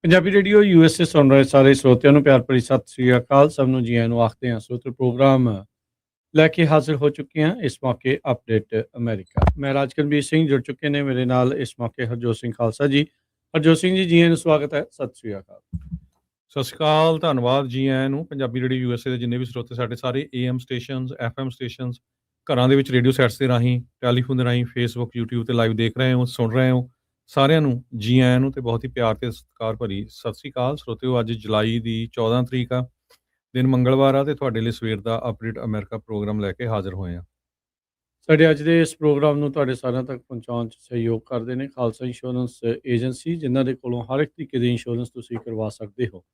Punjabi radio USA ਸੁਣ ਰਹੇ ਸਾਰੇ ਸਰੋਤਿਆਂ ਨੂੰ ਪਿਆਰ ਭਰੀ ਸਤਿ ਸ੍ਰੀ ਅਕਾਲ। ਸਭ ਨੂੰ ਜੀ ਆਇਆਂ ਨੂੰ ਆਖਦੇ ਹਾਂ। ਸਰੋਤਿਓ ਪ੍ਰੋਗਰਾਮ ਲੈ ਕੇ ਹਾਜ਼ਰ ਹੋ ਚੁੱਕੇ ਹਾਂ। ਇਸ ਮੌਕੇ ਅਪਡੇਟ ਅਮਰੀਕਾ। ਮੈਂ ਰਾਜਕਰਮਜੀਤ ਸਿੰਘ ਜੁੜ ਚੁੱਕੇ ਨੇ ਮੇਰੇ ਨਾਲ ਇਸ ਮੌਕੇ ਹਰਜੋਤ ਸਿੰਘ ਖਾਲਸਾ ਜੀ। ਹਰਜੋਤ ਸਿੰਘ ਜੀ, ਜੀ ਆਇਆਂ ਨੂੰ ਸਵਾਗਤ ਹੈ। ਸਤਿ ਸ੍ਰੀ ਅਕਾਲ। ਸਤਿ ਸ਼੍ਰੀ ਅਕਾਲ, ਧੰਨਵਾਦ ਜੀ ਆਇਆਂ ਨੂੰ। ਪੰਜਾਬੀ ਰੇਡੀਓ ਯੂਐਸਏ ਦੇ ਜਿੰਨੇ ਵੀ ਸਰੋਤੇ ਸਾਡੇ ਸਾਰੇ ਏਐਮ ਸਟੇਸ਼ਨਸ, ਐਫਐਮ ਸਟੇਸ਼ਨਸ, ਘਰਾਂ ਦੇ ਵਿੱਚ ਰੇਡੀਓ ਸੈਟਸ ਦੇ ਰਾਹੀਂ, ਟੈਲੀਫੋਨ ਦੇ ਰਾਹੀਂ, ਫੇਸਬੁੱਕ, ਯੂਟਿਊਬ ਤੇ ਲਾਈਵ ਦੇਖ ਰਹੇ ਹੋ, ਸੁਣ ਰਹੇ ਹੋ, ਸਾਰਿਆਂ ਨੂੰ ਜੀ ਆਇਆਂ ਨੂੰ ਤੇ ਬਹੁਤ ਹੀ ਪਿਆਰ ਤੇ ਸਤਿਕਾਰ ਭਰੀ ਸਤਿ ਸ਼੍ਰੀ ਅਕਾਲ। ਸਰੋਤਿਓ, ਅੱਜ ਜੁਲਾਈ ਦੀ 14 ਤਰੀਕ ਆ, ਦਿਨ ਮੰਗਲਵਾਰ ਆ, ਤੇ ਤੁਹਾਡੇ ਲਈ ਸਵੇਰ ਦਾ ਅਪਡੇਟ ਅਮਰੀਕਾ ਪ੍ਰੋਗਰਾਮ ਲੈ ਕੇ ਹਾਜ਼ਰ ਹੋਏ ਆ। ਸਾਡੇ ਅੱਜ ਦੇ ਇਸ ਪ੍ਰੋਗਰਾਮ ਨੂੰ ਤੁਹਾਡੇ ਸਾਰਿਆਂ ਤੱਕ ਪਹੁੰਚਾਉਣ 'ਚ ਸਹਿਯੋਗ ਕਰਦੇ ਨੇ ਖਾਲਸਾ ਇੰਸ਼ੋਰੈਂਸ ਏਜੰਸੀ, ਜਿਨ੍ਹਾਂ ਦੇ ਕੋਲੋਂ ਹਰ ਇੱਕ ਤਰੀਕੇ ਦੀ ਇੰਸ਼ੋਰੈਂਸ ਤੁਸੀਂ ਕਰਵਾ ਸਕਦੇ ਹੋ।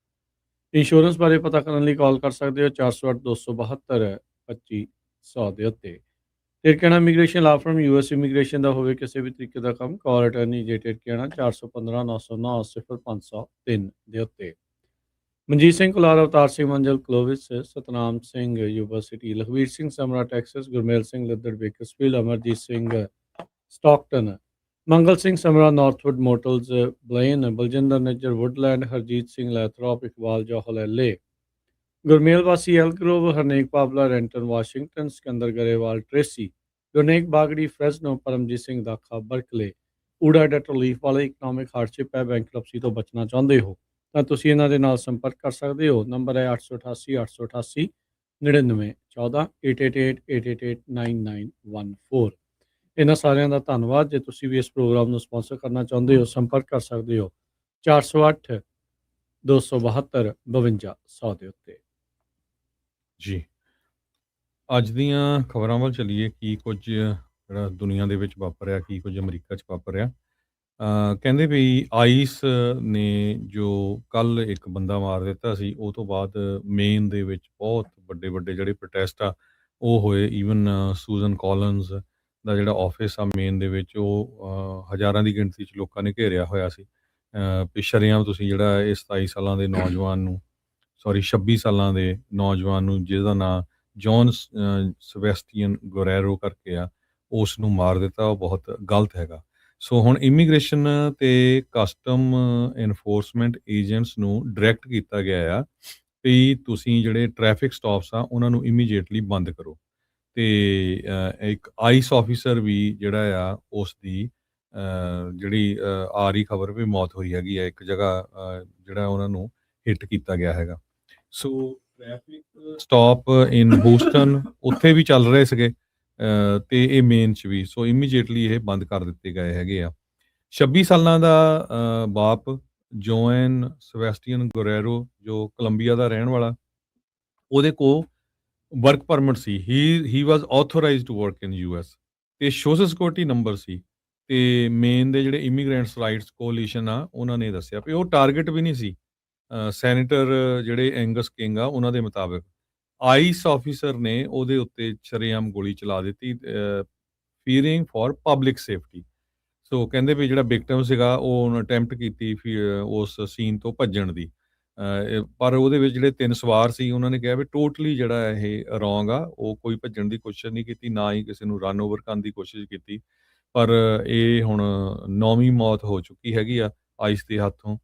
ਇੰਸ਼ੋਰੈਂਸ ਬਾਰੇ ਪਤਾ ਕਰਨ ਲਈ ਕਾਲ ਕਰ ਸਕਦੇ ਹੋ 408 272 2500 ਦੇ ਉੱਤੇ। ਟਿਰਕੇਣਾ ਇਮੀਗ੍ਰੇਸ਼ਨ ਲਾ ਫਰਮ ਯੂਐਸ ਇਮੀਗ੍ਰੇਸ਼ਨ ਦਾ ਹੋਵੇ ਕਿਸੇ ਵੀ ਤਰੀਕੇ ਦਾ ਕੰਮ, ਕਾਲ ਅਟਰਨੀ ਜੇ ਟਿਰਕੇਣਾ 415 909 0503 ਦੇ ਉੱਤੇ। Manjit Singh Kular, Avtar Singh Manjal Clovis, Satnam Singh university, Lakhvir Singh Samra Texas, Gurmel Singh Laddar Bakersfield, Amarjit Singh Stockton, Mangal Singh Samra Northwood motels Blaine, Baljinder Nijjar Woodland, Harjit Singh Lathrop, Iqbal Johal ਐਲੇ, ਗੁਰਮੇਲ ਵਾਸੀ Elk Grove, Harnek Pabla Renton Washington, Sikandar Grewal Tracy, Gurnek Bagri Fresno, Paramjit Singh Dakha Berkeley, ਊੜਾ ਡੈਟ ਰਿਲੀਫ ਵਾਲੇ। ਇਕਨੋਮਿਕ ਹਾਰਡਸ਼ਿਪ ਹੈ, ਬੈਂਕਰਪਸੀ ਤੋਂ ਬਚਣਾ ਚਾਹੁੰਦੇ ਹੋ ਤਾਂ ਤੁਸੀਂ ਇਹਨਾਂ ਦੇ ਨਾਲ ਸੰਪਰਕ ਕਰ ਸਕਦੇ ਹੋ। ਨੰਬਰ ਹੈ 888 888 99 14 888 888 9914। ਇਹਨਾਂ ਸਾਰਿਆਂ ਦਾ ਧੰਨਵਾਦ। ਜੇ ਤੁਸੀਂ ਵੀ ਇਸ ਪ੍ਰੋਗਰਾਮ ਨੂੰ ਸਪਾਂਸਰ ਕਰਨਾ ਚਾਹੁੰਦੇ ਹੋ, ਸੰਪਰਕ ਕਰ ਸਕਦੇ ਹੋ 408 272 5200 ਦੇ ਉੱਤੇ। ਜੀ, ਅੱਜ ਦੀਆਂ ਖਬਰਾਂ ਵੱਲ ਚੱਲੀਏ। ਕੀ ਕੁਝ ਜਿਹੜਾ ਦੁਨੀਆ ਦੇ ਵਿੱਚ ਵਾਪਰ ਰਿਹਾ, ਕੀ ਕੁਝ ਅਮਰੀਕਾ 'ਚ ਵਾਪਰ ਰਿਹਾ। ਕਹਿੰਦੇ ਵੀ ਆਈਸ ਨੇ ਜੋ ਕੱਲ ਇੱਕ ਬੰਦਾ ਮਾਰ ਦਿੱਤਾ ਸੀ, ਉਹ ਤੋਂ ਬਾਅਦ ਮੇਨ ਦੇ ਵਿੱਚ ਬਹੁਤ ਵੱਡੇ ਵੱਡੇ ਜਿਹੜੇ ਪ੍ਰੋਟੈਸਟ ਆ ਉਹ ਹੋਏ। ਈਵਨ ਸੂਜ਼ਨ ਕਾਲਨਸ ਦਾ ਜਿਹੜਾ ਆਫਿਸ ਆ ਮੇਨ ਦੇ ਵਿੱਚ, ਉਹ ਹਜ਼ਾਰਾਂ ਦੀ ਗਿਣਤੀ 'ਚ ਲੋਕਾਂ ਨੇ ਘੇਰਿਆ ਹੋਇਆ ਸੀ। ਸ਼ਰੇਆਮ ਤੁਸੀਂ ਜਿਹੜਾ ਇਹ 27 ਸਾਲਾਂ ਦੇ ਨੌਜਵਾਨ ਨੂੰ, 26 ਸਾਲਾਂ ਦੇ ਨੌਜਵਾਨ ਨੂੰ, ਜਿਹਦਾ ਨਾਂ ਜੌਨ ਸਵੈਸਟੀਅਨ ਗੋਰੈਰੋ ਕਰਕੇ ਆ, ਉਸ ਨੂੰ ਮਾਰ ਦਿੱਤਾ। ਉਹ ਬਹੁਤ ਗਲਤ ਹੈਗਾ। ਸੋ ਹੁਣ ਇਮੀਗ੍ਰੇਸ਼ਨ ਤੇ ਕਸਟਮ ਇਨਫੋਰਸਮੈਂਟ ਏਜੰਟਸ ਨੂੰ ਡਾਇਰੈਕਟ ਕੀਤਾ ਗਿਆ ਆ ਵੀ ਤੁਸੀਂ ਜਿਹੜੇ ਟ੍ਰੈਫਿਕ ਸਟਾਪਸ ਆ ਉਹਨਾਂ ਨੂੰ ਇਮੀਡੀਏਟਲੀ ਬੰਦ ਕਰੋ। ਤੇ ਇੱਕ ਆਈਸ ਆਫਿਸਰ ਵੀ ਜਿਹੜਾ ਆ ਉਸ ਦੀ ਜਿਹੜੀ ਆ ਰਹੀ ਖਬਰ ਵੀ ਮੌਤ ਹੋਈ ਹੈਗੀ ਆ ਇੱਕ ਜਗ੍ਹਾ, ਜਿਹੜਾ ਉਹਨਾਂ ਨੂੰ ਹਿੱਟ ਕੀਤਾ ਗਿਆ ਹੈਗਾ। ਸੋ ਟ੍ਰੈਫਿਕ ਸਟਾਪ ਇਨ ਬੂਸਟਨ ਉੱਥੇ ਵੀ ਚੱਲ ਰਹੇ ਸੀਗੇ, ਤੇ ਇਹ ਮੇਨ 'ਚ ਵੀ। ਸੋ ਇਮੀਡੀਏਟਲੀ ਇਹ ਬੰਦ ਕਰ ਦਿੱਤੇ ਗਏ ਹੈਗੇ ਆ। 26 ਸਾਲਾਂ ਦਾ ਬਾਪ ਜੋਐਨ ਸਵੈਸਟੀਅਨ ਗੋਰੈਰੋ, ਜੋ ਕੋਲੰਬੀਆ ਦਾ ਰਹਿਣ ਵਾਲਾ, ਉਹਦੇ ਕੋਲ ਵਰਕ ਪਰਮਿਟ ਸੀ। He was authorised to work in US, ਤੇ ਸੋਸ਼ਲ ਸਿਕਿਉਰਿਟੀ ਨੰਬਰ ਸੀ। ਤੇ ਮੇਨ ਦੇ ਜਿਹੜੇ ਇਮੀਗ੍ਰੈਂਟਸ ਰਾਈਟਸ ਕੋਲੀਸ਼ਨ ਆ, ਉਹਨਾਂ ਨੇ ਦੱਸਿਆ ਵੀ ਉਹ ਟਾਰਗੇਟ ਵੀ ਨਹੀਂ ਸੀ। ਸੈਨੇਟਰ ਜਿਹੜੇ ਐਂਗਸ ਕਿੰਗ ਆ, ਉਹਨਾਂ ਦੇ ਮੁਤਾਬਕ ਆਈਸ ਆਫਿਸਰ ਨੇ ਉਹਦੇ ਉੱਤੇ ਸ਼ਰੇਆਮ ਗੋਲੀ ਚਲਾ ਦਿੱਤੀ, ਫੀਅਰਿੰਗ ਫॉर ਪਬਲਿਕ ਸੇਫਟੀ। ਸੋ ਕਹਿੰਦੇ ਵੀ ਜਿਹੜਾ ਵਿਕਟਮ ਸੀਗਾ ਉਹ ਉਹਨੇ ਅਟੈਂਪਟ ਕੀਤੀ ਉਸ ਸੀਨ ਤੋਂ ਭੱਜਣ ਦੀ, ਪਰ ਉਹਦੇ ਵਿੱਚ ਜਿਹੜੇ 3 ਸਵਾਰ ਸੀ ਉਹਨਾਂ ਨੇ ਕਿਹਾ ਵੀ ਟੋਟਲੀ ਜਿਹੜਾ ਇਹ ਰੋਂਗ ਆ। ਉਹ ਕੋਈ ਭੱਜਣ ਦੀ ਕੋਸ਼ਿਸ਼ ਨਹੀਂ ਕੀਤੀ, ਨਾ ਹੀ ਕਿਸੇ ਨੂੰ ਰਨ ਓਵਰ ਕਰਨ ਦੀ ਕੋਸ਼ਿਸ਼ ਕੀਤੀ। ਪਰ ਇਹ ਹੁਣ 9ਵੀਂ ਮੌਤ ਹੋ ਚੁੱਕੀ ਹੈਗੀ ਆ ਆਈਸ ਦੇ ਹੱਥੋਂ।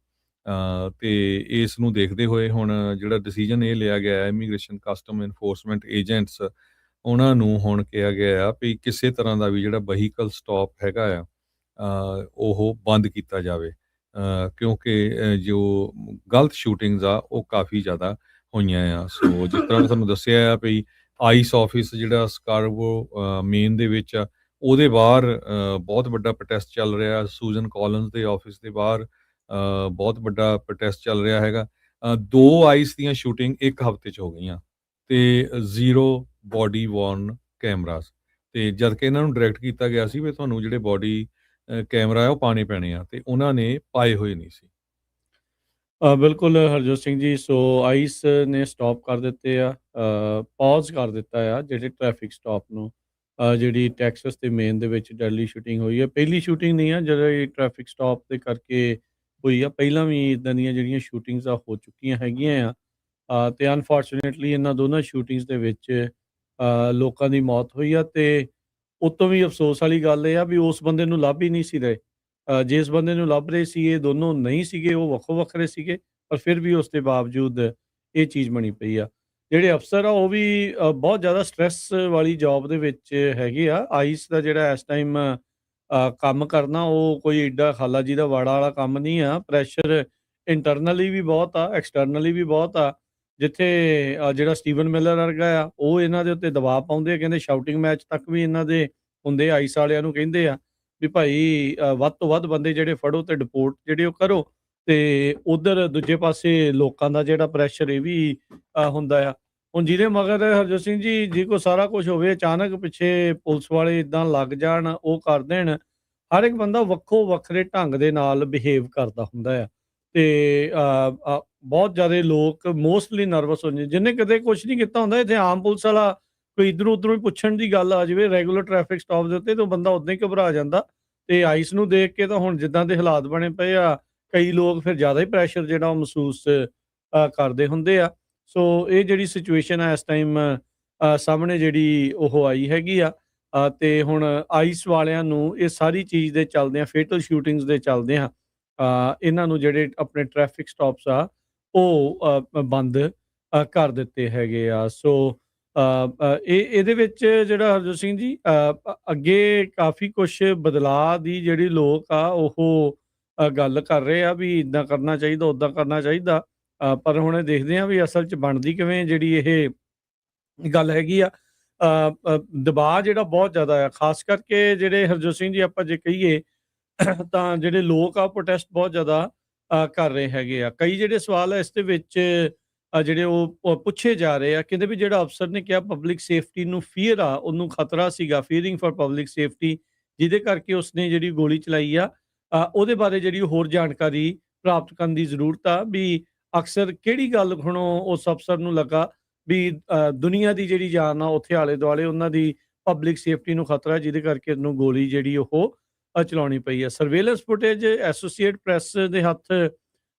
ਤੇ ਇਸ ਨੂੰ ਦੇਖਦੇ ਹੋਏ ਹੁਣ ਜਿਹੜਾ ਡਿਸੀਜਨ ਇਹ ਲਿਆ ਗਿਆ ਹੈ, ਇਮੀਗ੍ਰੇਸ਼ਨ ਕਸਟਮ ਇਨਫੋਰਸਮੈਂਟ ਏਜੰਟਸ, ਉਹਨਾਂ ਨੂੰ ਹੁਣ ਕਿਹਾ ਗਿਆ ਆ ਵੀ ਕਿਸੇ ਤਰ੍ਹਾਂ ਦਾ ਵੀ ਜਿਹੜਾ ਵਹੀਕਲ ਸਟਾਪ ਹੈਗਾ ਆ ਉਹ ਬੰਦ ਕੀਤਾ ਜਾਵੇ, ਕਿਉਂਕਿ ਜੋ ਗਲਤ ਸ਼ੂਟਿੰਗਸ ਆ ਉਹ ਕਾਫੀ ਜ਼ਿਆਦਾ ਹੋਈਆਂ ਆ। ਸੋ ਜਿਸ ਤਰ੍ਹਾਂ ਤੁਹਾਨੂੰ ਦੱਸਿਆ ਆ ਵੀ ਆਈਸ ਆਫਿਸ ਜਿਹੜਾ ਸਕਾਰਗੋ ਮੇਨ ਦੇ ਵਿੱਚ ਆ, ਉਹਦੇ ਬਾਹਰ ਬਹੁਤ ਵੱਡਾ ਪ੍ਰੋਟੈਸਟ ਚੱਲ ਰਿਹਾ। ਸੂਜ਼ਨ ਕਾਲਨਸ ਦੇ ਆਫਿਸ ਦੇ ਬਾਹਰ ਬਹੁਤ ਵੱਡਾ ਪ੍ਰੋਟੈਸਟ ਚੱਲ ਰਿਹਾ ਹੈਗਾ। 2 ਆਈਸ ਦੀਆਂ ਸ਼ੂਟਿੰਗ ਇੱਕ ਹਫ਼ਤੇ 'ਚ ਹੋ ਗਈਆਂ, ਤੇ 0 ਬੋਡੀ ਵੌਰਨ ਕੈਮਰਾਸ। ਤੇ ਜਦ ਕਿ ਇਹਨਾਂ ਨੂੰ ਡਾਇਰੈਕਟ ਕੀਤਾ ਗਿਆ ਸੀ ਵੀ ਤੁਹਾਨੂੰ ਜਿਹੜੇ ਬੋਡੀ ਕੈਮਰਾ ਹੈ ਉਹ ਪਾਣੇ ਪੈਣੇ ਆ, ਤੇ ਉਹਨਾਂ ਨੇ ਪਾਏ ਹੋਏ ਨਹੀਂ ਸੀ। ਬਿਲਕੁਲ ਹਰਜੋਤ ਸਿੰਘ ਜੀ। ਸੋ ਆਈਸ ਨੇ ਸਟਾਪ ਕਰ ਦਿੱਤੇ ਆ, ਪੌਜ਼ ਕਰ ਦਿੱਤਾ ਆ ਜਿਹੜੇ ਟ੍ਰੈਫਿਕ ਸਟਾਪ ਨੂੰ, ਜਿਹੜੀ ਟੈਕਸਸ ਤੇ ਮੇਨ ਦੇ ਵਿੱਚ ਡੈਡਲੀ ਸ਼ੂਟਿੰਗ ਹੋਈ ਹੈ। ਪਹਿਲੀ ਸ਼ੂਟਿੰਗ ਨਹੀਂ ਆ ਜਿਹੜੀ ਟ੍ਰੈਫਿਕ ਸਟਾਪ ਦੇ ਕਰਕੇ ਹੋਈ ਆ, ਪਹਿਲਾਂ ਵੀ ਇੱਦਾਂ ਦੀਆਂ ਜਿਹੜੀਆਂ ਸ਼ੂਟਿੰਗਸ ਆ ਹੋ ਚੁੱਕੀਆਂ ਹੈਗੀਆਂ ਆ। ਤੇ ਅਨਫੋਰਚੂਨੇਟਲੀ ਇਹਨਾਂ ਦੋਨਾਂ ਸ਼ੂਟਿੰਗਸ ਦੇ ਵਿੱਚ ਲੋਕਾਂ ਦੀ ਮੌਤ ਹੋਈ ਆ। ਤੇ ਉਤੋਂ ਵੀ ਅਫਸੋਸ ਵਾਲੀ ਗੱਲ ਇਹ ਆ ਵੀ ਉਸ ਬੰਦੇ ਨੂੰ ਲੱਭ ਹੀ ਨਹੀਂ ਸੀ ਰਹੇ। ਜਿਸ ਬੰਦੇ ਨੂੰ ਲੱਭ ਰਹੇ ਸੀ ਇਹ ਦੋਨੋਂ ਨਹੀਂ ਸੀਗੇ, ਉਹ ਵੱਖੋ ਵੱਖਰੇ ਸੀਗੇ, ਪਰ ਫਿਰ ਵੀ ਉਸ ਦੇ ਬਾਵਜੂਦ ਇਹ ਚੀਜ਼ ਬਣੀ ਪਈ ਆ। ਜਿਹੜੇ ਅਫਸਰ ਆ ਉਹ ਵੀ ਬਹੁਤ ਜ਼ਿਆਦਾ ਸਟ੍ਰੈਸ ਵਾਲੀ ਜੌਬ ਦੇ ਵਿੱਚ ਹੈਗੇ ਆ। ਆਈਸ ਦਾ ਜਿਹੜਾ ਇਸ ਟਾਈਮ ਕੰਮ ਕਰਨਾ ਉਹ ਕੋਈ ਏਡਾ ਖਾਲਾ ਜੀ ਦਾ ਵਾੜਾ ਵਾਲਾ ਕੰਮ ਨਹੀਂ ਆ। ਪ੍ਰੈਸ਼ਰ ਇੰਟਰਨਲੀ ਵੀ ਬਹੁਤ ਆ, ਐਕਸਟਰਨਲੀ ਵੀ ਬਹੁਤ ਆ। ਜਿੱਥੇ ਜਿਹੜਾ ਸਟੀਵਨ ਮਿਲਰ ਵਰਗਾ ਆ, ਉਹ ਇਹਨਾਂ ਦੇ ਉੱਤੇ ਦਬਾਅ ਪਾਉਂਦੇ ਆ, ਕਹਿੰਦੇ ਸ਼ਾਊਟਿੰਗ ਮੈਚ ਤੱਕ ਵੀ ਇਹਨਾਂ ਦੇ ਹੁੰਦੇ, ਆਈਸ ਵਾਲਿਆਂ ਨੂੰ ਕਹਿੰਦੇ ਆ ਵੀ ਭਾਈ ਵੱਧ ਤੋਂ ਵੱਧ ਬੰਦੇ ਜਿਹੜੇ ਫੜੋ ਤੇ ਡਿਪੋਰਟ ਜਿਹੜੇ ਉਹ ਕਰੋ। ਤੇ ਉਧਰ ਦੂਜੇ ਪਾਸੇ ਲੋਕਾਂ ਦਾ ਜਿਹੜਾ ਪ੍ਰੈਸ਼ਰ ਇਹ ਵੀ ਹੁੰਦਾ ਆ। ਹੁਣ ਜਿਹਦੇ ਮਗਰ ਹਰਜੋਤ ਸਿੰਘ ਜੀ ਜੇ ਕੋਈ ਸਾਰਾ ਕੁਝ ਹੋਵੇ, ਅਚਾਨਕ ਪਿੱਛੇ ਪੁਲਿਸ ਵਾਲੇ ਇਦਾਂ ਲੱਗ ਜਾਣ, ਉਹ ਕਰ ਦੇਣ, ਹਰ ਇੱਕ ਬੰਦਾ ਵੱਖੋ ਵੱਖਰੇ ਢੰਗ ਦੇ ਨਾਲ ਬਿਹੇਵ ਕਰਦਾ ਹੁੰਦਾ ਆ। ਤੇ ਬਹੁਤ ਜ਼ਿਆਦਾ ਲੋਕ ਮੋਸਟਲੀ ਨਰਵਸ ਹੋ ਜਾਂਦੇ, ਜਿਹਨੇ ਕਦੇ ਕੁਛ ਨਹੀਂ ਕੀਤਾ ਹੁੰਦਾ। ਇੱਥੇ ਆਮ ਪੁਲਿਸ ਵਾਲਾ ਕੋਈ ਇੱਧਰੋਂ ਉੱਧਰੋਂ ਹੀ ਪੁੱਛਣ ਦੀ ਗੱਲ ਆ ਜਾਵੇ ਰੈਗੂਲਰ ਟ੍ਰੈਫਿਕ ਸਟਾਪ ਦੇ ਉੱਤੇ, ਤਾਂ ਬੰਦਾ ਉਦਾਂ ਹੀ ਘਬਰਾ ਜਾਂਦਾ। ਤੇ ਆਈਸ ਨੂੰ ਦੇਖ ਕੇ ਤਾਂ ਹੁਣ ਜਿੱਦਾਂ ਦੇ ਹਾਲਾਤ ਬਣੇ ਪਏ ਆ, ਕਈ ਲੋਕ ਫਿਰ ਜ਼ਿਆਦਾ ਹੀ ਪ੍ਰੈਸ਼ਰ ਜਿਹੜਾ ਉਹ ਮਹਿਸੂਸ ਕਰਦੇ ਹੁੰਦੇ ਆ। ਸੋ ਇਹ ਜਿਹੜੀ ਸਿਚੁਏਸ਼ਨ ਆ ਇਸ ਟਾਈਮ ਸਾਹਮਣੇ ਜਿਹੜੀ ਉਹ ਆਈ ਹੈਗੀ ਆ। ਤੇ ਹੁਣ ਆਈਸ ਵਾਲਿਆਂ ਨੂੰ ਇਹ ਸਾਰੀ ਚੀਜ਼ ਦੇ ਚੱਲਦਿਆਂ, ਫੇਟਲ ਸ਼ੂਟਿੰਗਸ ਦੇ ਚੱਲਦਿਆਂ, ਇਹਨਾਂ ਨੂੰ ਜਿਹੜੇ ਆਪਣੇ ਟ੍ਰੈਫਿਕ ਸਟਾਪਸ ਆ ਉਹ ਬੰਦ ਕਰ ਦਿੱਤੇ ਹੈਗੇ ਆ। ਸੋ ਇਹਦੇ ਵਿੱਚ ਜਿਹੜਾ ਹਰਜੋਤ ਸਿੰਘ ਜੀ ਅੱਗੇ ਕਾਫੀ ਕੁਛ ਬਦਲਾਅ ਦੀ ਜਿਹੜੀ ਲੋਕ ਆ ਉਹ ਗੱਲ ਕਰ ਰਹੇ ਆ ਵੀ ਇੱਦਾਂ ਕਰਨਾ ਚਾਹੀਦਾ, ਉੱਦਾਂ ਕਰਨਾ ਚਾਹੀਦਾ। ਪਰ ਹੁਣ ਇਹ ਦੇਖਦੇ ਆ ਵੀ ਅਸਲ 'ਚ ਬਣਦੀ ਕਿਵੇਂ ਜਿਹੜੀ ਇਹ ਗੱਲ ਹੈਗੀ ਆ। ਦਬਾਅ ਜਿਹੜਾ ਬਹੁਤ ਜ਼ਿਆਦਾ ਆ, ਖਾਸ ਕਰਕੇ ਜਿਹੜੇ ਹਰਜੋਤ ਸਿੰਘ ਜੀ ਆਪਾਂ ਜੇ ਕਹੀਏ ਤਾਂ ਜਿਹੜੇ ਲੋਕ ਆ ਪ੍ਰੋਟੈਸਟ ਬਹੁਤ ਜ਼ਿਆਦਾ ਕਰ ਰਹੇ ਹੈਗੇ ਆ। ਕਈ ਜਿਹੜੇ ਸਵਾਲ ਆ ਇਸ ਦੇ ਵਿੱਚ ਜਿਹੜੇ ਉਹ ਪੁੱਛੇ ਜਾ ਰਹੇ ਆ, ਕਹਿੰਦੇ ਵੀ ਜਿਹੜਾ ਅਫਸਰ ਨੇ ਕਿਹਾ ਪਬਲਿਕ ਸੇਫਟੀ ਨੂੰ ਫੀਅਰ ਆ, ਉਹਨੂੰ ਖਤਰਾ ਸੀਗਾ, ਫੀਅਰਿੰਗ ਫॉर ਪਬਲਿਕ ਸੇਫਟੀ, ਜਿਹਦੇ ਕਰਕੇ ਉਸਨੇ ਜਿਹੜੀ ਗੋਲੀ ਚਲਾਈ ਆ, ਉਹਦੇ ਬਾਰੇ ਜਿਹੜੀ ਹੋਰ ਜਾਣਕਾਰੀ ਪ੍ਰਾਪਤ ਕਰਨ ਦੀ ਜ਼ਰੂਰਤ ਆ ਵੀ ਅਕਸਰ ਕਿਹੜੀ ਗੱਲ ਹੁਣ ਉਸ ਅਫਸਰ ਨੂੰ ਲੱਗਾ ਵੀ ਦੁਨੀਆ ਦੀ ਜਿਹੜੀ ਜਾਨ ਆ ਉੱਥੇ ਆਲੇ ਦੁਆਲੇ ਉਹਨਾਂ ਦੀ ਪਬਲਿਕ ਸੇਫਟੀ ਨੂੰ ਖਤਰਾ, ਜਿਹਦੇ ਕਰਕੇ ਉਹਨੂੰ ਗੋਲੀ ਜਿਹੜੀ ਉਹ ਚਲਾਉਣੀ ਪਈ ਆ। ਸਰਵੇਲੈਂਸ ਫੁਟੇਜ ਐਸੋਸੀਏਟ ਪ੍ਰੈਸ ਦੇ ਹੱਥ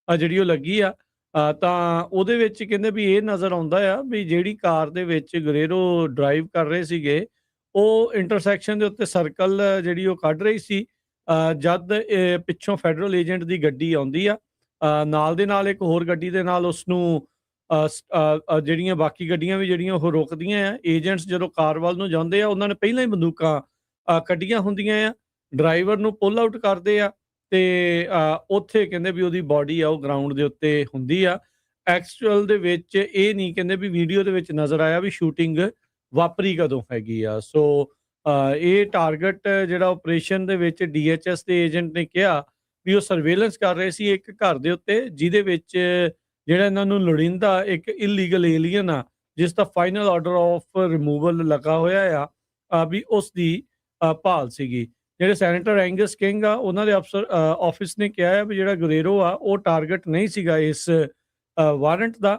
ਜਿਹੜੀ ਉਹ ਲੱਗੀ ਆ, ਤਾਂ ਉਹਦੇ ਵਿੱਚ ਕਹਿੰਦੇ ਵੀ ਇਹ ਨਜ਼ਰ ਆਉਂਦਾ ਆ ਵੀ ਜਿਹੜੀ ਕਾਰ ਦੇ ਵਿੱਚ ਗੁਰੇਰੋ ਡਰਾਈਵ ਕਰ ਰਹੇ ਸੀਗੇ, ਉਹ ਇੰਟਰਸੈਕਸ਼ਨ ਦੇ ਉੱਤੇ ਸਰਕਲ ਜਿਹੜੀ ਉਹ ਕੱਢ ਰਹੀ ਸੀ, ਜਦ ਪਿੱਛੋਂ ਫੈਡਰਲ ਏਜੰਟ ਦੀ ਗੱਡੀ ਆਉਂਦੀ ਆ, ਨਾਲ ਦੇ ਨਾਲ ਇੱਕ ਹੋਰ ਗੱਡੀ ਦੇ ਨਾਲ ਉਸਨੂੰ ਜਿਹੜੀਆਂ ਬਾਕੀ ਗੱਡੀਆਂ ਵੀ ਜਿਹੜੀਆਂ ਉਹ ਰੋਕਦੀਆਂ ਆ। ਏਜੰਟਸ ਜਦੋਂ ਕਾਰ ਵੱਲ ਨੂੰ ਜਾਂਦੇ ਆ, ਉਹਨਾਂ ਨੇ ਪਹਿਲਾਂ ਹੀ ਬੰਦੂਕਾਂ ਕੱਢੀਆਂ ਹੁੰਦੀਆਂ ਆ, ਡਰਾਈਵਰ ਨੂੰ ਪੁੱਲ ਆਊਟ ਕਰਦੇ ਆ ਤੇ ਉੱਥੇ ਕਹਿੰਦੇ ਵੀ ਉਹਦੀ ਬਾਡੀ ਆ ਉਹ ਗਰਾਊਂਡ ਦੇ ਉੱਤੇ ਹੁੰਦੀ ਆ। ਐਕਚੁਅਲ ਦੇ ਵਿੱਚ ਇਹ ਨਹੀਂ ਕਹਿੰਦੇ ਵੀ ਵੀਡੀਓ ਦੇ ਵਿੱਚ ਨਜ਼ਰ ਆਇਆ ਵੀ ਸ਼ੂਟਿੰਗ ਵਾਪਰੀ ਕਦੋਂ ਹੈਗੀ ਆ। ਸੋ ਇਹ ਟਾਰਗੇਟ ਜਿਹੜਾ ਆਪਰੇਸ਼ਨ ਦੇ ਵਿੱਚ DHS ਦੇ ਏਜੰਟ ਨੇ ਕਿਹਾ ਵੀ ਉਹ ਸਰਵੇਲੈਂਸ ਕਰ ਰਹੇ ਸੀ ਇੱਕ ਘਰ ਦੇ ਉੱਤੇ, ਜਿਹਦੇ ਵਿੱਚ ਜਿਹੜਾ ਇਹਨਾਂ ਨੂੰ ਲੋੜੀਂਦਾ ਇੱਕ ਇਲੀਗਲ ਏਲੀਅਨ ਆ, ਜਿਸ ਦਾ ਫਾਈਨਲ ਆਰਡਰ ਆਫ ਰਿਮੂਵਲ ਲੱਗਾ ਹੋਇਆ ਆ, ਵੀ ਉਸ ਦੀ ਭਾਲ ਸੀਗੀ। ਜਿਹੜੇ ਸੈਨੇਟਰ ਐਂਗਸ ਕਿੰਗ ਆ, ਉਹਨਾਂ ਦੇ ਅਫਸਰ ਆਫਿਸ ਨੇ ਕਿਹਾ ਹੈ ਵੀ ਜਿਹੜਾ ਗੁਰੇਰੋ ਆ ਉਹ ਟਾਰਗੇਟ ਨਹੀਂ ਸੀਗਾ ਇਸ ਵਾਰੰਟ ਦਾ।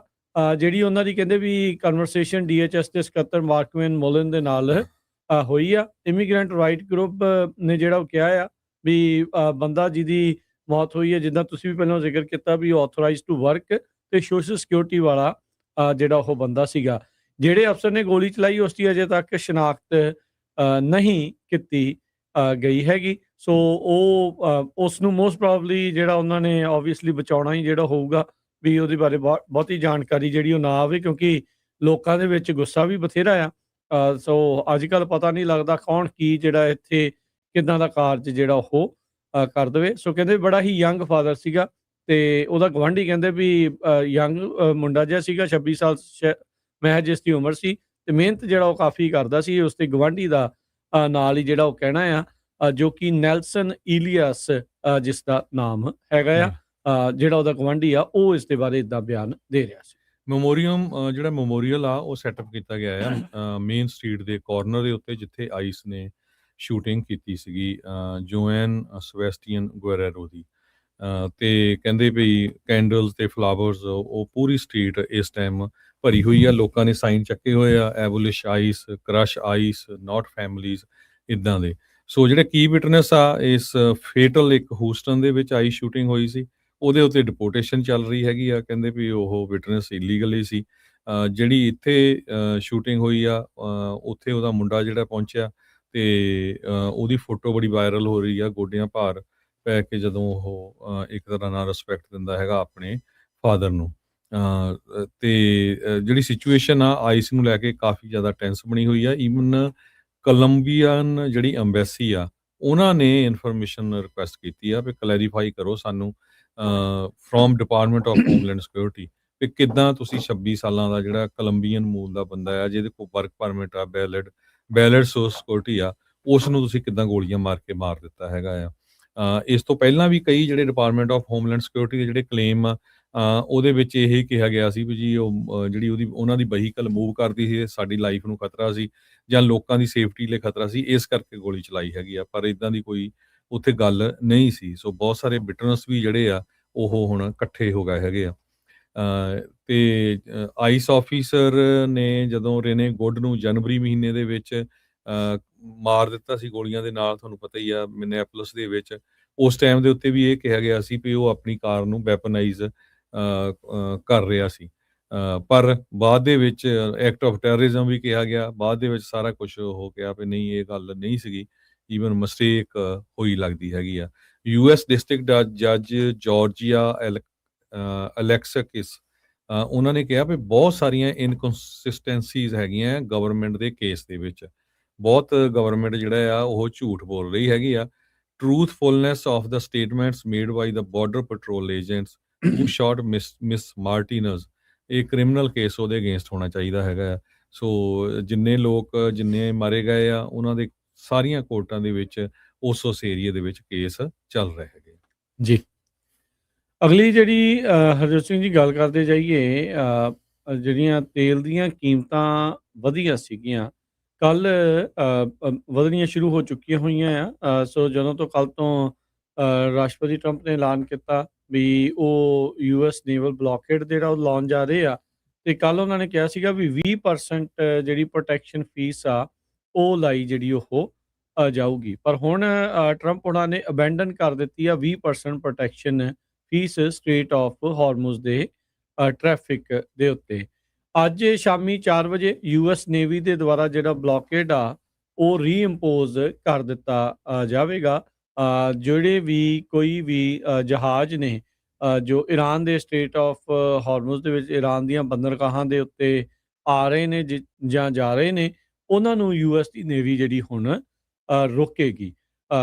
ਜਿਹੜੀ ਉਹਨਾਂ ਦੀ ਕਹਿੰਦੇ ਵੀ ਕਨਵਰਸੇਸ਼ਨ DHS ਦੇ ਸਕੱਤਰ ਮਾਰਕਵਿਨ ਮੋਲਨ ਦੇ ਨਾਲ ਹੋਈ ਆ। ਇਮੀਗ੍ਰੈਂਟ ਰਾਈਟ ਗਰੁੱਪ ਨੇ ਜਿਹੜਾ ਉਹ ਕਿਹਾ ਆ ਵੀ ਬੰਦਾ ਜਿਹਦੀ ਮੌਤ ਹੋਈ ਹੈ, ਜਿੱਦਾਂ ਤੁਸੀਂ ਵੀ ਪਹਿਲਾਂ ਜ਼ਿਕਰ ਕੀਤਾ ਵੀ ਆਥੋਰਾਈਜ਼ਡ ਟੂ ਵਰਕ ਤੇ ਸੋਸ਼ਲ ਸਿਕਿਉਰਿਟੀ ਵਾਲਾ ਜਿਹੜਾ ਉਹ ਬੰਦਾ ਸੀਗਾ। ਜਿਹੜੇ ਅਫਸਰ ਨੇ ਗੋਲੀ ਚਲਾਈ ਉਸ ਦੀ ਅਜੇ ਤੱਕ ਸ਼ਨਾਖਤ ਨਹੀਂ ਕੀਤੀ ਗਈ ਹੈਗੀ। ਸੋ ਉਹ ਉਸ ਨੂੰ ਮੋਸਟ ਪ੍ਰੋਬਬਲੀ ਜਿਹੜਾ ਉਹਨਾਂ ਨੇ ਆਬਵੀਅਸਲੀ ਬਚਾਉਣਾ ਹੀ ਜਿਹੜਾ ਹੋਊਗਾ ਵੀ ਉਹਦੇ ਬਾਰੇ ਬਹੁਤੀ ਜਾਣਕਾਰੀ ਜਿਹੜੀ ਉਹ ਨਾ ਆਵੇ, ਕਿਉਂਕਿ ਲੋਕਾਂ ਦੇ ਵਿੱਚ ਗੁੱਸਾ ਵੀ ਬਥੇਰਾ ਆ। ਸੋ ਅੱਜ ਕੱਲ੍ਹ ਪਤਾ ਨਹੀਂ ਲੱਗਦਾ ਕੌਣ ਕੀ ਜਿਹੜਾ ਇੱਥੇ ਕਿੱਦਾਂ ਦਾ ਕਾਰਜ ਜਿਹੜਾ ਉਹ ਕਰ ਦੇਵੇ। ਸੋ ਕਹਿੰਦੇ ਬੜਾ ਹੀ ਯੰਗ ਫਾਦਰ ਸੀਗਾ ਤੇ ਉਹਦਾ ਗਵਾਂਢੀ ਕਹਿੰਦੇ ਵੀ ਯੰਗ ਮੁੰਡਾ ਜਿਹਾ ਸੀਗਾ, 26 ਸਾਲ ਮਹਿਜ ਜਿਸ ਦੀ ਉਮਰ ਸੀ, ਤੇ ਮਿਹਨਤ ਜਿਹੜਾ ਉਹ ਕਾਫੀ ਕਰਦਾ ਸੀ। ਉਸ ਦੇ ਗਵਾਂਢੀ ਦਾ ਨਾਲ ਹੀ ਜਿਹੜਾ ਉਹ ਕਹਿਣਾ ਆ, ਜੋ ਕਿ ਨੈਲਸਨ ਈਲੀਅਸ ਜਿਸ ਦਾ ਨਾਮ ਹੈਗਾ ਆ, ਜਿਹੜਾ ਉਹਦਾ ਗਵਾਂਢੀ ਆ, ਉਹ ਇਸ ਦੇ ਬਾਰੇ ਇਦਾਂ ਬਿਆਨ ਦੇ ਰਿਹਾ ਸੀ। ਜਿਹੜਾ ਮੈਮੋਰੀਅਲ ਆ ਉਹ ਸੈਟਅਪ ਕੀਤਾ ਗਿਆ ਆ ਮੇਨ ਸਟਰੀਟ ਦੇ ਕਾਰਨਰ ਦੇ ਉੱਤੇ, ਜਿੱਥੇ ਆਈਸ ਨੇ ਸ਼ੂਟਿੰਗ ਕੀਤੀ ਸੀਗੀ ਜੋਐਨ ਸਵੈਸਟੀਅਨ ਗੁਏਰੇਰੋ ਦੀ। ਤੇ ਕਹਿੰਦੇ ਵੀ ਕੈਂਡਲਸ ਤੇ ਫਲਾਵਰਸ ਉਹ ਪੂਰੀ ਸਟਰੀਟ ਇਸ ਟਾਈਮ ਭਰੀ ਹੋਈ ਆ। ਲੋਕਾਂ ਨੇ ਸਾਈਨ ਚੱਕੇ ਹੋਏ ਆ, ਐਬੋਲਿਸ਼ ਆਈਸ, ਕ੍ਰਸ਼ ਆਈਸ, ਨਾਟ ਫੈਮਲੀਜ਼, ਇੱਦਾਂ ਦੇ। ਸੋ ਜਿਹੜੇ ਕੀ ਵਿਟਨੈਸ ਆ ਇਸ ਫੇਟਲ ਇੱਕ ਹੂਸਟਨ ਦੇ ਵਿੱਚ ਆਈ ਸ਼ੂਟਿੰਗ ਹੋਈ ਸੀ, ਉਹਦੇ ਉੱਤੇ ਡਿਪੋਰਟੇਸ਼ਨ ਚੱਲ ਰਹੀ ਹੈਗੀ ਆ। ਕਹਿੰਦੇ ਵੀ ਉਹ ਵਿਟਨੈਸ ਇਲੀਗਲੀ ਸੀ। ਜਿਹੜੀ ਇੱਥੇ ਸ਼ੂਟਿੰਗ ਹੋਈ ਆ, ਉੱਥੇ ਉਹਦਾ ਮੁੰਡਾ ਜਿਹੜਾ ਪਹੁੰਚਿਆ ਤੇ ਉਹਦੀ ਫੋਟੋ ਬੜੀ ਵਾਇਰਲ ਹੋ ਰਹੀ ਆ, ਗੋਡਿਆਂ ਭਾਰ ਪੈ ਕੇ ਜਦੋਂ ਉਹ ਇੱਕ ਤਰ੍ਹਾਂ ਨਾਲ ਰਿਸਪੈਕਟ ਦਿੰਦਾ ਹੈਗਾ ਆਪਣੇ ਫਾਦਰ ਨੂੰ। ਤੇ ਜਿਹੜੀ ਸਿਚੁਏਸ਼ਨ ਆ ਆਈਸ ਨੂੰ ਲੈ ਕੇ ਕਾਫੀ ਜ਼ਿਆਦਾ ਟੈਂਸ ਬਣੀ ਹੋਈ ਆ। ਈਵਨ ਕੋਲੰਬੀਅਨ ਜਿਹੜੀ ਅੰਬੈਸੀ ਆ, ਉਹਨਾਂ ਨੇ ਇਨਫੋਰਮੇਸ਼ਨ ਰਿਕੁਐਸਟ ਕੀਤੀ ਆ ਵੀ ਕਲੈਰੀਫਾਈ ਕਰੋ ਸਾਨੂੰ from department of homeland security ਵੀ ਕਿੱਦਾਂ ਤੁਸੀਂ 26 ਸਾਲਾਂ ਦਾ ਜਿਹੜਾ ਕੋਲੰਬੀਅਨ ਮੂਲ ਦਾ ਬੰਦਾ ਆ, ਜਿਹਦੇ ਕੋਲ ਵਰਕ ਪਰਮਿਟ ਆ, ਵੈਲਿਡ ਸੋਰਸ ਸਿਕਿਉਰਿਟੀ ਆ, ਉਸ ਨੂੰ ਤੁਸੀਂ ਕਿੱਦਾਂ ਗੋਲੀਆਂ ਮਾਰ ਕੇ ਮਾਰ ਦਿੱਤਾ ਹੈਗਾ ਆ। ਇਸ ਤੋਂ ਪਹਿਲਾਂ ਵੀ ਕਈ ਜਿਹੜੇ ਡਿਪਾਰਟਮੈਂਟ ਆਫ ਹੋਮਲੈਂਡ ਸਿਕਿਉਰਿਟੀ ਦੇ ਜਿਹੜੇ ਕਲੇਮ ਆ, ਉਹਦੇ ਵਿੱਚ ਇਹ ਕਿਹਾ ਗਿਆ ਸੀ ਵੀ ਜੀ ਉਹ ਜਿਹੜੀ ਉਹਨਾਂ ਦੀ ਵਹੀਕਲ ਮੂਵ ਕਰਦੀ ਸੀ, ਸਾਡੀ ਲਾਈਫ ਨੂੰ ਖਤਰਾ ਸੀ ਜਾਂ ਲੋਕਾਂ ਦੀ ਸੇਫਟੀ ਲਈ ਖਤਰਾ ਸੀ, ਇਸ ਕਰਕੇ ਗੋਲੀ ਚਲਾਈ ਹੈਗੀ ਆ। ਪਰ ਇਦਾਂ ਦੀ ਕੋਈ ਉੱਥੇ ਗੱਲ ਨਹੀਂ ਸੀ। ਸੋ ਬਹੁਤ ਸਾਰੇ ਬਿਟਰਨਸ ਵੀ ਜਿਹੜੇ ਆ ਉਹ ਹੁਣ ਇਕੱਠੇ ਹੋ ਗਏ ਹੈਗੇ ਆ। ਤੇ ਆਈਸ ਆਫੀਸਰ ਨੇ ਜਦੋਂ ਰੇਨੇ ਗੁੱਡ ਨੂੰ ਜਨਵਰੀ ਮਹੀਨੇ ਦੇ ਵਿੱਚ ਮਾਰ ਦਿੱਤਾ ਸੀ ਗੋਲੀਆਂ ਦੇ ਨਾਲ, ਤੁਹਾਨੂੰ ਪਤਾ ਹੀ ਆ, ਮਿਨੇਪੋਲਿਸ ਦੇ ਵਿੱਚ, ਉਸ ਟਾਈਮ ਦੇ ਉੱਤੇ ਵੀ ਇਹ ਕਿਹਾ ਗਿਆ ਸੀ ਵੀ ਉਹ ਆਪਣੀ ਕਾਰ ਨੂੰ ਵੈਪਨਾਈਜ਼ ਕਰ ਰਿਹਾ ਸੀ। ਪਰ ਬਾਅਦ ਦੇ ਵਿੱਚ ਐਕਟ ਆਫ ਟੈਰਰਿਜ਼ਮ ਵੀ ਕਿਹਾ ਗਿਆ। ਬਾਅਦ ਦੇ ਵਿੱਚ ਸਾਰਾ ਕੁਝ ਹੋ ਗਿਆ ਵੀ ਨਹੀਂ, ਇਹ ਗੱਲ ਨਹੀਂ ਸੀਗੀ, ਈਵਨ ਮਿਸਟੇਕ ਹੋਈ ਲੱਗਦੀ ਹੈਗੀ ਆ। US ਡਿਸਟ੍ਰਿਕਟ ਜੱਜ ਜਾਰਜੀਆ ਅਲੈਕਸਿਸ, ਉਹਨਾਂ ਨੇ ਕਿਹਾ ਵੀ ਬਹੁਤ ਸਾਰੀਆਂ ਇਨਕਨਸਿਸਟੈਂਸੀਜ਼ ਹੈਗੀਆਂ ਗਵਰਨਮੈਂਟ ਦੇ ਕੇਸ ਦੇ ਵਿੱਚ। ਬਹੁਤ ਗਵਰਨਮੈਂਟ ਜਿਹੜਾ ਆ ਉਹ ਝੂਠ ਬੋਲ ਰਹੀ ਹੈਗੀ ਆ। Truthfulness of the statements made by the border patrol agents who shot Miss Martinez, ਇਹ ਕ੍ਰਿਮੀਨਲ ਕੇਸ ਉਹਦੇ ਅਗੇਂਸਟ ਹੋਣਾ ਚਾਹੀਦਾ ਹੈਗਾ ਆ। ਸੋ ਜਿੰਨੇ ਮਾਰੇ ਗਏ ਆ, ਉਹਨਾਂ ਦੇ ਸਾਰੀਆਂ ਕੋਰਟਾਂ ਦੇ ਵਿੱਚ ਉਸ ਏਰੀਆ ਦੇ ਵਿੱਚ ਕੇਸ ਚੱਲ ਰਹੇ ਹੈਗੇ ਜੀ। ਅਗਲੀ ਜਿਹੜੀ ਹਰਜੋਤ ਸਿੰਘ ਜੀ ਗੱਲ ਕਰਦੇ ਜਾਈਏ, ਜਿਹੜੀਆਂ ਤੇਲ ਦੀਆਂ ਕੀਮਤਾਂ ਵਧੀਆਂ ਸੀਗੀਆਂ, ਕੱਲ ਵਧਣੀਆਂ ਸ਼ੁਰੂ ਹੋ ਚੁੱਕੀਆਂ ਹੋਈਆਂ ਆ। ਸੋ ਜਦੋਂ ਤੋਂ ਕੱਲ ਤੋਂ ਰਾਸ਼ਟਰਪਤੀ ਟਰੰਪ ਨੇ ਐਲਾਨ ਕੀਤਾ ਵੀ ਉਹ US ਨੇਵਲ ਬਲੌਕੇਡ ਜਿਹੜਾ ਉਹ ਲਾਉਣ ਜਾ ਰਹੇ ਆ, ਤੇ ਕੱਲ ਉਹਨਾਂ ਨੇ ਕਿਹਾ ਸੀਗਾ ਵੀ 20% ਜਿਹੜੀ ਪ੍ਰੋਟੈਕਸ਼ਨ ਫੀਸ ਆ ਉਹ ਲਾਈ ਜਿਹੜੀ ਉਹ ਜਾਊਗੀ। ਪਰ ਹੁਣ ਟਰੰਪ ਉਹਨਾਂ ਨੇ ਅਬੈਂਡਨ ਕਰ ਦਿੱਤੀ ਆ 20% ਪ੍ਰੋਟੈਕਸ਼ਨ ਫੀਸ ਸਟ੍ਰੇਟ ਆਫ ਹਾਰਮੁਜ਼ ਦੇ ਟ੍ਰੈਫਿਕ ਦੇ ਉੱਤੇ। ਅੱਜ ਸ਼ਾਮੀ 4 ਵਜੇ US ਨੇਵੀ ਦੇ ਦੁਆਰਾ ਜਿਹੜਾ ਬਲੌਕੇਡ ਆ ਉਹ ਰੀਇੰਪੋਜ਼ ਕਰ ਦਿੱਤਾ ਜਾਵੇਗਾ। ਜਿਹੜੇ ਵੀ ਕੋਈ ਵੀ ਜਹਾਜ਼ ਨੇ ਜੋ ਈਰਾਨ ਦੇ ਸਟ੍ਰੇਟ ਆਫ ਹਾਰਮੁਜ਼ ਦੇ ਵਿੱਚ ਈਰਾਨ ਦੀਆਂ ਬੰਦਰਗਾਹਾਂ ਦੇ ਉੱਤੇ ਆ ਰਹੇ ਨੇ ਜਾਂ ਜਾ ਰਹੇ ਨੇ, ਉਹਨਾਂ ਨੂੰ US ਦੀ ਨੇਵੀ ਜਿਹੜੀ ਹੁਣ ਰੋਕੇਗੀ।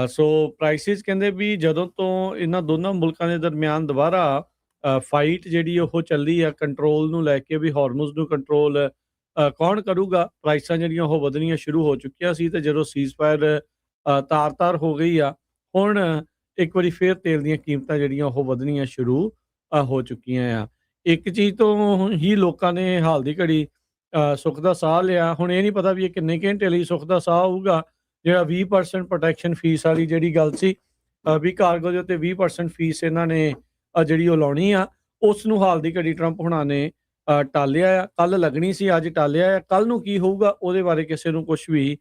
ਸੋ ਪ੍ਰਾਈਸਿਸ ਕਹਿੰਦੇ ਵੀ ਜਦੋਂ ਤੋਂ ਇਹਨਾਂ ਦੋਨਾਂ ਮੁਲਕਾਂ ਦੇ ਦਰਮਿਆਨ ਦੁਬਾਰਾ ਫਾਈਟ ਜਿਹੜੀ ਉਹ ਚੱਲੀ ਆ ਕੰਟਰੋਲ ਨੂੰ ਲੈ ਕੇ, ਵੀ ਹਾਰਮੁਜ਼ ਨੂੰ ਕੰਟਰੋਲ ਕੌਣ ਕਰੂਗਾ, ਪ੍ਰਾਈਸਾਂ ਜਿਹੜੀਆਂ ਉਹ ਵਧਣੀਆਂ ਸ਼ੁਰੂ ਹੋ ਚੁੱਕੀਆਂ ਸੀ। ਤੇ ਜਦੋਂ ਸੀਜ਼ਫਾਇਰ ਤਾਰ-ਤਾਰ ਹੋ ਗਈ ਆ, ਹੁਣ ਇੱਕ ਵਾਰੀ ਫੇਰ ਤੇਲ ਦੀਆਂ ਕੀਮਤਾਂ ਜਿਹੜੀਆਂ ਉਹ ਵਧਣੀਆਂ ਸ਼ੁਰੂ ਹੋ ਚੁੱਕੀਆਂ ਆ। ਇੱਕ ਚੀਜ਼ ਤੋਂ ਹੀ ਲੋਕਾਂ ਨੇ ਹਾਲ ਦੀ ਘੜੀ ਸੁੱਖ ਦਾ ਸਾਹ ਲਿਆ। ਹੁਣ ਇਹ ਨਹੀਂ ਪਤਾ ਵੀ ਇਹ ਕਿੰਨੇ ਘੰਟੇ ਲਈ ਸੁੱਖ ਦਾ ਸਾਹ ਹੋਊਗਾ। ਜਿਹੜਾ 20% ਪ੍ਰੋਟੈਕਸ਼ਨ ਫੀਸ ਵਾਲੀ ਜਿਹੜੀ ਗੱਲ ਸੀ, ਵੀ ਕਾਰਗੋ ਦੇ ਉੱਤੇ 20% ਫੀਸ ਇਹਨਾਂ ਨੇ ਜਿਹੜੀ ਉਹ ਲਾਉਣੀ ਆ, ਉਸ ਨੂੰ ਹਾਲ ਦੀ ਘੜੀ ਟਰੰਪ ਹੁਣਾਂ ਨੇ ਟਾਲਿਆ ਆ। ਕੱਲ ਲੱਗਣੀ ਸੀ, ਅੱਜ ਟਾਲਿਆ ਆ। ਕੱਲ ਨੂੰ ਕੀ ਹੋਊਗਾ ਉਹਦੇ ਬਾਰੇ ਕਿਸੇ ਨੂੰ ਕੁਝ ਵੀ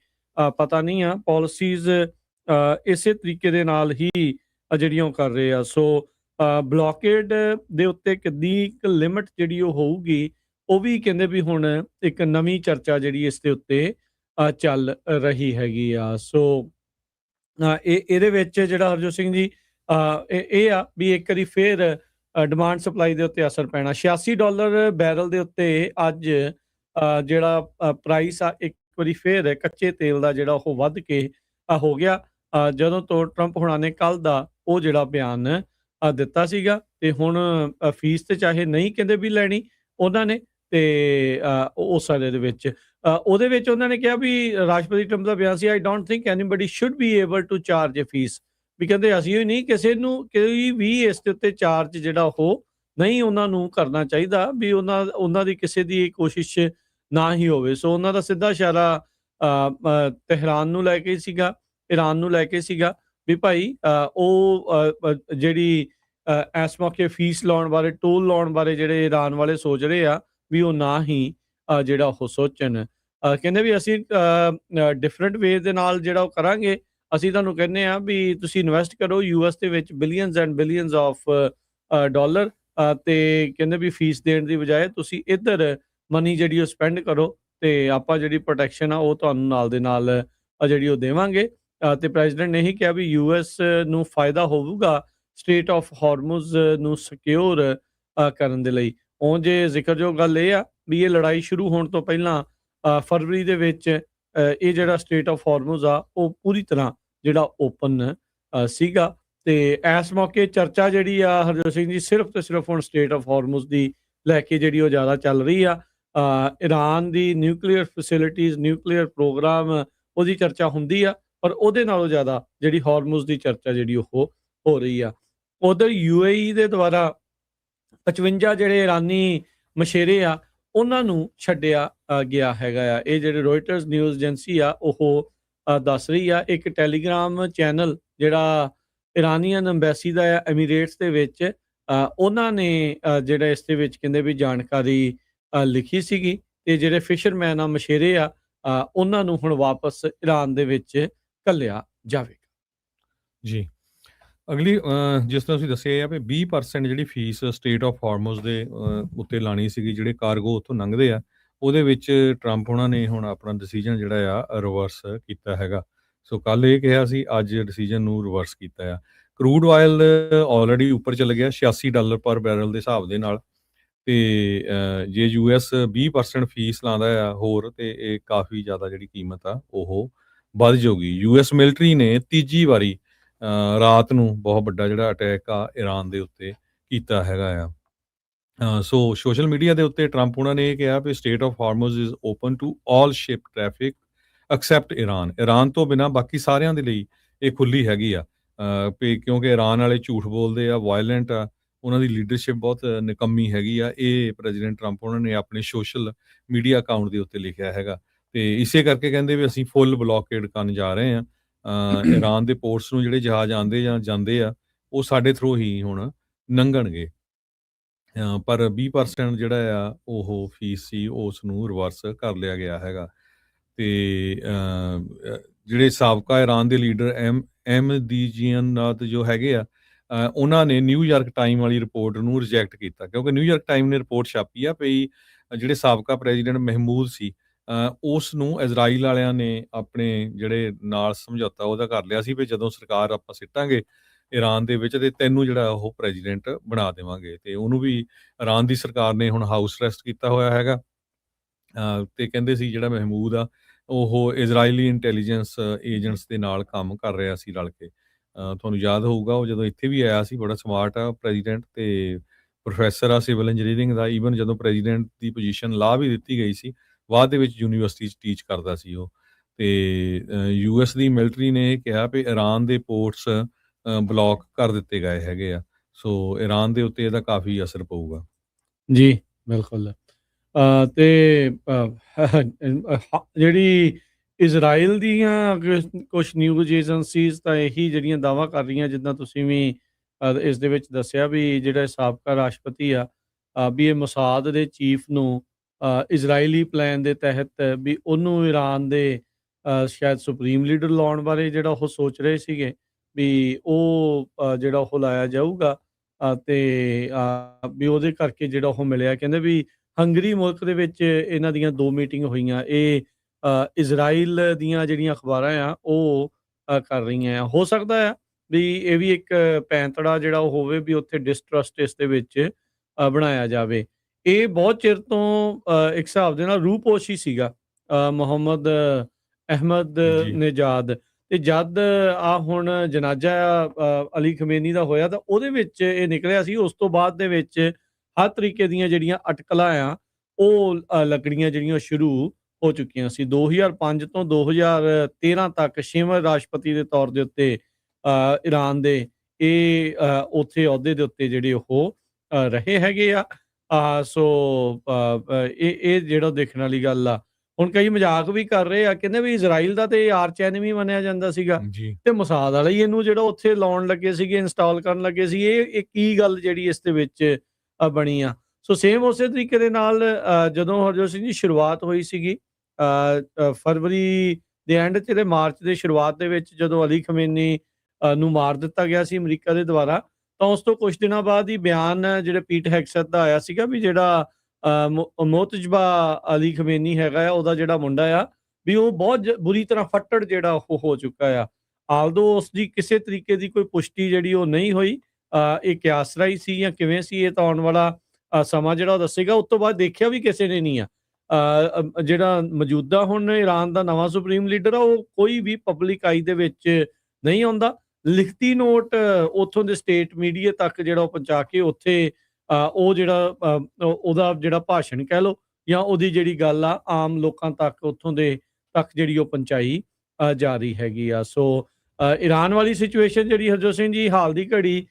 ਪਤਾ ਨਹੀਂ ਆ। ਪਾਲਿਸੀਜ਼ ਇਸੇ ਤਰੀਕੇ ਦੇ ਨਾਲ ਹੀ ਜਿਹੜੀਆਂ ਉਹ ਕਰ ਰਹੇ ਆ। ਸੋ ਬਲੌਕੇਡ ਦੇ ਉੱਤੇ ਕਿੰਨੀ ਕੁ ਲਿਮਿਟ ਜਿਹੜੀ ਉਹ ਹੋਊਗੀ, ਉਹ ਵੀ ਕਹਿੰਦੇ ਵੀ ਹੁਣ ਇੱਕ ਨਵੀਂ ਚਰਚਾ ਜਿਹੜੀ ਇਸ ਦੇ ਉੱਤੇ ਚੱਲ ਰਹੀ ਹੈਗੀ ਆ। ਸੋ ਇਹਦੇ ਵਿੱਚ ਜਿਹੜਾ ਹਰਜੋਤ ਸਿੰਘ ਜੀ ਇਹ ਆ ਵੀ ਇੱਕ ਵਾਰੀ ਫੇਰ ਡਿਮਾਂਡ ਸਪਲਾਈ ਦੇ ਉੱਤੇ ਅਸਰ ਪੈਣਾ। $86 ਬੈਰਲ ਦੇ ਉੱਤੇ ਅੱਜ ਜਿਹੜਾ ਪ੍ਰਾਈਸ ਆ, ਇੱਕ ਵਾਰੀ ਫੇਰ ਕੱਚੇ ਤੇਲ ਦਾ ਜਿਹੜਾ ਉਹ ਵੱਧ ਕੇ ਹੋ ਗਿਆ ਜਦੋਂ ਤੋਂ ਟਰੰਪ ਹੁਣਾਂ ਨੇ ਕੱਲ ਦਾ ਉਹ ਜਿਹੜਾ ਬਿਆਨ ਦਿੱਤਾ ਸੀਗਾ। ਤੇ ਹੁਣ ਫੀਸ ਤੇ ਚਾਹੇ ਨਹੀਂ ਕਹਿੰਦੇ ਵੀ ਲੈਣੀ ਉਹਨਾਂ ਨੇ, ਤੇ ਉਸ ਵਾਲੇ ਦੇ ਵਿੱਚ ਉਹਦੇ ਵਿੱਚ ਉਹਨਾਂ ਨੇ ਕਿਹਾ ਵੀ ਰਾਸ਼ਟਰਪਤੀ ਟਰੰਪ ਦਾ ਬਿਆਨ ਸੀ, I don't think anybody should be able to charge a fee. ਵੀ ਕਹਿੰਦੇ ਅਸੀਂ ਹੀ ਨਹੀਂ, ਕਿਸੇ ਨੂੰ ਕੋਈ ਵੀ ਇਸ ਦੇ ਉੱਤੇ ਚਾਰਜ ਜਿਹੜਾ ਉਹ ਨਹੀਂ ਉਹਨਾਂ ਨੂੰ ਕਰਨਾ ਚਾਹੀਦਾ, ਵੀ ਉਹਨਾਂ ਦੀ ਕਿਸੇ ਦੀ ਕੋਸ਼ਿਸ਼ ਨਾ ਹੀ ਹੋਵੇ। ਸੋ ਉਹਨਾਂ ਦਾ ਸਿੱਧਾ ਇਸ਼ਾਰਾ ਤਹਿਰਾਨ ਨੂੰ ਲੈ ਕੇ ਸੀਗਾ, ਈਰਾਨ ਨੂੰ ਲੈ ਕੇ ਸੀਗਾ ਵੀ ਭਾਈ ਉਹ ਜਿਹੜੀ ਇਸ ਮੌਕੇ ਫੀਸ ਲਾਉਣ ਬਾਰੇ, ਟੋਲ ਲਾਉਣ ਬਾਰੇ ਜਿਹੜੇ ਈਰਾਨ ਵਾਲੇ ਸੋਚ ਰਹੇ ਆ, ਵੀ ਉਹ ਨਾ ਹੀ ਜਿਹੜਾ ਉਹ ਸੋਚਣ। ਕਹਿੰਦੇ ਵੀ ਅਸੀਂ ਡਿਫਰੈਂਟ ਵੇ ਦੇ ਨਾਲ ਜਿਹੜਾ ਉਹ ਕਰਾਂਗੇ। ਅਸੀਂ ਤੁਹਾਨੂੰ ਕਹਿੰਦੇ ਆ ਵੀ ਤੁਸੀਂ ਇਨਵੈਸਟ ਕਰੋ US ਦੇ ਵਿੱਚ billions and billions of dollar, ਤੇ ਕਹਿੰਦੇ ਵੀ ਫੀਸ ਦੇਣ ਦੀ ਬਜਾਏ ਤੁਸੀਂ ਇੱਧਰ ਮਨੀ ਜਿਹੜੀ ਉਹ ਸਪੈਂਡ ਕਰੋ, ਤੇ ਆਪਾਂ ਜਿਹੜੀ ਪ੍ਰੋਟੈਕਸ਼ਨ ਆ ਉਹ ਤੁਹਾਨੂੰ ਨਾਲ ਦੇ ਨਾਲ ਜਿਹੜੀ ਉਹ ਦੇਵਾਂਗੇ। ਤੇ ਪ੍ਰੈਜ਼ੀਡੈਂਟ ਨੇ ਇਹੀ ਕਿਹਾ ਵੀ ਯੂਐਸ ਨੂੰ ਫਾਇਦਾ ਹੋਊਗਾ ਸਟ੍ਰੇਟ ਆਫ ਹਾਰਮੁਜ਼ ਨੂੰ ਸਿਕਿਉਰ ਕਰਨ ਦੇ ਲਈ। ਉਂਝ ਜ਼ਿਕਰਯੋਗ ਗੱਲ ਇਹ ਆ ਵੀ ਇਹ ਲੜਾਈ ਸ਼ੁਰੂ ਹੋਣ ਤੋਂ ਪਹਿਲਾਂ ਫਰਵਰੀ ਦੇ ਵਿੱਚ ਇਹ ਜਿਹੜਾ ਸਟ੍ਰੇਟ ਆਫ ਹਾਰਮੁਜ਼ ਆ ਉਹ ਪੂਰੀ ਤਰ੍ਹਾਂ ਜਿਹੜਾ ਓਪਨ ਸੀਗਾ। ਤੇ ਇਸ ਮੌਕੇ ਚਰਚਾ ਜਿਹੜੀ ਆ ਹਰਜੋਤ ਸਿੰਘ ਜੀ ਸਿਰਫ ਤੇ ਸਿਰਫ ਹੁਣ ਸਟ੍ਰੇਟ ਆਫ ਹਾਰਮੁਜ਼ ਦੀ ਲੈ ਕੇ ਜਿਹੜੀ ਉਹ ਜ਼ਿਆਦਾ ਚੱਲ ਰਹੀ ਆ। ਈਰਾਨ ਦੀ ਨਿਊਕਲੀਅਰ ਫੈਸਿਲਿਟੀਜ਼, ਨਿਊਕਲੀਅਰ ਪ੍ਰੋਗਰਾਮ, ਉਹਦੀ ਚਰਚਾ ਹੁੰਦੀ ਆ, ਪਰ ਉਹਦੇ ਨਾਲੋਂ ਜ਼ਿਆਦਾ ਜਿਹੜੀ ਹਾਰਮੁਜ਼ ਦੀ ਚਰਚਾ ਜਿਹੜੀ ਉਹ ਹੋ ਰਹੀ ਆ। ਉਧਰ UAE ਦੇ ਦੁਆਰਾ 55 ਜਿਹੜੇ ਇਰਾਨੀ ਮਛੇਰੇ ਆ ਉਹਨਾਂ ਨੂੰ ਛੱਡਿਆ ਗਿਆ ਹੈਗਾ ਆ। ਇਹ ਜਿਹੜੇ ਰੋਇਟਰਸ ਨਿਊਜ਼ ਏਜੰਸੀ ਆ ਉਹ ਦੱਸ ਰਹੀ ਆ। ਇੱਕ ਟੈਲੀਗ੍ਰਾਮ ਚੈਨਲ ਜਿਹੜਾ ਇਰਾਨੀਅਨ ਅੰਬੈਸੀ ਦਾ ਆ ਐਮੀਰੇਟਸ ਦੇ ਵਿੱਚ, ਉਹਨਾਂ ਨੇ ਜਿਹੜਾ ਇਸ ਦੇ ਵਿੱਚ ਕਹਿੰਦੇ ਵੀ ਜਾਣਕਾਰੀ ਲਿਖੀ ਸੀਗੀ। ਤੇ ਜਿਹੜੇ ਫਿਸ਼ਰਮੈਨ ਆ, ਮਛੇਰੇ ਆ, ਉਹਨਾਂ ਨੂੰ ਹੁਣ ਵਾਪਸ ਈਰਾਨ ਦੇ ਵਿੱਚ ਘੱਲਿਆ ਜਾਵੇਗਾ। ਜੀ। ਅਗਲੀ ਜਿਸ ਤਰ੍ਹਾਂ ਤੁਸੀਂ ਦੱਸਿਆ ਆ ਵੀ 20% ਜਿਹੜੀ ਫੀਸ ਸਟ੍ਰੇਟ ਆਫ ਹਾਰਮੁਜ਼ ਦੇ ਉੱਤੇ ਲਾਣੀ ਸੀਗੀ, ਜਿਹੜੇ ਕਾਰਗੋ ਉੱਥੋਂ ਲੰਘਦੇ ਆ, ਉਹਦੇ ਵਿੱਚ ਟਰੰਪ ਉਹਨਾਂ ਨੇ ਹੁਣ ਆਪਣਾ ਡਿਸੀਜਨ ਜਿਹੜਾ ਆ ਰਿਵਰਸ ਕੀਤਾ ਹੈਗਾ। ਸੋ ਕੱਲ੍ਹ ਇਹ ਕਿਹਾ ਸੀ, ਅੱਜ ਡਿਸੀਜਨ ਨੂੰ ਰਿਵਰਸ ਕੀਤਾ ਆ। ਕਰੂਡ ਆਇਲ ਆਲਰੇਡੀ ਉੱਪਰ ਚਲ ਗਿਆ $86 ਪਰ ਬੈਰਲ ਦੇ ਹਿਸਾਬ ਦੇ ਨਾਲ। ਤੇ ਜੇ US 20% ਫੀਸ ਲਾਉਂਦਾ ਆ ਹੋਰ, ਤੇ ਇਹ ਕਾਫੀ ਜ਼ਿਆਦਾ ਜਿਹੜੀ ਕੀਮਤ ਆ ਉਹ ਵੱਧ ਜਾਊਗੀ। US ਮਿਲਟਰੀ ਨੇ ਤੀਜੀ ਵਾਰੀ ਰਾਤ ਨੂੰ ਬਹੁਤ ਵੱਡਾ ਜਿਹੜਾ ਅਟੈਕ ਆ ਈਰਾਨ ਦੇ ਉੱਤੇ ਕੀਤਾ ਹੈਗਾ ਆ। ਸੋ ਸੋਸ਼ਲ ਮੀਡੀਆ ਦੇ ਉੱਤੇ ਟਰੰਪ ਉਹਨਾਂ ਨੇ ਇਹ ਕਿਹਾ ਵੀ strait of Hormuz is open to all ship traffic except Iran. Iran ਤੋਂ ਬਿਨਾਂ ਬਾਕੀ ਸਾਰਿਆਂ ਦੇ ਲਈ ਇਹ ਖੁੱਲੀ ਹੈਗੀ ਆ। ਵੀ ਕਿਉਂਕਿ ਈਰਾਨ ਵਾਲੇ ਝੂਠ ਬੋਲਦੇ ਆ, ਵਾਇਲੈਂਟ ਆ, ਉਹਨਾਂ ਦੀ ਲੀਡਰਸ਼ਿਪ ਬਹੁਤ ਨਿਕੰਮੀ ਹੈਗੀ ਆ। ਇਹ ਪ੍ਰੈਜ਼ੀਡੈਂਟ ਟਰੰਪ ਉਹਨਾਂ ਨੇ ਆਪਣੇ ਸੋਸ਼ਲ ਮੀਡੀਆ ਅਕਾਊਂਟ ਦੇ ਉੱਤੇ ਲਿਖਿਆ ਹੈਗਾ। ਤੇ ਇਸੇ ਕਰਕੇ ਕਹਿੰਦੇ ਵੀ ਅਸੀਂ ਫੁੱਲ ਬਲੌਕੇਡ ਕਰਨ ਜਾ ਰਹੇ ਹਾਂ। ਈਰਾਨ ਦੇ ਪੋਰਟਸ ਨੂੰ ਜਿਹੜੇ ਜਹਾਜ਼ ਆਉਂਦੇ ਜਾਂ ਜਾਂਦੇ ਆ ਉਹ ਸਾਡੇ ਥਰੂ ਹੀ ਹੁਣ ਲੰਘਣਗੇ। ਪਰ 20% ਜਿਹੜਾ ਆ ਉਹ ਫੀਸ ਸੀ ਉਸ ਨੂੰ ਰਿਵਰਸ ਕਰ ਲਿਆ ਗਿਆ ਹੈਗਾ। ਤੇ ਜਿਹੜੇ ਸਾਬਕਾ ਈਰਾਨ ਦੇ ਲੀਡਰ ਅਹਿਮਦੀਨੇਜਾਦ ਜੋ ਹੈਗੇ ਆ, ਉਹਨਾਂ ਨੇ ਨਿਊਯਾਰਕ ਟਾਈਮ ਵਾਲੀ ਰਿਪੋਰਟ ਨੂੰ ਰਿਜੈਕਟ ਕੀਤਾ, ਕਿਉਂਕਿ ਨਿਊਯਾਰਕ ਟਾਈਮ ਨੇ ਰਿਪੋਰਟ ਛਾਪੀ ਆ ਵੀ ਜਿਹੜੇ ਸਾਬਕਾ ਪ੍ਰੈਜ਼ੀਡੈਂਟ ਮਹਿਮੂਦ ਸੀ, ਉਸ ਨੂੰ ਇਜ਼ਰਾਈਲ ਵਾਲਿਆਂ ਨੇ ਆਪਣੇ ਜਿਹੜੇ ਨਾਲ ਸਮਝੌਤਾ ਉਹਦਾ ਕਰ ਲਿਆ ਸੀ ਵੀ ਜਦੋਂ ਸਰਕਾਰ ਆਪਾਂ ਸਿੱਟਾਂਗੇ ਈਰਾਨ ਦੇ ਵਿੱਚ ਤੇ ਤੈਨੂੰ ਜਿਹੜਾ ਉਹ ਪ੍ਰੈਜ਼ੀਡੈਂਟ ਬਣਾ ਦੇਵਾਂਗੇ। ਤੇ ਉਹਨੂੰ ਵੀ ਈਰਾਨ ਦੀ ਸਰਕਾਰ ਨੇ ਹੁਣ ਹਾਊਸ ਅਰੈਸਟ ਕੀਤਾ ਹੋਇਆ ਹੈਗਾ। ਤੇ ਕਹਿੰਦੇ ਸੀ ਜਿਹੜਾ ਮਹਿਮੂਦ ਆ ਉਹ ਇਜ਼ਰਾਈਲੀ ਇੰਟੈਲੀਜੈਂਸ ਏਜੰਟਸ ਦੇ ਨਾਲ ਕੰਮ ਕਰ ਰਿਹਾ ਸੀ ਰਲ ਕੇ। ਤੁਹਾਨੂੰ ਯਾਦ ਹੋਊਗਾ ਉਹ ਜਦੋਂ ਇੱਥੇ ਵੀ ਆਇਆ ਸੀ, ਬੜਾ ਸਮਾਰਟ ਆ ਪ੍ਰੈਜ਼ੀਡੈਂਟ ਤੇ ਪ੍ਰੋਫੈਸਰ ਆ ਸਿਵਲ ਇੰਜੀਨੀਅਰਿੰਗ ਦਾ। ਈਵਨ ਜਦੋਂ ਪ੍ਰੈਜ਼ੀਡੈਂਟ ਦੀ ਪੋਜੀਸ਼ਨ ਲਾ ਵੀ ਦਿੱਤੀ ਗਈ ਸੀ, ਬਾਅਦ ਦੇ ਵਿੱਚ ਯੂਨੀਵਰਸਿਟੀ 'ਚ ਟੀਚ ਕਰਦਾ ਸੀ ਉਹ। ਤੇ US ਦੀ ਮਿਲਟਰੀ ਨੇ ਇਹ ਕਿਹਾ ਵੀ ਈਰਾਨ ਦੇ ਪੋਰਟਸ ਬਲੌਕ ਕਰ ਦਿੱਤੇ ਗਏ ਹੈਗੇ ਆ। ਸੋ ਈਰਾਨ ਦੇ ਉੱਤੇ ਇਹਦਾ ਕਾਫੀ ਅਸਰ ਪਊਗਾ। ਜੀ, ਬਿਲਕੁਲ। ਤੇ ਜਿਹੜੀ ਇਜ਼ਰਾਈਲ ਦੀਆਂ ਕੁਛ ਨਿਊਜ਼ ਏਜੰਸੀਜ਼ ਤਾਂ ਇਹੀ ਜਿਹੜੀਆਂ ਦਾਅਵਾ ਕਰ ਰਹੀਆਂ, ਜਿੱਦਾਂ ਤੁਸੀਂ ਵੀ ਇਸ ਦੇ ਵਿੱਚ ਦੱਸਿਆ ਵੀ ਜਿਹੜਾ ਸਾਬਕਾ ਰਾਸ਼ਟਰਪਤੀ ਆ, ਵੀ ਇਹ ਮੋਸਾਦ ਦੇ ਚੀਫ ਨੂੰ ਇਜ਼ਰਾਈਲੀ ਪਲਾਨ ਦੇ ਤਹਿਤ ਵੀ ਉਹਨੂੰ ਈਰਾਨ ਦੇ ਸ਼ਾਇਦ ਸੁਪਰੀਮ ਲੀਡਰ ਲਾਉਣ ਬਾਰੇ ਜਿਹੜਾ ਉਹ ਸੋਚ ਰਹੇ ਸੀਗੇ ਵੀ ਉਹ ਜਿਹੜਾ ਉਹ ਲਾਇਆ ਜਾਊਗਾ। ਤੇ ਵੀ ਉਹਦੇ ਕਰਕੇ ਜਿਹੜਾ ਉਹ ਮਿਲਿਆ। ਕਹਿੰਦੇ ਵੀ ਹੰਗਰੀ ਮੁਲਕ ਦੇ ਵਿੱਚ ਇਹਨਾਂ ਦੀਆਂ 2 ਮੀਟਿੰਗ ਹੋਈਆਂ। ਇਹ ਇਜ਼ਰਾਈਲ ਦੀਆਂ ਜਿਹੜੀਆਂ ਅਖਬਾਰਾਂ ਆ ਉਹ ਕਰ ਰਹੀਆਂ ਆ। ਹੋ ਸਕਦਾ ਆ ਵੀ ਇਹ ਵੀ ਇੱਕ ਪੈਂਤੜਾ ਜਿਹੜਾ ਉਹ ਹੋਵੇ ਵੀ ਉੱਥੇ ਡਿਸਟਰਸਟ ਇਸ ਦੇ ਵਿੱਚ ਬਣਾਇਆ ਜਾਵੇ। ਇਹ ਬਹੁਤ ਚਿਰ ਤੋਂ ਇੱਕ ਹਿਸਾਬ ਦੇ ਨਾਲ ਰੂਪੋਸ਼ੀ ਸੀਗਾ ਮੁਹੰਮਦ ਅਹਿਮਦ ਜੀ। ਨੇਜਾਦ। ਤੇ ਜਦ ਹੁਣ ਜਨਾਜ਼ਾ ਅਲੀ ਖਮੇਨੀ ਦਾ ਹੋਇਆ ਤਾਂ ਉਹਦੇ ਵਿੱਚ ਇਹ ਨਿਕਲਿਆ ਸੀ। ਉਸ ਤੋਂ ਬਾਅਦ ਦੇ ਵਿੱਚ ਹਰ ਤਰੀਕੇ ਦੀਆਂ ਜਿਹੜੀਆਂ ਅਟਕਲਾਂ ਆ ਉਹ ਲੱਗਣੀਆਂ ਜਿਹੜੀਆਂ ਸ਼ੁਰੂ ਹੋ ਚੁੱਕੀਆਂ ਸੀ। 2005 ਤੋਂ 2013 ਤੱਕ 6ਵੇਂ ਰਾਸ਼ਟਰਪਤੀ ਦੇ ਤੌਰ ਦੇ ਉੱਤੇ ਈਰਾਨ ਦੇ ਇਹ ਉੱਥੇ ਅਹੁਦੇ ਦੇ ਉੱਤੇ ਜਿਹੜੇ ਉਹ ਰਹੇ ਹੈਗੇ ਆ। ਸੋ ਇਹ ਜਿਹੜਾ ਦੇਖਣ ਵਾਲੀ ਗੱਲ ਆ। ਹੁਣ ਕਈ ਮਜ਼ਾਕ ਵੀ ਕਰ ਰਹੇ ਆ, ਕਹਿੰਦੇ ਵੀ ਇਜ਼ਰਾਈਲ ਦਾ ਤੇ ਆਰਚ ਐਨਮੀ ਮੰਨਿਆ ਜਾਂਦਾ ਸੀਗਾ ਜੀ। ਤੇ ਮੋਸਾਦ ਵਾਲੇ ਹੀ ਇਹਨੂੰ ਜਿਹੜਾ ਉੱਥੇ ਲਾਉਣ ਲੱਗੇ ਸੀਗੇ, ਇੰਸਟਾਲ ਕਰਨ ਲੱਗੇ ਸੀ। ਇਹ ਕੀ ਗੱਲ ਜਿਹੜੀ ਇਸ ਦੇ ਵਿੱਚ ਬਣੀ ਆ। ਸੋ ਸੇਮ ਉਸੇ ਤਰੀਕੇ ਦੇ ਨਾਲ ਜਦੋਂ ਹਰਜੋਤ ਸਿੰਘ ਜੀ ਸ਼ੁਰੂਆਤ ਹੋਈ ਸੀਗੀ ਫਰਵਰੀ ਦੇ ਐਂਡ 'ਚ ਤੇ ਮਾਰਚ ਦੇ ਸ਼ੁਰੂਆਤ ਦੇ ਵਿੱਚ, ਜਦੋਂ ਅਲੀ ਖਮੇਨੀ ਨੂੰ ਮਾਰ ਦਿੱਤਾ ਗਿਆ ਸੀ ਅਮਰੀਕਾ ਦੇ ਦੁਆਰਾ, ਤਾਂ ਉਸ ਤੋਂ ਕੁਝ ਦਿਨਾਂ ਬਾਅਦ ਹੀ ਬਿਆਨ ਜਿਹੜੇ ਪੀਟ ਹੈਗਸੈਟ ਦਾ ਆਇਆ ਸੀਗਾ ਵੀ ਜਿਹੜਾ ਮੋਤਜਬਾ ਅਲੀ ਖਮੇਨੀ ਹੈਗਾ ਆ, ਉਹਦਾ ਜਿਹੜਾ ਮੁੰਡਾ ਆ ਵੀ ਉਹ ਬਹੁਤ ਬੁਰੀ ਤਰ੍ਹਾਂ ਫੱਟੜ ਜਿਹੜਾ ਉਹ ਹੋ ਚੁੱਕਾ ਆ। ਆਲਦੋ ਉਸ ਦੀ ਕਿਸੇ ਤਰੀਕੇ ਦੀ ਕੋਈ ਪੁਸ਼ਟੀ ਜਿਹੜੀ ਉਹ ਨਹੀਂ ਹੋਈ। ਇਹ ਕਿਆਸ ਰਾਈ ਸੀ ਜਾਂ ਕਿਵੇਂ ਸੀ, ਇਹ ਤਾਂ ਆਉਣ ਵਾਲਾ ਸਮਾਂ ਜਿਹੜਾ ਉਹ ਦੱਸੇਗਾ। ਉਸ ਤੋਂ ਬਾਅਦ ਦੇਖਿਆ ਵੀ ਕਿਸੇ ਨੇ ਨਹੀਂ ਆ। ਜਿਹੜਾ ਮੌਜੂਦਾ ਹੁਣ ਈਰਾਨ ਦਾ ਨਵਾਂ ਸੁਪਰੀਮ ਲੀਡਰ ਆ, ਉਹ ਕੋਈ ਵੀ ਪਬਲਿਕ ਆਈ ਦੇ ਵਿੱਚ ਨਹੀਂ ਆਉਂਦਾ। ਲਿਖਤੀ ਨੋਟ ਉੱਥੋਂ ਦੇ ਸਟੇਟ ਮੀਡੀਆ ਤੱਕ ਜਿਹੜਾ ਉਹ ਪਹੁੰਚਾ ਕੇ ਉੱਥੇ ਉਹ ਜਿਹੜਾ ਉਹਦਾ ਜਿਹੜਾ ਭਾਸ਼ਣ ਕਹਿ ਲਓ ਜਾਂ ਉਹਦੀ ਜਿਹੜੀ ਗੱਲ ਆ ਆਮ ਲੋਕਾਂ ਤੱਕ ਉੱਥੋਂ ਦੇ ਤੱਕ ਜਿਹੜੀ ਉਹ ਪਹੁੰਚਾਈ ਜਾ ਰਹੀ ਹੈਗੀ ਆ। ਸੋ ਈਰਾਨ ਵਾਲੀ ਸਿਚੁਏਸ਼ਨ ਜਿਹੜੀ ਹਰਜੋਤ ਸਿੰਘ ਜੀ ਹਾਲ ਦੀ ਘੜੀ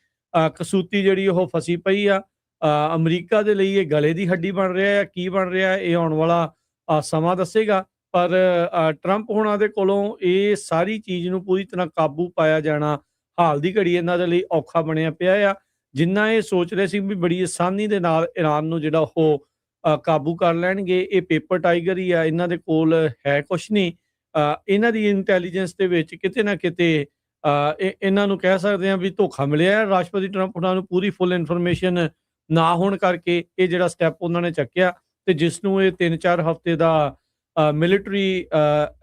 ਕਸੂਤੀ ਜਿਹੜੀ ਉਹ ਫਸੀ ਪਈ ਆ। ਅਮਰੀਕਾ ਦੇ ਲਈ ਇਹ ਗਲੇ ਦੀ ਹੱਡੀ ਬਣ ਰਿਹਾ ਹੈ, ਕੀ ਬਣ ਰਿਹਾ ਇਹ ਆਉਣ ਵਾਲਾ ਸਮਾਂ ਦੱਸੇਗਾ। ਪਰ ਟਰੰਪ ਹੋਣਾ ਦੇ ਕੋਲੋਂ ਇਹ ਸਾਰੀ ਚੀਜ਼ ਨੂੰ ਪੂਰੀ ਤਰ੍ਹਾਂ ਕਾਬੂ ਪਾਇਆ ਜਾਣਾ ਹਾਲ ਦੀ ਘੜੀ ਇਹਨਾਂ ਦੇ ਲਈ ਔਖਾ ਬਣਿਆ ਪਿਆ ਆ। ਜਿੰਨਾ ਇਹ ਸੋਚ ਰਹੇ ਸੀ ਵੀ ਬੜੀ ਆਸਾਨੀ ਦੇ ਨਾਲ ਈਰਾਨ ਨੂੰ ਜਿਹੜਾ ਉਹ ਕਾਬੂ ਕਰ ਲੈਣਗੇ, ਇਹ ਪੇਪਰ ਟਾਈਗਰ ਹੀ ਆ, ਇਹਨਾਂ ਦੇ ਕੋਲ ਹੈ ਕੁਛ ਨਹੀਂ। ਇਹਨਾਂ ਦੀ ਇੰਟੈਲੀਜੈਂਸ ਦੇ ਵਿੱਚ ਕਿਤੇ ਨਾ ਕਿਤੇ ਇਹਨਾਂ ਨੂੰ ਕਹਿ ਸਕਦੇ ਹਾਂ ਵੀ ਧੋਖਾ ਮਿਲਿਆ ਹੈ। ਰਾਸ਼ਟਰਪਤੀ ਟਰੰਪ ਉਹਨਾਂ ਨੂੰ ਪੂਰੀ ਫੁੱਲ ਇਨਫੋਰਮੇਸ਼ਨ ਨਾ ਹੋਣ ਕਰਕੇ ਇਹ ਜਿਹੜਾ ਸਟੈਪ ਉਹਨਾਂ ਨੇ ਚੱਕਿਆ, ਤੇ ਜਿਸ ਨੂੰ ਇਹ 3-4 ਹਫ਼ਤੇ ਦਾ ਮਿਲਟਰੀ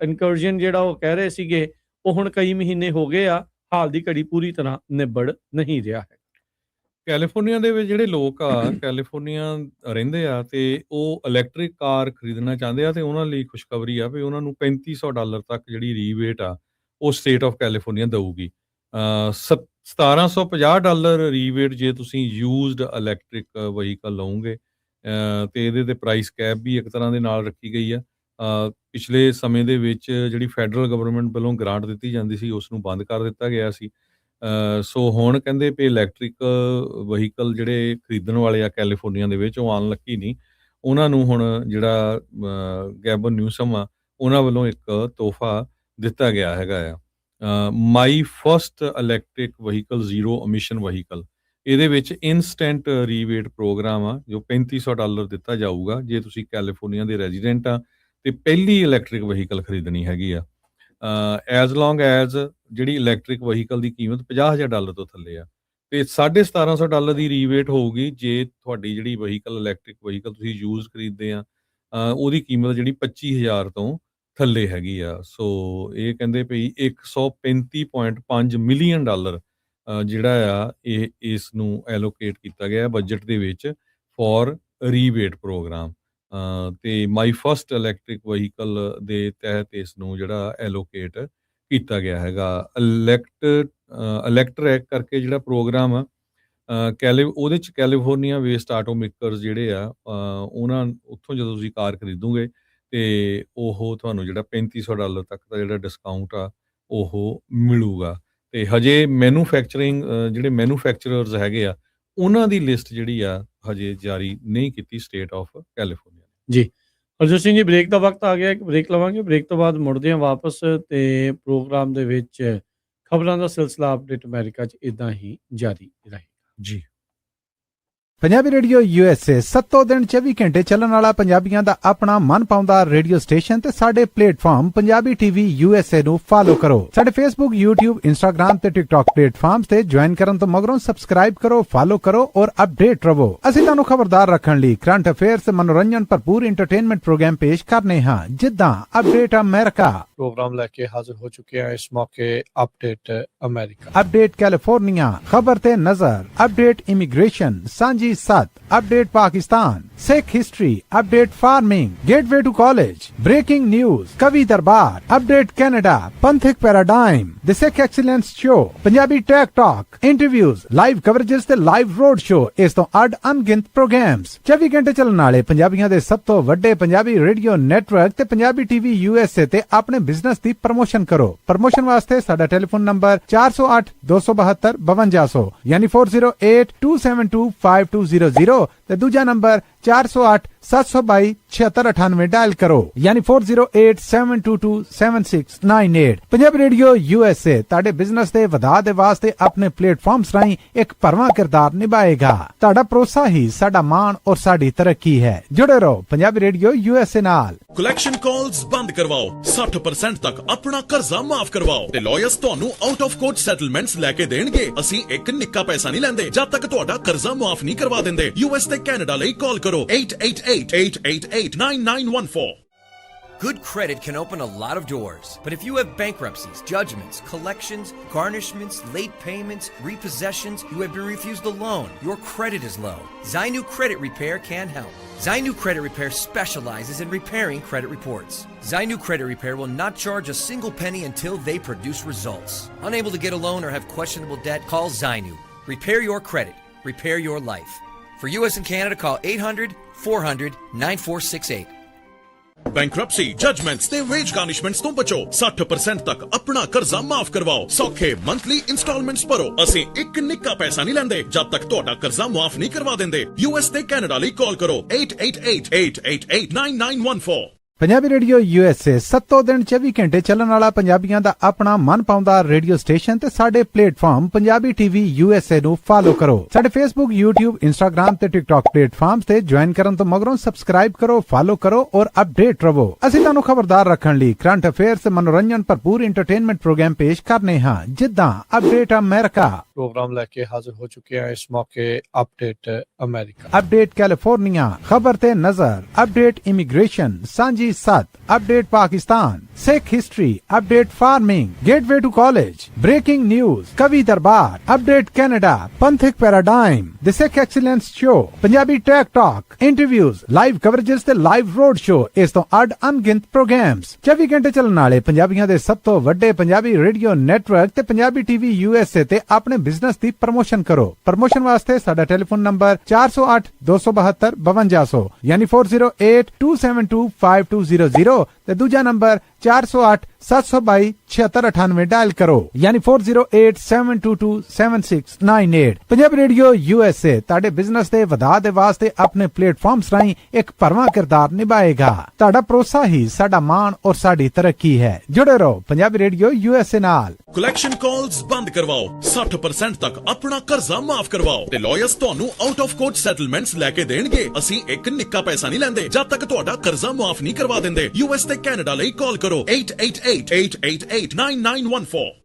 ਇਨਕਰਜਨ ਜਿਹੜਾ ਉਹ ਕਹਿ ਰਹੇ ਸੀਗੇ, ਉਹ ਹੁਣ ਕਈ ਮਹੀਨੇ ਹੋ ਗਏ ਆ, ਹਾਲ ਦੀ ਘੜੀ ਪੂਰੀ ਤਰ੍ਹਾਂ ਨਿਬੜ ਨਹੀਂ ਰਿਹਾ ਹੈ। ਕੈਲੀਫੋਰਨੀਆ ਦੇ ਵਿੱਚ ਜਿਹੜੇ ਲੋਕ ਆ ਕੈਲੀਫੋਰਨੀਆ ਰਹਿੰਦੇ ਆ ਤੇ ਉਹ ਇਲੈਕਟ੍ਰਿਕ ਕਾਰ ਖਰੀਦਣਾ ਚਾਹੁੰਦੇ ਆ, ਤੇ ਉਹਨਾਂ ਲਈ ਖੁਸ਼ਖਬਰੀ ਆ ਵੀ ਉਹਨਾਂ ਨੂੰ $3500 ਤੱਕ ਜਿਹੜੀ ਰੀਬੇਟ ਆ ਉਹ ਸਟੇਟ ਆਫ ਕੈਲੀਫੋਰਨੀਆ ਦਊਗੀ। $1750 ਰੀਬੇਟ ਜੇ ਤੁਸੀਂ ਯੂਜ਼ਡ ਇਲੈਕਟ੍ਰਿਕ ਵਹੀਕਲ ਲਓਗੇ, ਤੇ ਇਹਦੇ ਤੇ ਪ੍ਰਾਈਸ ਕੈਪ ਵੀ ਇੱਕ ਤਰ੍ਹਾਂ ਦੇ ਨਾਲ ਰੱਖੀ ਗਈ ਆ। ਪਿਛਲੇ ਸਮੇਂ ਦੇ ਵਿੱਚ ਜਿਹੜੀ ਫੈਡਰਲ ਗਵਰਨਮੈਂਟ ਵੱਲੋਂ ਗ੍ਰਾਂਟ ਦਿੱਤੀ ਜਾਂਦੀ ਸੀ ਉਸ ਨੂੰ ਬੰਦ ਕਰ ਦਿੱਤਾ ਗਿਆ ਸੀ। ਸੋ ਹੁਣ ਕਹਿੰਦੇ ਵੀ ਇਲੈਕਟ੍ਰਿਕ ਵਹੀਕਲ ਜਿਹੜੇ ਖਰੀਦਣ ਵਾਲੇ ਆ ਕੈਲੀਫੋਰਨੀਆ ਦੇ ਵਿੱਚ, ਉਹ ਅਨਲੱਕੀ ਨਹੀਂ, ਉਹਨਾਂ ਨੂੰ ਹੁਣ ਜਿਹੜਾ ਗੈਬਨ ਨਿਊਸਮ ਆ ਉਹਨਾਂ ਵੱਲੋਂ ਇੱਕ ਤੋਹਫਾ ਦਿੱਤਾ ਗਿਆ ਹੈਗਾ ਆ। My first electric vehicle zero emission vehicle, ਇਹਦੇ ਵਿੱਚ ਇਨਸਟੈਂਟ ਰੀਬੇਟ ਪ੍ਰੋਗਰਾਮ ਆ ਜੋ $3500 ਦਿੱਤਾ ਜਾਊਗਾ ਜੇ ਤੁਸੀਂ ਕੈਲੀਫੋਰਨੀਆ ਦੇ ਰੈਜ਼ੀਡੈਂਟ ਆ ਤੇ ਪਹਿਲੀ ਇਲੈਕਟ੍ਰਿਕ ਵਹੀਕਲ ਖਰੀਦਣੀ ਹੈਗੀ ਆ। ਐਜ਼ ਲੌਂਗ ਐਜ਼ ਜਿਹੜੀ ਇਲੈਕਟ੍ਰਿਕ ਵਹੀਕਲ ਦੀ ਕੀਮਤ $50,000 ਤੋਂ ਥੱਲੇ ਆ, ਤੇ $1750 ਦੀ ਰੀਬੇਟ ਹੋਊਗੀ ਜੇ ਤੁਹਾਡੀ ਜਿਹੜੀ ਵਹੀਕਲ ਇਲੈਕਟ੍ਰਿਕ ਵਹੀਕਲ ਤੁਸੀਂ ਯੂਜ਼ ਖਰੀਦਦੇ ਆ ਉਹਦੀ ਕੀਮਤ ਜਿਹੜੀ $25,000 ਤੋਂ ਥੱਲੇ ਹੈਗੀ ਆ। ਸੋ ਇਹ ਕਹਿੰਦੇ ਪਈ $135.5 ਮਿਲੀਅਨ ਜਿਹੜਾ ਆ ਇਹ ਇਸ ਨੂੰ ਐਲੋਕੇਟ ਕੀਤਾ ਗਿਆ ਬਜਟ ਦੇ ਵਿੱਚ ਫॉर ਰੀਬੇਟ ਪ੍ਰੋਗਰਾਮ, ਤੇ ਮਾਈ ਫਸਟ ਇਲੈਕਟ੍ਰਿਕ ਵਹੀਕਲ ਦੇ ਤਹਿਤ ਇਸ ਨੂੰ ਜਿਹੜਾ ਐਲੋਕੇਟ ਕੀਤਾ ਗਿਆ ਹੈਗਾ। ਇਲੈਕਟ੍ਰਿਕ ਕਰਕੇ ਜਿਹੜਾ ਪ੍ਰੋਗਰਾਮ ਆ ਉਹਦੇ 'ਚ ਕੈਲੀਫੋਰਨੀਆ ਵੇਸਟ ਆਟੋ ਮੇਕਰਸ ਜਿਹੜੇ ਆ ਉਹਨਾਂ ਉੱਥੋਂ ਜਦੋਂ ਤੁਸੀਂ ਕਾਰ ਖਰੀਦੋਗੇ ਤੇ ਉਹ ਤੁਹਾਨੂੰ ਜਿਹੜਾ $3500 ਤੱਕ ਦਾ ਜਿਹੜਾ ਡਿਸਕਾਊਂਟ ਆ ਉਹ ਮਿਲੂਗਾ। ਤੇ ਹਜੇ ਮੈਨੂਫੈਕਚਰਿੰਗ ਜਿਹੜੇ ਮੈਨੂਫੈਕਚਰਰਸ ਹੈਗੇ ਆ ਉਹਨਾਂ ਦੀ ਲਿਸਟ ਜਿਹੜੀ ਆ ਹਜੇ ਜਾਰੀ ਨਹੀਂ ਕੀਤੀ ਸਟੇਟ ਆਫ ਕੈਲੀਫੋਰਨੀਆ ਜੀ। ਹਰਜੋਤ ਸਿੰਘ ਜੀ, ਬ੍ਰੇਕ ਦਾ ਵਕਤ ਆ ਗਿਆ, ਇੱਕ ਬ੍ਰੇਕ ਲਵਾਂਗੇ। ਬ੍ਰੇਕ ਤੋਂ ਬਾਅਦ ਮੁੜਦੇ ਹਾਂ ਵਾਪਸ, ਤੇ ਪ੍ਰੋਗਰਾਮ ਦੇ ਵਿੱਚ ਖਬਰਾਂ ਦਾ ਸਿਲਸਿਲਾ ਅਪਡੇਟ ਅਮਰੀਕਾ 'ਚ ਇਦਾਂ ਹੀ ਜਾਰੀ ਰਹੇਗਾ ਜੀ। ਪੰਜਾਬੀ ਰੇਡੀਓ USA 7 ਦਿਨ 24 ਘੰਟੇ ਚੱਲਣ ਵਾਲਾ ਪੰਜਾਬੀਆਂ ਦਾ ਆਪਣਾ ਮਨਪਾਉਂਦਾ ਰੇਡੀਓ ਸਟੇਸ਼ਨ, ਤੇ ਸਾਡੇ ਪਲੇਟਫਾਰਮ ਪੰਜਾਬੀ TV USA ਨੂੰ ਫਾਲੋ ਕਰੋ। ਸਾਡੇ Facebook, YouTube, Instagram ਤੇ TikTok ਪਲੇਟਫਾਰਮਸ ਤੇ ਜੁਆਇਨ ਕਰਨ ਤੋਂ ਮਗਰੋਂ ਸਬਸਕ੍ਰਾਈਬ ਕਰੋ, ਫਾਲੋ ਕਰੋ ਔਰ ਅਪਡੇਟ ਰਹੋ। ਅਸੀਂ ਤੁਹਾਨੂੰ ਖਬਰਦਾਰ ਰੱਖਣ ਲਈ ਕਰੰਟ ਅਫੇਅਰਸ ਤੇ ਮਨੋਰੰਜਨ ਭਰਪੂਰ ਐਂਟਰਟੇਨਮੈਂਟ ਪ੍ਰੋਗਰਾਮ ਪੇਸ਼ ਕਰਨੇ ਹਾਂ, ਜਿੱਦਾਂ ਅਪਡੇਟ ਅਮਰੀਕਾ ਪ੍ਰੋਗਰਾਮ ਲੈ ਕੇ ਹਾਜ਼ਰ ਹੋ ਚੁੱਕੇ ਹਾਂ ਇਸ ਮੌਕੇ। ਅਪਡੇਟ ਅਮਰੀਕਾ, ਅਪਡੇਟ ਕੈਲੀਫੋਰਨੀਆ, ਖਬਰ ਤੇ ਨਜ਼ਰ, ਅਪਡੇਟ ਇਮੀਗ੍ਰੇਸ਼ਨ, ਸਾਂਝੀ ਸੱਤ, update Pakistan, Sikh history, update farming, gateway to college, breaking news, ਕਵੀ ਦਰਬਾਰ, ਅਪਡੇਟ ਕੈਨੇਡਾ, ਪੰਥਕ paradigm, the Sikh excellence show, Punjabi tech talk, interviews, live coverages ਤੇ ਲਾਈਵ ਰੋਡ ਸ਼ੋ, ਇਸ ਤੋਂ ਅੱਡ ਅਣਗਿਣਤ ਪ੍ਰੋਗਰਾਮਸ, 24 ਘੰਟੇ ਚੱਲਣ ਵਾਲੇ ਪੰਜਾਬੀਆਂ ਦੇ ਸਭ ਤੋਂ ਵੱਡੇ ਪੰਜਾਬੀ ਰੇਡੀਓ ਨੈਟਵਰਕ ਤੇ ਪੰਜਾਬੀ TV USA ਤੇ ਆਪਣੇ ਬਿਜ਼ਨਸ ਦੀ ਪ੍ਰਮੋਸ਼ਨ ਕਰੋ। ਪ੍ਰਮੋਸ਼ਨ ਵਾਸਤੇ ਸਾਡਾ ਟੈਲੀਫੋਨ ਨੰਬਰ 408-272-5200 ਯਾਨੀ 4082725200 ਤੇ ਦੂਜਾ ਨੰਬਰ 408-722-7698 ਡਾਇਲ ਕਰੋ, ਯਾਨੀ 4087227698। ਪੰਜਾਬੀ ਰੇਡੀਓ USA ਤੁਹਾਡੇ ਬਿਜ਼ਨਸ ਦੇ ਵਧਾਅ ਦੇ ਵਾਸਤੇ ਆਪਣੇ ਪਲੇਟਫਾਰਮਸ ਰਾਹੀਂ ਇੱਕ ਭਰਵਾਂ ਕਿਰਦਾਰ ਨਿਭਾਏਗਾ। ਤੁਹਾਡਾ ਭਰੋਸਾ ਹੀ ਸਾਡਾ ਮਾਣ ਔਰ ਸਾਡੀ ਤਰੱਕੀ ਹੈ। ਜੁੜੇ ਰਹੋ ਪੰਜਾਬੀ ਰੇਡੀਓ USA ਨਾਲ। ਕਲੈਕਸ਼ਨ ਕਾਲਸ ਬੰਦ ਕਰਵਾਓ, 60% ਤੱਕ ਆਪਣਾ ਕਰਜ਼ਾ ਮਾਫ ਕਰਵਾਓ ਤੇ ਲਾਇਰਸ ਤੁਹਾਨੂੰ ਆਊਟ ਆਫ ਕੋਰਟ ਸੈਟਲਮੈਂਟਸ ਲੈ ਕੇ ਦੇਣਗੇ। ਅਸੀਂ ਇੱਕ ਨਿੱਕਾ ਪੈਸਾ ਨਹੀਂ ਲੈਂਦੇ ਜਦ ਤੱਕ ਤੁਹਾਡਾ ਕਰਜ਼ਾ ਮਾਫ ਨਹੀਂ ਕਰਵਾ ਦਿੰਦੇ। US ਤੇ ਕੈਨੇਡਾ ਲਈ ਕਾਲ ਕਰੋ 888-888-9914। Good credit can open a lot of doors, but if you have bankruptcies, judgments, collections, garnishments, late payments, repossessions, you have been refused a loan, your credit is low, Zainu Credit Repair can help. Zainu Credit Repair specializes in repairing credit reports. Zainu Credit Repair will not charge a single penny until they produce results. Unable to get a loan or have questionable debt, call Zainu. Repair your credit. Repair your life. For U.S. and Canada, call 800-400-9468. Bankruptcy judgements ਤੇ veg ਗਾਰਨਿਸ਼ਮੈਂਟਸ ਤੋਂ ਬਚੋ 60% ਤੱਕ ਆਪਣਾ ਕਰਜ਼ਾ ਮਾਫ ਕਰਵਾਓ ਸੌਖੇ monthly instalments ਭਰੋ ਅਸੀਂ ਇੱਕ ਨਿੱਕਾ ਪੈਸਾ ਨਹੀਂ ਲੈਂਦੇ ਜਦ ਤੱਕ ਤੁਹਾਡਾ ਕਰਜ਼ਾ ਮਾਫ ਨਹੀਂ ਕਰਵਾ ਦਿੰਦੇ ਯੂਐਸ ਤੇ ਕੈਨੇਡਾ ਲਈ ਕਾਲ ਕਰੋ 8888889914 ਪੰਜਾਬੀ ਰੇਡੀਓ USA 7 ਦਿਨ 24 ਘੰਟੇ ਚੱਲਣ ਵਾਲਾ ਪੰਜਾਬੀਆਂ ਦਾ ਆਪਣਾ ਮਨਪਾਉਂਦਾ ਰੇਡੀਓ ਸਟੇਸ਼ਨ ਤੇ ਸਾਡੇ ਪਲੇਟਫਾਰਮ ਪੰਜਾਬੀ TV USA ਨੂੰ ਫਾਲੋ ਕਰੋ ਸਾਡੇ Facebook YouTube Instagram ਤੇ TikTok ਪਲੇਟਫਾਰਮਸ ਤੇ ਜੁਆਇਨ ਕਰਨ ਤੋਂ ਮਗਰੋਂ ਸਬਸਕ੍ਰਾਈਬ ਕਰੋ ਫਾਲੋ ਕਰੋ ਔਰ ਅਪਡੇਟ ਰਹੋ ਅਸੀਂ ਤੁਹਾਨੂੰ ਖਬਰਦਾਰ ਰੱਖਣ ਲਈ ਕਰੰਟ ਅਫੇਅਰਸ ਤੇ ਮਨੋਰੰਜਨ ਭਰਪੂਰ ਐਂਟਰਟੇਨਮੈਂਟ ਪ੍ਰੋਗਰਾਮ ਪੇਸ਼ ਕਰਨੇ ਹਾਂ ਜਿੱਦਾਂ ਅਪਡੇਟ ਅਮਰੀਕਾ ਪ੍ਰੋਗਰਾਮ ਲੈ ਕੇ ਹਾਜ਼ਰ ਹੋ ਚੁੱਕੇ ਹਾਂ ਇਸ ਮੌਕੇ ਅਪਡੇਟ ਅਮਰੀਕਾ ਅਪਡੇਟ ਕੈਲੀਫੋਰਨੀਆ ਖਬਰ ਤੇ ਨਜ਼ਰ ਅਪਡੇਟ ਇਮੀਗ੍ਰੇਸ਼ਨ ਸਾਂਝੀ 7 update Pakistan Sikh history update farming gateway to college breaking news ਕਵੀ ਦਰਬਾਰ ਅਪਡੇਟ ਕੈਨੇਡਾ ਪੰਥਕ paradigm the Sikh excellence show Punjabi tech talk interviews live coverages ਤੇ ਲਾਈਵ ਰੋਡ ਸ਼ੋ ਇਸ ਤੋਂ ਅੱਡ ਅਣਗਿਣਤ ਪ੍ਰੋਗਰਾਮਸ 24 ਘੰਟੇ ਚੱਲਣ ਵਾਲੇ ਪੰਜਾਬੀਆਂ ਦੇ ਸਭ ਤੋਂ ਵੱਡੇ ਪੰਜਾਬੀ ਰੇਡੀਓ ਨੈਟਵਰਕ ਤੇ ਪੰਜਾਬੀ TV USA ਤੇ ਆਪਣੇ ਬਿਜ਼ਨਸ ਦੀ ਪ੍ਰਮੋਸ਼ਨ ਕਰੋ ਪ੍ਰਮੋਸ਼ਨ ਵਾਸਤੇ ਸਾਡਾ ਟੈਲੀਫੋਨ ਨੰਬਰ 408272 ਯਾਨੀ 4082725200 ਤੇ ਦੂਜਾ ਨੰਬਰ 4087227698 ਡਾਇਲ ਕਰੋ ਯਾਨੀ 4087227698 ਪੰਜਾਬੀ ਰੇਡੀਓ USA ਤੁਹਾਡੇ ਬਿਜ਼ਨਸ ਦੇ ਵਧਾ ਦੇ ਵਾਸਤੇ ਆਪਣੇ ਪਲੇਟਫਾਰਮਸ ਰਾਹੀਂ ਇੱਕ ਭਰਵਾਂ ਕਿਰਦਾਰ ਨਿਭਾਏਗਾ ਤੁਹਾਡਾ ਭਰੋਸਾ ਹੀ ਸਾਡਾ ਮਾਣ ਔਰ ਸਾਡੀ ਤਰੱਕੀ ਹੈ ਜੁੜੇ ਰਹੋ ਪੰਜਾਬੀ ਰੇਡੀਓ USA ਨਾਲ ਕਲੈਕਸ਼ਨ ਕਾਲਸ ਬੰਦ ਕਰਵਾਓ 60% ਤੱਕ ਆਪਣਾ ਕਰਜ਼ਾ ਮਾਫ ਕਰਵਾਓ ਤੇ ਲਾਇਰਸ ਤੁਹਾਨੂੰ ਆਊਟ ਆਫ ਕੋਰਟ ਸੈਟਲਮੈਂਟਸ ਲੈ ਕੇ ਦੇਣਗੇ ਅਸੀਂ ਇੱਕ ਨਿੱਕਾ ਪੈਸਾ ਨਹੀਂ ਲੈਂਦੇ ਜਦ ਤੱਕ ਤੁਹਾਡਾ ਕਰਜ਼ਾ ਮਾਫ ਨਹੀਂ ਕਰਵਾ ਦਿੰਦੇ ਯੂਐਸ ਤੇ ਕੈਨੇਡਾ ਲਈ ਕਾਲ ਕਰੋ 8888889914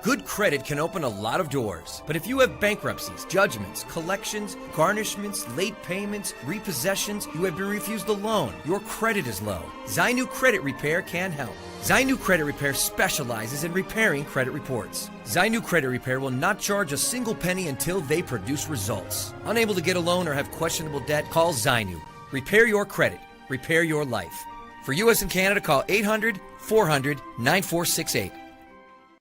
Good credit can open a lot of doors, but if you have bankruptcies, judgments, collections, garnishments, late payments, repossessions, you have been refused a loan, your credit is low, Zainu Credit Repair can help. Zainu Credit Repair specializes in repairing credit reports. Zainu Credit Repair will not charge a single penny until they produce results. Unable to get a loan or have questionable debt, call Zainu. Repair your credit. Repair your life. For U.S. and Canada, call 800-400-9468.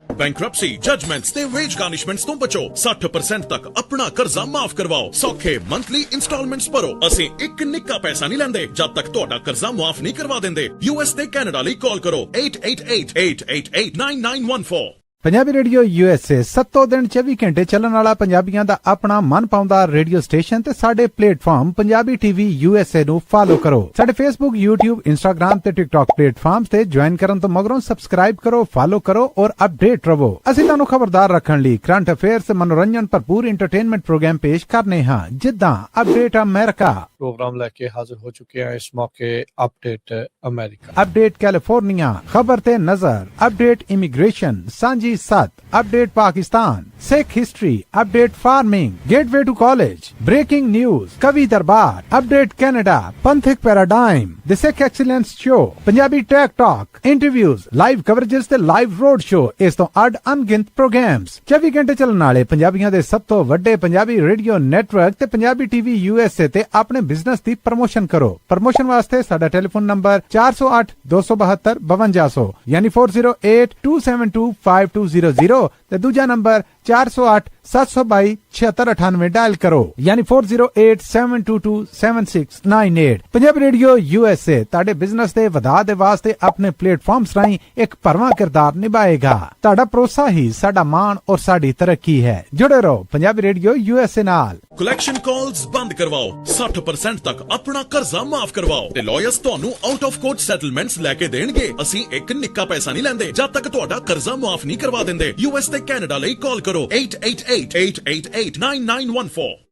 Bankruptcy judgements ਤੇ veg ਗਾਰਨਿਸ਼ਮੈਂਟਸ ਤੋਂ ਬਚੋ 60% ਤੱਕ ਆਪਣਾ ਕਰਜ਼ਾ ਮਾਫ ਕਰਵਾਓ ਸੌਖੇ monthly instalments ਭਰੋ ਅਸੀਂ ਇੱਕ ਨਿੱਕਾ ਪੈਸਾ ਨਹੀਂ ਲੈਂਦੇ ਜਦ ਤੱਕ ਤੁਹਾਡਾ ਕਰਜ਼ਾ ਮਾਫ ਨਹੀਂ ਕਰਵਾ ਦਿੰਦੇ ਯੂਐਸ ਤੇ ਕੈਨੇਡਾ ਲਈ ਕਾਲ ਕਰੋ 8888889914 ਪੰਜਾਬੀ ਰੇਡੀਓ USA 7 ਦਿਨ 24 ਘੰਟੇ ਚੱਲਣ ਵਾਲਾ ਪੰਜਾਬੀਆਂ ਦਾ ਆਪਣਾ ਮਨਪਾਉਂਦਾ ਰੇਡੀਓ ਸਟੇਸ਼ਨ ਤੇ ਸਾਡੇ ਪਲੇਟਫਾਰਮ ਪੰਜਾਬੀ TV USA ਨੂੰ ਫਾਲੋ ਕਰੋ ਸਾਡੇ Facebook YouTube Instagram ਤੇ TikTok ਪਲੇਟਫਾਰਮਸ ਤੇ ਜੁਆਇਨ ਕਰਨ ਤੋਂ ਮਗਰੋਂ ਸਬਸਕ੍ਰਾਈਬ ਕਰੋ ਫਾਲੋ ਕਰੋ ਔਰ ਅਪਡੇਟ ਰਹੋ ਅਸੀਂ ਤੁਹਾਨੂੰ ਖਬਰਦਾਰ ਰੱਖਣ ਲਈ ਕਰੰਟ ਅਫੇਅਰਸ ਤੇ ਮਨੋਰੰਜਨ ਭਰਪੂਰ ਐਂਟਰਟੇਨਮੈਂਟ ਪ੍ਰੋਗਰਾਮ ਪੇਸ਼ ਕਰਨੇ ਹਾਂ ਜਿੱਦਾਂ ਅਪਡੇਟ ਅਮਰੀਕਾ ਪ੍ਰੋਗਰਾਮ ਲੈ ਕੇ ਹਾਜ਼ਰ ਹੋ ਚੁੱਕੇ ਹਾਂ ਇਸ ਮੌਕੇ ਅਪਡੇਟ ਅਮਰੀਕਾ ਅਪਡੇਟ ਕੈਲੀਫੋਰਨੀਆ ਖਬਰ ਤੇ ਨਜ਼ਰ ਅਪਡੇਟ ਇਮੀਗ੍ਰੇਸ਼ਨ ਸਾਂਝੀ 7 update Pakistan Sikh history update farming gateway to college breaking news ਕਵੀ ਦਰਬਾਰ ਅਪਡੇਟ ਕੈਨੇਡਾ ਪੰਥਕ paradigm the Sikh excellence show Punjabi tech talk interviews live coverages ਤੇ ਲਾਈਵ ਰੋਡ ਸ਼ੋ ਇਸ ਤੋਂ ਅੱਡ ਅਣਗਿਣਤ ਪ੍ਰੋਗਰਾਮਸ 24 ਘੰਟੇ ਚੱਲਣ ਵਾਲੇ ਪੰਜਾਬੀਆਂ ਦੇ ਸਭ ਤੋਂ ਵੱਡੇ ਪੰਜਾਬੀ ਰੇਡੀਓ ਨੈਟਵਰਕ ਤੇ ਪੰਜਾਬੀ TV USA ਤੇ ਆਪਣੇ ਬਿਜ਼ਨਸ ਦੀ ਪ੍ਰਮੋਸ਼ਨ ਕਰੋ ਪ੍ਰਮੋਸ਼ਨ ਵਾਸਤੇ ਸਾਡਾ ਟੈਲੀਫੋਨ ਨੰਬਰ 40827252 ਯਾਨੀ 4082725200 ਤੇ ਦੂਜਾ ਨੰਬਰ 4087227698 ਡਾਇਲ ਕਰੋ ਯਾਨੀ 4087227698 ਪੰਜਾਬੀ ਰੇਡੀਓ USA ਤੁਹਾਡੇ ਬਿਜ਼ਨਸ ਦੇ ਵਧਾ ਦੇ ਵਾਸਤੇ ਆਪਣੇ ਪਲੇਟਫਾਰਮਸ ਰਾਹੀਂ ਇੱਕ ਭਰਵਾਂ ਕਿਰਦਾਰ ਨਿਭਾਏਗਾ ਤੁਹਾਡਾ ਭਰੋਸਾ ਹੀ ਸਾਡਾ ਮਾਣ ਔਰ ਸਾਡੀ ਤਰੱਕੀ ਹੈ ਜੁੜੇ ਰਹੋ ਪੰਜਾਬੀ ਰੇਡੀਓ USA ਨਾਲ ਕਲੈਕਸ਼ਨ ਕਾਲਸ ਬੰਦ ਕਰਵਾਓ 60% ਤੱਕ ਆਪਣਾ ਕਰਜ਼ਾ ਮਾਫ ਕਰਵਾਓ ਤੇ ਲਾਇਰਸ ਤੁਹਾਨੂੰ ਆਊਟ ਆਫ ਕੋਰਟ ਸੈਟਲਮੈਂਟਸ ਲੈ ਕੇ ਦੇਣਗੇ ਅਸੀਂ ਇੱਕ ਨਿੱਕਾ ਪੈਸਾ ਨਹੀਂ ਲੈਂਦੇ ਜਦ ਤੱਕ ਤੁਹਾਡਾ ਕਰਜ਼ਾ ਮਾਫ ਨਹੀਂ ਕਰਵਾ ਦਿੰਦੇ ਯੂਐਸ ਤੇ ਕੈਨੇਡਾ ਲਈ ਕਾਲ ਕਰੋ 8888889914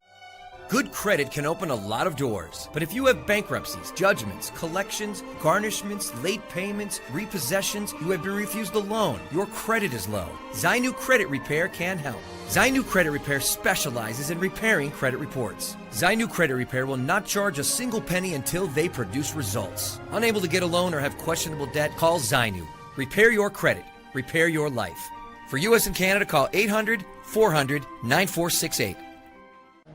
Good credit can open a lot of doors, but if you have bankruptcies, judgments, collections, garnishments, late payments, repossessions, you have been refused a loan, your credit is low, Zainu Credit Repair can help. Zainu Credit Repair specializes in repairing credit reports. Zainu Credit Repair will not charge a single penny until they produce results. Unable to get a loan or have questionable debt? Call Zainu. Repair your credit. Repair your life. For U.S. and Canada, call 800-400-9468.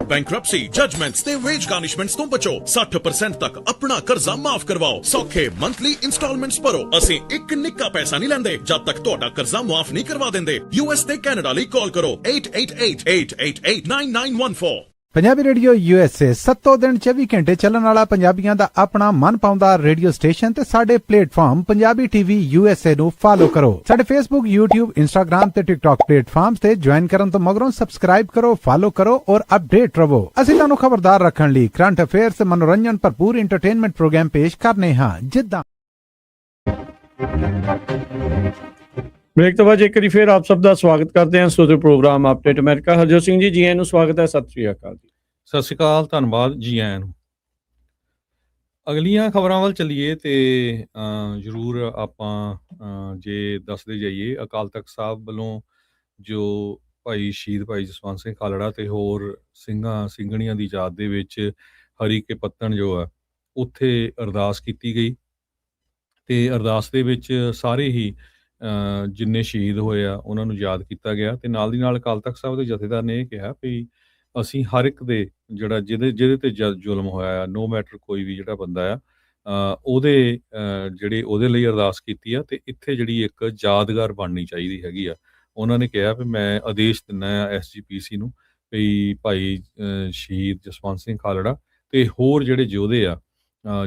Bankruptcy judgements ਤੇ veg ਗਾਰਨਿਸ਼ਮੈਂਟਸ ਤੋਂ ਬਚੋ 60% ਤੱਕ ਆਪਣਾ ਕਰਜ਼ਾ ਮਾਫ ਕਰਵਾਓ ਸੌਖੇ monthly instalments ਭਰੋ ਅਸੀਂ ਇੱਕ ਨਿੱਕਾ ਪੈਸਾ ਨਹੀਂ ਲੈਂਦੇ ਜਦ ਤੱਕ ਤੁਹਾਡਾ ਕਰਜ਼ਾ ਮੁਆਫ ਨਹੀਂ ਕਰਵਾ ਦਿੰਦੇ US ਤੇ ਕੈਨੇਡਾ ਲਈ ਕਾਲ ਕਰੋ 8888889914 ਪੰਜਾਬੀ ਰੇਡੀਓ USA 7 ਦਿਨ 24 ਘੰਟੇ ਚੱਲਣ ਵਾਲਾ ਪੰਜਾਬੀਆਂ ਦਾ ਆਪਣਾ ਮਨਪਾਉਂਦਾ ਰੇਡੀਓ ਸਟੇਸ਼ਨ ਤੇ ਸਾਡੇ ਪਲੇਟਫਾਰਮ ਪੰਜਾਬੀ ਟੀਵੀ USA ਨੂੰ ਫਾਲੋ ਕਰੋ। ਸਾਡੇ Facebook, YouTube, Instagram ਤੇ TikTok ਪਲੇਟਫਾਰਮਸ ਤੇ ਜੁਆਇਨ ਕਰਨ ਤੋਂ ਮਗਰੋਂ ਸਬਸਕ੍ਰਾਈਬ ਕਰੋ, ਫਾਲੋ ਕਰੋ ਔਰ ਅਪਡੇਟ ਰਹੋ। ਅਸੀਂ ਤੁਹਾਨੂੰ ਖਬਰਦਾਰ ਰੱਖਣ ਲਈ ਕਰੰਟ ਅਫੇਅਰਸ ਤੇ ਮਨੋਰੰਜਨ ਭਰਪੂਰ ਐਂਟਰਟੇਨਮੈਂਟ ਪ੍ਰੋਗਰਾਮ ਪੇਸ਼ ਕਰਨੇ ਹਾਂ ਜਿੱਦਾਂ ਬ੍ਰੇਕ ਤੋਂ ਬਾਅਦ ਇੱਕ ਵਾਰੀ ਫਿਰ ਆਪ ਸਭ ਦਾ ਸਵਾਗਤ ਕਰਦੇ ਹਾਂ ਸੋਦੇ program update America. Harjot Singh ji ਆਇਆਂ ਨੂੰ ਸਵਾਗਤ ਹੈ। ਸਤਿ ਸ੍ਰੀ ਅਕਾਲ ਜੀ। ਸਤਿ ਸ਼੍ਰੀ ਅਕਾਲ, ਧੰਨਵਾਦ ਜੀ ਆਇਆਂ ਨੂੰ। ਅਗਲੀਆਂ ਖਬਰਾਂ ਵੱਲ ਚੱਲੀਏ ਤੇ ਜ਼ਰੂਰ ਆਪਾਂ ਜੇ ਦੱਸਦੇ ਜਾਈਏ ਅਕਾਲ ਤਖਤ ਸਾਹਿਬ ਵੱਲੋਂ ਜੋ ਸ਼ਹੀਦ ਭਾਈ ਜਸਵੰਤ ਸਿੰਘ ਖਾਲੜਾ ਤੇ ਹੋਰ ਸਿੰਘਾਂ ਸਿੰਘਣੀਆਂ ਦੀ ਯਾਦ ਦੇ ਵਿੱਚ ਹਰੀਕੇ ਪੱਤਣ ਜੋ ਆ ਉੱਥੇ ਅਰਦਾਸ ਕੀਤੀ ਗਈ ਤੇ ਅਰਦਾਸ ਦੇ ਵਿੱਚ ਸਾਰੇ ਹੀ ਜਿੰਨੇ ਸ਼ਹੀਦ ਹੋਏ ਆ ਉਹਨਾਂ ਨੂੰ ਯਾਦ ਕੀਤਾ ਗਿਆ ਤੇ ਨਾਲ ਦੀ ਨਾਲ ਅਕਾਲ ਤਖਤ ਸਾਹਿਬ ਦੇ ਜਥੇਦਾਰ ਨੇ ਇਹ ਕਿਹਾ ਵੀ ਅਸੀਂ ਹਰ ਇੱਕ ਦੇ ਜਿਹੜਾ ਜਿਹਦੇ ਤੇ ਜ਼ੁਲਮ ਹੋਇਆ ਆ ਨੋ ਮੈਟਰ ਕੋਈ ਵੀ ਜਿਹੜਾ ਬੰਦਾ ਆ ਉਹਦੇ ਉਹਦੇ ਲਈ ਅਰਦਾਸ ਕੀਤੀ ਆ ਤੇ ਇੱਥੇ ਜਿਹੜੀ ਇੱਕ ਯਾਦਗਾਰ ਬਣਨੀ ਚਾਹੀਦੀ ਹੈਗੀ ਆ। ਉਹਨਾਂ ਨੇ ਕਿਹਾ ਵੀ ਮੈਂ ਆਦੇਸ਼ ਦਿੰਦਾ ਆ SGPC ਨੂੰ ਵੀ ਭਾਈ ਸ਼ਹੀਦ ਜਸਵੰਤ ਸਿੰਘ ਖਾਲੜਾ ਤੇ ਹੋਰ ਜਿਹੜੇ ਯੋਧੇ ਆ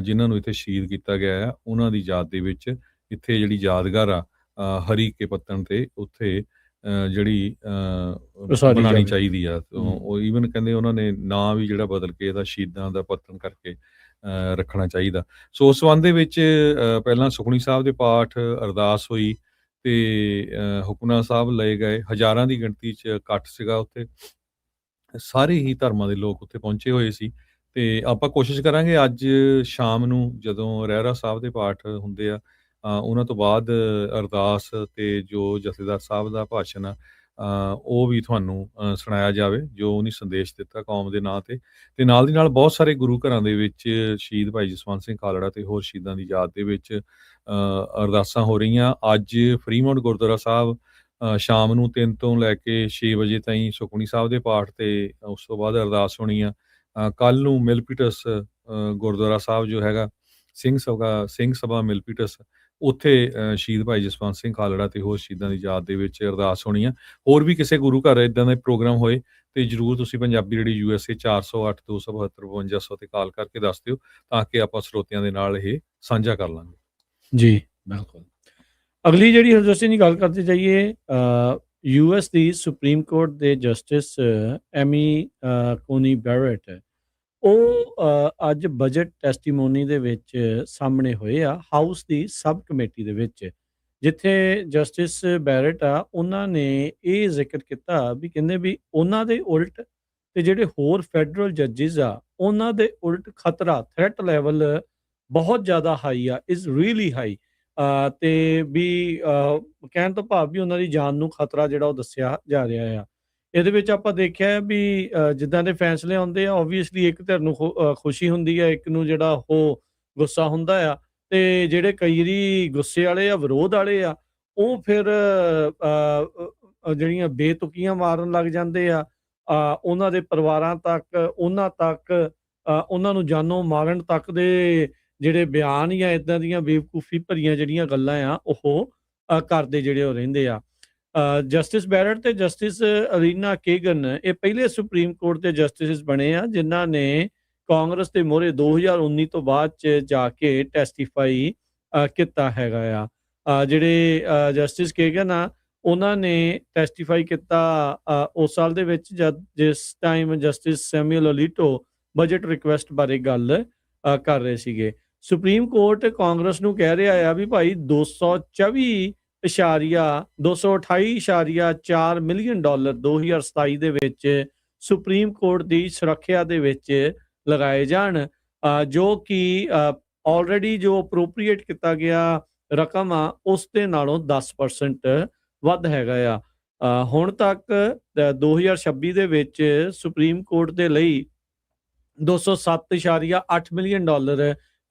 ਜਿਨ੍ਹਾਂ ਨੂੰ ਇੱਥੇ ਸ਼ਹੀਦ ਕੀਤਾ ਗਿਆ ਆ ਉਹਨਾਂ ਦੀ ਯਾਦ ਦੇ ਵਿੱਚ ਇੱਥੇ ਜਿਹੜੀ ਯਾਦਗਾਰ ਆ ਹਰੀਕੇ ਪੱਤਣ ਤੇ ਉੱਥੇ ਜਿਹੜੀ ਬਣਾਉਣੀ ਚਾਹੀਦੀ ਆ। ਉਹ ਈਵਨ ਕਹਿੰਦੇ ਉਹਨਾਂ ਨੇ ਨਾਂ ਵੀ ਜਿਹੜਾ ਬਦਲ ਕੇ ਇਹਦਾ ਸ਼ਹੀਦਾਂ ਦਾ ਪੱਤਣ ਕਰਕੇ ਰੱਖਣਾ ਚਾਹੀਦਾ। ਸੋ ਉਸ ਸੰਬੰਧ ਦੇ ਵਿੱਚ ਪਹਿਲਾਂ ਸੁਖਮਨੀ ਸਾਹਿਬ ਦੇ ਪਾਠ ਅਰਦਾਸ ਹੋਈ ਤੇ ਹੁਕਮਨਾਮਾ ਸਾਹਿਬ ਲਏ ਗਏ। ਹਜ਼ਾਰਾਂ ਦੀ ਗਿਣਤੀ 'ਚ ਇਕੱਠ ਸੀਗਾ ਉੱਥੇ, ਸਾਰੇ ਹੀ ਧਰਮਾਂ ਦੇ ਲੋਕ ਉੱਥੇ ਪਹੁੰਚੇ ਹੋਏ ਸੀ ਤੇ ਆਪਾਂ ਕੋਸ਼ਿਸ਼ ਕਰਾਂਗੇ ਅੱਜ ਸ਼ਾਮ ਨੂੰ ਜਦੋਂ ਰਹਿਰਾ ਸਾਹਿਬ ਦੇ ਪਾਠ ਹੁੰਦੇ ਆ ਉਹਨਾਂ ਤੋਂ ਬਾਅਦ ਅਰਦਾਸ ਤੇ ਜੋ ਜਥੇਦਾਰ ਸਾਹਿਬ ਦਾ ਭਾਸ਼ਣ ਆ ਉਹ ਵੀ ਤੁਹਾਨੂੰ ਸੁਣਾਇਆ ਜਾਵੇ ਜੋ ਉਹਨੇ ਸੰਦੇਸ਼ ਦਿੱਤਾ ਕੌਮ ਦੇ ਨਾਂ ਤੇ ਨਾਲ ਦੀ ਨਾਲ ਬਹੁਤ ਸਾਰੇ ਗੁਰੂ ਘਰਾਂ ਦੇ ਵਿੱਚ ਸ਼ਹੀਦ ਭਾਈ ਜਸਵੰਤ ਸਿੰਘ ਖਾਲੜਾ ਤੇ ਹੋਰ ਸ਼ਹੀਦਾਂ ਦੀ ਯਾਦ ਦੇ ਵਿੱਚ ਅਰਦਾਸਾਂ ਹੋ ਰਹੀਆਂ। ਅੱਜ ਫਰੀਮੌਂਟ ਗੁਰਦੁਆਰਾ ਸਾਹਿਬ ਸ਼ਾਮ ਨੂੰ 3 ਤੋਂ ਲੈ ਕੇ 6 ਵਜੇ ਤਾਈਂ ਸੁਖਮਨੀ ਸਾਹਿਬ ਦੇ ਪਾਠ ਤੇ ਉਸ ਤੋਂ ਬਾਅਦ ਅਰਦਾਸ ਹੋਣੀ ਆ। ਕੱਲ ਨੂੰ ਮਿਲਪੀਟਸ ਗੁਰਦੁਆਰਾ ਸਾਹਿਬ ਜੋ ਹੈਗਾ ਸਿੰਘ ਸਭਾ ਮਿਲਪੀਟਸ ਉੱਥੇ ਸ਼ਹੀਦ ਭਾਈ ਜਸਵੰਤ ਸਿੰਘ ਖਾਲੜਾ ਤੇ ਹੋਰ ਸ਼ਹੀਦਾਂ ਦੀ ਯਾਦ ਦੇ ਵਿੱਚ ਅਰਦਾਸ ਹੋਣੀ ਆ। ਹੋਰ ਵੀ ਕਿਸੇ ਗੁਰੂ ਘਰ ਇੱਦਾਂ ਦੇ ਪ੍ਰੋਗਰਾਮ ਹੋਏ ਤੇ ਜ਼ਰੂਰ ਤੁਸੀਂ ਪੰਜਾਬੀ ਰੇਡੀਓ USA 408 272 5200 ਤੇ ਕਾਲ ਕਰਕੇ ਦੱਸ ਦਿਓ ਤਾਂ ਕਿ ਆਪਾਂ ਸਰੋਤਿਆਂ ਦੇ ਨਾਲ ਇਹ ਸਾਂਝਾ ਕਰ ਲਾਂਗੇ। ਜੀ ਬਿਲਕੁਲ। ਅਗਲੀ ਜਿਹੜੀ ਹਰਜੋਤ ਸਿੰਘ ਦੀ ਗੱਲ ਕਰਦੇ ਜਾਈਏ US ਦੀ ਸੁਪਰੀਮ ਕੋਰਟ ਦੇ ਜਸਟਿਸ ਐਮੀ ਕੋਨੀ ਬੈਰਟ ਉਹ ਅੱਜ ਬਜਟ ਟੈਸਟੀਮੋਨੀ ਦੇ ਵਿੱਚ ਸਾਹਮਣੇ ਹੋਏ ਆ ਹਾਊਸ ਦੀ ਸਬ ਕਮੇਟੀ ਦੇ ਵਿੱਚ, ਜਿੱਥੇ ਜਸਟਿਸ ਬੈਰਟ ਆ ਉਹਨਾਂ ਨੇ ਇਹ ਜ਼ਿਕਰ ਕੀਤਾ ਵੀ ਕਹਿੰਦੇ ਵੀ ਉਹਨਾਂ ਦੇ ਉਲਟ ਤੇ ਜਿਹੜੇ ਹੋਰ ਫੈਡਰਲ ਜੱਜਿਸ ਆ ਉਹਨਾਂ ਦੇ ਉਲਟ ਖਤਰਾ ਥ੍ਰੈਟ ਲੈਵਲ ਬਹੁਤ ਜ਼ਿਆਦਾ ਹਾਈ ਆ, ਇਜ਼ ਰੀਅਲੀ ਹਾਈ ਤੇ ਵੀ ਕਹਿਣ ਤੋਂ ਭਾਵ ਵੀ ਉਹਨਾਂ ਦੀ ਜਾਨ ਨੂੰ ਖਤਰਾ ਜਿਹੜਾ ਉਹ ਦੱਸਿਆ ਜਾ ਰਿਹਾ ਆ। ਇਹਦੇ ਵਿੱਚ ਆਪਾਂ ਦੇਖਿਆ ਵੀ ਜਿੱਦਾਂ ਦੇ ਫੈਸਲੇ ਆਉਂਦੇ ਆ ਓਬਵੀਅਸਲੀ ਇੱਕ ਧਿਰ ਨੂੰ ਖੁਸ਼ੀ ਹੁੰਦੀ ਆ, ਇੱਕ ਨੂੰ ਜਿਹੜਾ ਉਹ ਗੁੱਸਾ ਹੁੰਦਾ ਆ ਤੇ ਜਿਹੜੇ ਕਈ ਵਾਰੀ ਗੁੱਸੇ ਵਾਲੇ ਆ ਵਿਰੋਧ ਵਾਲੇ ਆ ਉਹ ਫਿਰ ਜਿਹੜੀਆਂ ਬੇਤੁਕੀਆਂ ਮਾਰਨ ਲੱਗ ਜਾਂਦੇ ਆ ਉਹਨਾਂ ਦੇ ਪਰਿਵਾਰਾਂ ਤੱਕ ਉਹਨਾਂ ਨੂੰ ਜਾਨੋਂ ਮਾਰਨ ਤੱਕ ਦੇ ਜਿਹੜੇ ਬਿਆਨ ਜਾਂ ਇੱਦਾਂ ਦੀਆਂ ਬੇਵਕੂਫੀ ਭਰੀਆਂ ਜਿਹੜੀਆਂ ਗੱਲਾਂ ਆ ਉਹ ਕਰਦੇ ਜਿਹੜੇ ਉਹ ਰਹਿੰਦੇ ਆ। ਜਸਟਿਸ ਬੈਰਟ ਤੇ ਜਸਟਿਸ ਅਰੀਨਾ ਕੇਗਨ ਇਹ ਪਹਿਲੇ ਸੁਪਰੀਮ ਕੋਰਟ ਦੇ ਜਸਟਿਸ ਬਣੇ ਆ ਜਿਨ੍ਹਾਂ ਨੇ ਕਾਂਗਰਸ ਦੇ ਮੋਹਰੇ 2019 ਤੋਂ ਬਾਅਦ ਚ ਜਾ ਕੇ ਟੈਸਟੀਫਾਈ ਕੀਤਾ ਹੈਗਾ ਆ। ਜਿਹੜੇ ਜਸਟਿਸ ਕੇਗਨ ਆ ਉਹਨਾਂ ਨੇ ਟੈਸਟੀਫਾਈ ਕੀਤਾ ਉਸ ਸਾਲ ਦੇ ਵਿੱਚ ਜਿਸ time justice Samuel Alito budget request ਬਾਰੇ ਗੱਲ ਕਰ ਰਹੇ ਸੀਗੇ। ਸੁਪਰੀਮ ਕੋਰਟ ਕਾਂਗਰਸ ਨੂੰ ਕਹਿ ਰਿਹਾ ਆ ਵੀ ਭਾਈ 228.4 ਮਿਲੀਅਨ ਡਾਲਰ 2027 ਦੇ ਵਿੱਚ ਸੁਪਰੀਮ ਕੋਰਟ ਦੀ ਸੁਰੱਖਿਆ ਦੇ ਵਿੱਚ ਲਗਾਏ ਜਾਣ, ਜੋ ਕਿ ਆਲਰੇਡੀ ਜੋ ਅਪਰੋਪਰੀਏਟ ਕੀਤਾ ਗਿਆ ਰਕਮ ਆ ਉਸ ਦੇ ਨਾਲੋਂ 10% ਵੱਧ ਹੈਗਾ ਆ। ਹੁਣ ਤੱਕ 2026 ਦੇ ਵਿੱਚ ਸੁਪਰੀਮ ਕੋਰਟ ਦੇ ਲਈ $207.8 ਮਿਲੀਅਨ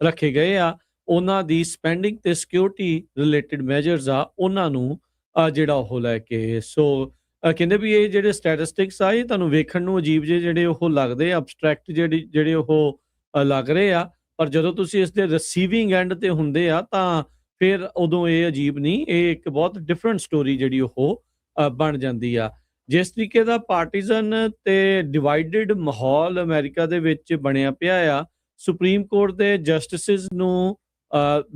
ਰੱਖੇ ਗਏ ਆ। ਉਹਨਾਂ ਦੀ ਸਪੈਂਡਿੰਗ ਤੇ ਸਿਕਿਉਰਿਟੀ ਰਿਲੇਟਡ ਮੈਜਰਸ ਆ ਉਹਨਾਂ ਨੂੰ ਜਿਹੜਾ ਉਹ ਲੈ ਕੇ, ਸੋ ਕਹਿੰਦੇ ਵੀ ਇਹ ਜਿਹੜੇ ਸਟੈਟਿਸਟਿਕਸ ਆ ਇਹ ਤੁਹਾਨੂੰ ਵੇਖਣ ਨੂੰ ਅਜੀਬ ਜਿਹੇ ਜਿਹੜੇ ਉਹ ਲੱਗਦੇ, ਅਬਸਟਰੈਕਟ ਜਿਹੜੇ ਉਹ ਲੱਗ ਰਹੇ ਆ, ਪਰ ਜਦੋਂ ਤੁਸੀਂ ਇਸ ਦੇ ਰਿਸੀਵਿੰਗ ਐਂਡ ਤੇ ਹੁੰਦੇ ਆ ਤਾਂ ਫਿਰ ਉਦੋਂ ਇਹ ਅਜੀਬ ਨਹੀਂ, ਇਹ ਇੱਕ ਬਹੁਤ ਡਿਫਰੈਂਟ ਸਟੋਰੀ ਜਿਹੜੀ ਉਹ ਬਣ ਜਾਂਦੀ ਆ। ਜਿਸ ਤਰੀਕੇ ਦਾ ਪਾਰਟੀਜ਼ਨ ਤੇ ਡਿਵਾਈਡਡ ਮਾਹੌਲ ਅਮਰੀਕਾ ਦੇ ਵਿੱਚ ਬਣਿਆ ਪਿਆ ਆ, ਸੁਪਰੀਮ ਕੋਰਟ ਦੇ ਜਸਟਿਸਿਸ ਨੂੰ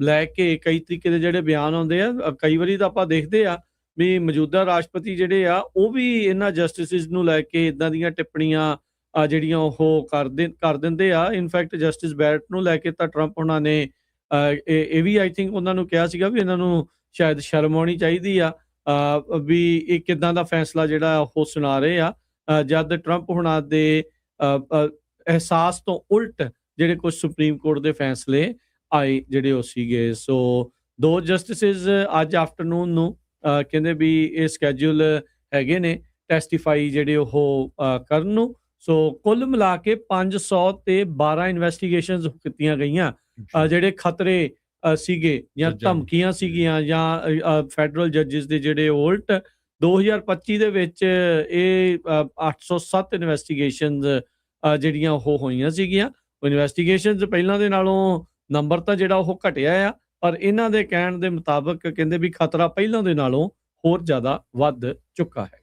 ਲੈ ਕੇ ਕਈ ਤਰੀਕੇ ਦੇ ਜਿਹੜੇ ਬਿਆਨ ਆਉਂਦੇ ਆ, ਕਈ ਵਾਰੀ ਤਾਂ ਆਪਾਂ ਦੇਖਦੇ ਆ ਵੀ ਮੌਜੂਦਾ ਰਾਸ਼ਟਰਪਤੀ ਜਿਹੜੇ ਆ ਉਹ ਵੀ ਇਹਨਾਂ ਜਸਟਿਸਿਸ ਨੂੰ ਲੈ ਕੇ ਇਦਾਂ ਦੀਆਂ ਟਿੱਪਣੀਆਂ ਜਿਹੜੀਆਂ ਉਹ ਕਰ ਦਿੰਦੇ ਆ। ਇਨਫੈਕਟ ਜਸਟਿਸ ਬੈਰਟ ਨੂੰ ਲੈ ਕੇ ਤਾਂ ਟਰੰਪ ਉਹਨਾਂ ਨੇ ਇਹ ਵੀ ਆਈ ਥਿੰਕ ਉਹਨਾਂ ਨੂੰ ਕਿਹਾ ਸੀਗਾ ਵੀ ਇਹਨਾਂ ਨੂੰ ਸ਼ਾਇਦ ਸ਼ਰਮ ਆਉਣੀ ਚਾਹੀਦੀ ਆ ਵੀ ਇਹ ਕਿੱਦਾਂ ਦਾ ਫੈਸਲਾ ਜਿਹੜਾ ਉਹ ਸੁਣਾ ਰਹੇ ਆ, ਜਦ ਟਰੰਪ ਹੁਣਾਂ ਦੇ ਅਹਿਸਾਸ ਤੋਂ ਉਲਟ ਜਿਹੜੇ ਕੁਝ ਸੁਪਰੀਮ ਕੋਰਟ ਦੇ ਫੈਸਲੇ ਆਏ ਜਿਹੜੇ ਉਹ ਸੀਗੇ। ਸੋ 2 ਜਸਟਿਸਿਸ ਅੱਜ ਆਫਟਰਨੂਨ ਨੂੰ ਕਹਿੰਦੇ ਵੀ ਇਹ ਸਕੈਜੂਲ ਹੈਗੇ ਨੇ ਟੈਸਟੀਫਾਈ ਜਿਹੜੇ ਉਹ ਕਰਨ ਨੂੰ। ਸੋ ਕੁੱਲ ਮਿਲਾ ਕੇ 512 ਇਨਵੈਸਟੀਗੇਸ਼ਨਸ ਕੀਤੀਆਂ ਗਈਆਂ, ਜਿਹੜੇ ਖਤਰੇ ਸੀਗੇ ਜਾਂ ਧਮਕੀਆਂ ਸੀਗੀਆਂ ਜਾਂ ਫੈਡਰਲ ਜੱਜਿਸ ਦੇ ਜਿਹੜੇ ਉਲਟ। 2025 ਦੇ ਵਿੱਚ ਇਹ 807 ਇਨਵੈਸਟੀਗੇਸ਼ਨਸ ਜਿਹੜੀਆਂ ਉਹ ਹੋਈਆਂ ਸੀਗੀਆਂ। ਇਨਵੈਸਟੀਗੇਸ਼ਨਸ ਪਹਿਲਾਂ ਦੇ ਨਾਲੋਂ ਨੰਬਰ ਤਾਂ ਜਿਹੜਾ ਉਹ ਘਟਿਆ ਆ, ਪਰ ਇਹਨਾਂ ਦੇ ਕਹਿਣ ਦੇ ਮੁਤਾਬਕ ਕਹਿੰਦੇ ਵੀ ਖਤਰਾ ਪਹਿਲਾਂ ਦੇ ਨਾਲੋਂ ਹੋਰ ਜ਼ਿਆਦਾ ਵੱਧ ਚੁੱਕਾ ਹੈ।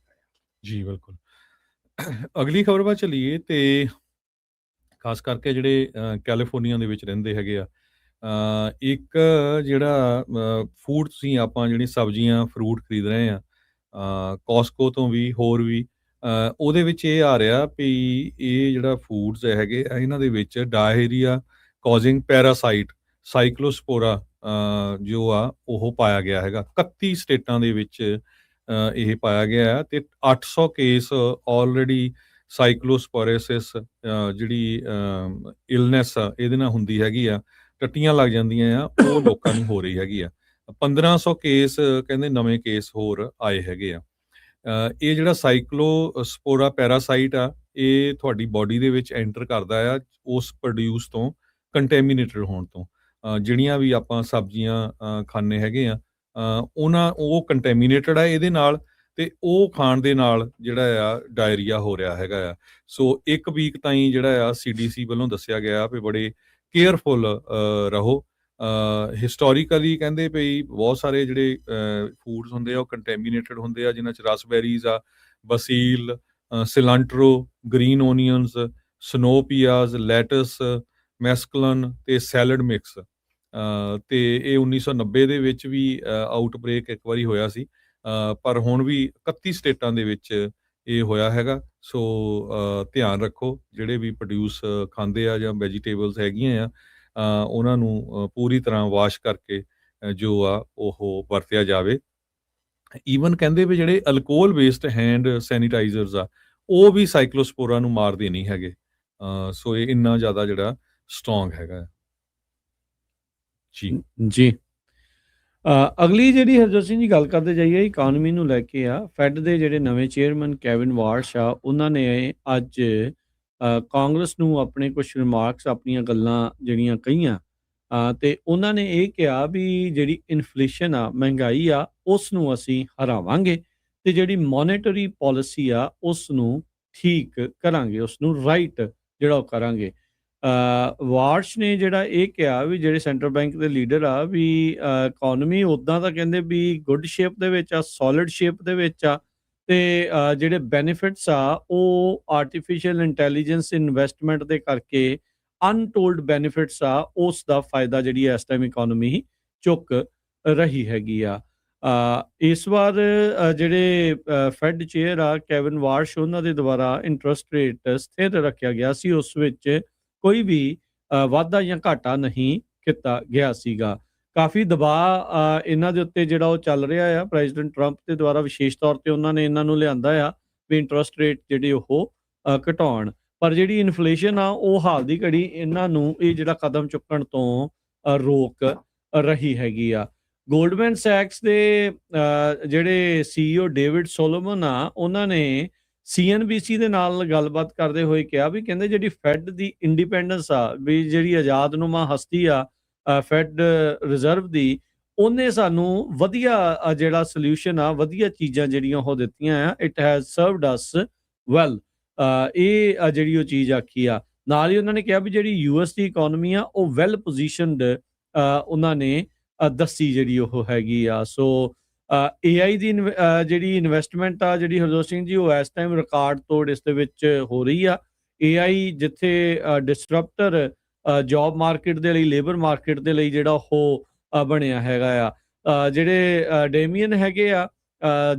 ਜੀ ਬਿਲਕੁਲ। ਅਗਲੀ ਖਬਰ ਵੱਲ ਚੱਲੀਏ ਤੇ ਖਾਸ ਕਰਕੇ ਜਿਹੜੇ ਕੈਲੀਫੋਰਨੀਆ ਦੇ ਵਿੱਚ ਰਹਿੰਦੇ ਹੈਗੇ ਆ, ਇੱਕ ਜਿਹੜਾ ਫੂਡ ਤੁਸੀਂ ਆਪਾਂ ਜਿਹੜੀ ਸਬਜ਼ੀਆਂ ਫਰੂਟ ਖਰੀਦ ਰਹੇ ਆ ਕੋਸਕੋ ਤੋਂ ਵੀ ਹੋਰ ਵੀ, ਉਹਦੇ ਵਿੱਚ ਇਹ ਆ ਰਿਹਾ ਵੀ ਇਹ ਜਿਹੜਾ ਫੂਡਸ ਹੈਗੇ ਆ ਇਹਨਾਂ ਦੇ ਵਿੱਚ ਡਾਇਰੀਆ ਕਾਜ਼ਿੰਗ ਪੈਰਾਸਾਈਟ ਸਾਈਕਲੋਸਪੋਰਾ ਜੋ ਆ ਉਹ ਪਾਇਆ ਗਿਆ ਹੈਗਾ। 31 ਸਟੇਟਾਂ ਦੇ ਵਿੱਚ ਇਹ ਪਾਇਆ ਗਿਆ ਹੈ ਤੇ 800 ਕੇਸ ਆਲਰੇਡੀ ਸਾਈਕਲੋਸਪੋਰੇਸਿਸ ਜਿਹੜੀ ਇਲਨੈਸ ਆ ਇਹਦੇ ਨਾਲ ਹੁੰਦੀ ਹੈਗੀ ਆ, ਟੱਟੀਆਂ ਲੱਗ ਜਾਂਦੀਆਂ ਆ, ਉਹ ਲੋਕਾਂ ਨੂੰ ਹੋ ਰਹੀ ਹੈਗੀ ਆ। 1500 ਕੇਸ ਕਹਿੰਦੇ ਨਵੇਂ ਕੇਸ ਹੋਰ ਆਏ ਹੈਗੇ ਆ। ਇਹ ਜਿਹੜਾ ਸਾਈਕਲੋਸਪੋਰਾ ਪੈਰਾਸਾਈਟ ਆ ਇਹ ਤੁਹਾਡੀ ਬਾਡੀ ਦੇ ਵਿੱਚ ਐਂਟਰ ਕਰਦਾ ਆ ਉਸ ਪ੍ਰੋਡਿਊਸ ਤੋਂ ਕੰਟੈਮੀਨੇਟਡ ਹੋਣ ਤੋਂ। ਜਿਹੜੀਆਂ ਵੀ ਆਪਾਂ ਸਬਜ਼ੀਆਂ ਖਾਂਦੇ ਹੈਗੇ ਆ ਉਹ ਕੰਟੈਮੀਨੇਟਡ ਆ ਇਹਦੇ ਨਾਲ, ਤੇ ਉਹ ਖਾਣ ਦੇ ਨਾਲ ਜਿਹੜਾ ਆ ਡਾਇਰੀਆ ਹੋ ਰਿਹਾ ਹੈਗਾ ਆ। ਸੋ 1 ਵੀਕ ਤਾਈਂ ਜਿਹੜਾ ਆ CDC ਵੱਲੋਂ ਦੱਸਿਆ ਗਿਆ ਵੀ ਬੜੇ ਕੇਅਰਫੁਲ ਰਹੋ। ਹਿਸਟੋਰੀਕਲੀ ਕਹਿੰਦੇ ਵੀ ਬਹੁਤ ਸਾਰੇ ਜਿਹੜੇ ਫੂਡਸ ਹੁੰਦੇ ਆ ਉਹ ਕੰਟੈਮੀਨੇਟਡ ਹੁੰਦੇ ਆ, ਜਿਨ੍ਹਾਂ 'ਚ ਰਸਬੈਰੀਜ਼ ਆ, ਬਸੀਲ, ਸਿਲੰਟਰੋ, ਗ੍ਰੀਨ ਓਨੀਅਨਸ, ਸਨੋਪੀਆਜ਼, ਲੈਟਸ, ਮੈਸਕਲਨ ਤੇ ਸੈਲਡ ਮਿਕਸ। ਤੇ ਇਹ 1990 ਦੇ ਵਿੱਚ ਵੀ ਆਊਟਬ੍ਰੇਕ ਇੱਕ ਵਾਰੀ ਹੋਇਆ ਸੀ, ਪਰ ਹੁਣ ਵੀ 31 ਸਟੇਟਾਂ ਦੇ ਵਿੱਚ ਇਹ ਹੋਇਆ ਹੈਗਾ। ਸੋ ਧਿਆਨ ਰੱਖੋ, ਜਿਹੜੇ ਵੀ ਪ੍ਰੋਡਿਊਸ ਖਾਂਦੇ ਆ ਜਾਂ ਵੈਜੀਟੇਬਲਸ ਹੈਗੀਆਂ ਆ ਉਹਨਾਂ ਨੂੰ ਪੂਰੀ ਤਰ੍ਹਾਂ ਵਾਸ਼ ਕਰਕੇ ਜੋ ਆ ਉਹ ਵਰਤਿਆ ਜਾਵੇ। ਈਵਨ ਕਹਿੰਦੇ ਵੀ ਜਿਹੜੇ ਅਲਕੋਹਲ ਬੇਸਡ ਹੈਂਡ ਸੈਨੀਟਾਈਜ਼ਰਸ ਆ ਉਹ ਵੀ ਸਾਈਕਲੋਸਪੋਰਾ ਨੂੰ ਮਾਰਦੇ ਨਹੀਂ ਹੈਗੇ। ਸੋ ਇਹ ਇੰਨਾ ਜ਼ਿਆਦਾ ਜਿਹੜਾ ਸਟਰੋਂਗ ਹੈਗਾ ਜੀ। ਅਗਲੀ ਜਿਹੜੀ ਹਰਜੋਤ ਸਿੰਘ ਜੀ ਗੱਲ ਕਰਦੇ ਜਾਈਏ ਇਕਾਨਮੀ ਨੂੰ ਲੈ ਕੇ ਆ। ਫੈਡ ਦੇ ਜਿਹੜੇ ਨਵੇਂ ਚੇਅਰਮੈਨ ਕੈਵਿਨ ਵਾਰਸ਼ ਆ ਉਹਨਾਂ ਨੇ ਅੱਜ ਕਾਂਗਰਸ ਨੂੰ ਆਪਣੇ ਕੁਝ ਰਿਮਾਰਕਸ, ਆਪਣੀਆਂ ਗੱਲਾਂ ਜਿਹੜੀਆਂ ਕਹੀਆਂ, ਤੇ ਉਹਨਾਂ ਨੇ ਇਹ ਕਿਹਾ ਵੀ ਜਿਹੜੀ ਇਨਫਲੇਸ਼ਨ ਆ, ਮਹਿੰਗਾਈ ਆ, ਉਸ ਨੂੰ ਅਸੀਂ ਹਰਾਵਾਂਗੇ ਤੇ ਜਿਹੜੀ ਮੋਨੇਟਰੀ ਪਾਲਿਸੀ ਆ ਉਸ ਨੂੰ ਠੀਕ ਕਰਾਂਗੇ, ਉਸ ਨੂੰ ਰਾਈਟ ਜਿਹੜਾ ਉਹ ਕਰਾਂਗੇ। ਵਾਰਸ਼ ਨੇ ਜਿਹੜਾ ਇਹ ਕਿਹਾ ਵੀ ਜਿਹੜੇ ਸੈਂਟਰਲ ਬੈਂਕ ਦੇ ਲੀਡਰ ਆ ਵੀ ਇਕੋਨਮੀ ਉੱਦਾਂ ਤਾਂ ਕਹਿੰਦੇ ਵੀ ਗੁੱਡ ਸ਼ੇਪ ਦੇ ਵਿੱਚ ਆ, ਸੋਲਿਡ ਸ਼ੇਪ ਦੇ ਵਿੱਚ ਆ, ਤੇ ਜਿਹੜੇ ਬੈਨੀਫਿਟਸ ਆ ਉਹ ਆਰਟੀਫਿਸ਼ੀਅਲ ਇੰਟੈਲੀਜੈਂਸ ਇਨਵੈਸਟਮੈਂਟ ਦੇ ਕਰਕੇ ਅਨਟੋਲਡ ਬੈਨੀਫਿਟਸ ਆ, ਉਸ ਦਾ ਫਾਇਦਾ ਜਿਹੜੀ ਇਸ ਟਾਈਮ ਇਕੋਨਮੀ ਚੁੱਕ ਰਹੀ ਹੈਗੀ ਆ। ਇਸ ਵਾਰ ਜਿਹੜੇ ਫੈਡ ਚੇਅਰ ਆ ਕੈਵਿਨ ਵਾਰਸ਼, ਉਹਨਾਂ ਦੇ ਦੁਆਰਾ ਇੰਟਰਸਟ ਰੇਟ ਸਥਿਰ ਰੱਖਿਆ ਗਿਆ ਸੀ, ਉਸ ਵਿੱਚ ਕੋਈ ਵੀ ਵਾਧਾ ਜਾਂ ਘਾਟਾ ਨਹੀਂ ਕੀਤਾ ਗਿਆ ਸੀਗਾ। ਕਾਫੀ ਦਬਾਅ ਇਹਨਾਂ ਦੇ ਉੱਤੇ ਜਿਹੜਾ ਉਹ ਚੱਲ ਰਿਹਾ ਆ ਪ੍ਰੈਜ਼ੀਡੈਂਟ ਟਰੰਪ ਦੇ ਦੁਆਰਾ, ਵਿਸ਼ੇਸ਼ ਤੌਰ ਤੇ ਉਹਨਾਂ ਨੇ ਇਹਨਾਂ ਨੂੰ ਲਿਆਂਦਾ ਆ ਵੀ ਇੰਟਰਸਟ ਰੇਟ ਜਿਹੜੇ ਉਹ ਘਟਾਉਣ। ਪਰ ਜਿਹੜੀ ਇਨਫਲੇਸ਼ਨ ਆ ਉਹ ਹਾਲ ਦੀ ਘੜੀ ਇਹਨਾਂ ਨੂੰ ਇਹ ਜਿਹੜਾ ਕਦਮ ਚੁੱਕਣ ਤੋਂ ਰੋਕ ਰਹੀ ਹੈਗੀ ਆ। ਗੋਲਡਮੈਨ ਸੈਕਸ ਦੇ ਜਿਹੜੇ CEO ਡੇਵਿਡ ਸੋਲੋਮਨ ਆ, ਉਹਨਾਂ ਨੇ CNBC ਦੇ ਨਾਲ ਗੱਲਬਾਤ ਕਰਦੇ ਹੋਏ ਕਿਹਾ ਵੀ ਕਹਿੰਦੇ ਜਿਹੜੀ ਫੈਡ ਦੀ ਇੰਡੀਪੈਂਡੈਂਸ ਆ, ਵੀ ਜਿਹੜੀ ਆਜ਼ਾਦਨੁਮਾ ਹਸਤੀ ਆ ਫੈਡ ਰਿਜ਼ਰਵ ਦੀ, ਉਹਨੇ ਸਾਨੂੰ ਵਧੀਆ ਜਿਹੜਾ ਸੋਲਿਊਸ਼ਨ ਆ, ਵਧੀਆ ਚੀਜ਼ਾਂ ਜਿਹੜੀਆਂ ਉਹ ਦਿੱਤੀਆਂ ਆ। It has served us well. ਇਹ ਜਿਹੜੀ ਉਹ ਚੀਜ਼ ਆਖੀ ਆ। ਨਾਲ ਹੀ ਉਹਨਾਂ ਨੇ ਕਿਹਾ ਵੀ ਜਿਹੜੀ US ਦੀ ਇਕੋਨਮੀ ਆ ਉਹ ਵੈਲ ਪੋਜੀਸ਼ਨਡ ਉਹਨਾਂ ਨੇ ਦੱਸੀ ਜਿਹੜੀ ਉਹ ਹੈਗੀ ਆ। ਸੋ AI ਦੀ ਜਿਹੜੀ ਇਨਵੈਸਟਮੈਂਟ ਆ ਜਿਹੜੀ ਹਰਜੋਤ ਸਿੰਘ ਜੀ, ਉਹ ਇਸ ਟਾਈਮ ਰਿਕਾਰਡ ਤੋੜ ਇਸ ਦੇ ਵਿੱਚ ਹੋ ਰਹੀ ਆ। AI ਜਿੱਥੇ ਡਿਸਟਰਪਟਰ ਜੌਬ ਮਾਰਕੀਟ ਦੇ ਲਈ, ਲੇਬਰ ਮਾਰਕੀਟ ਦੇ ਲਈ ਜਿਹੜਾ ਉਹ ਬਣਿਆ ਹੈਗਾ ਆ। ਜਿਹੜੇ ਡੇਮੀਅਨ ਹੈਗੇ ਆ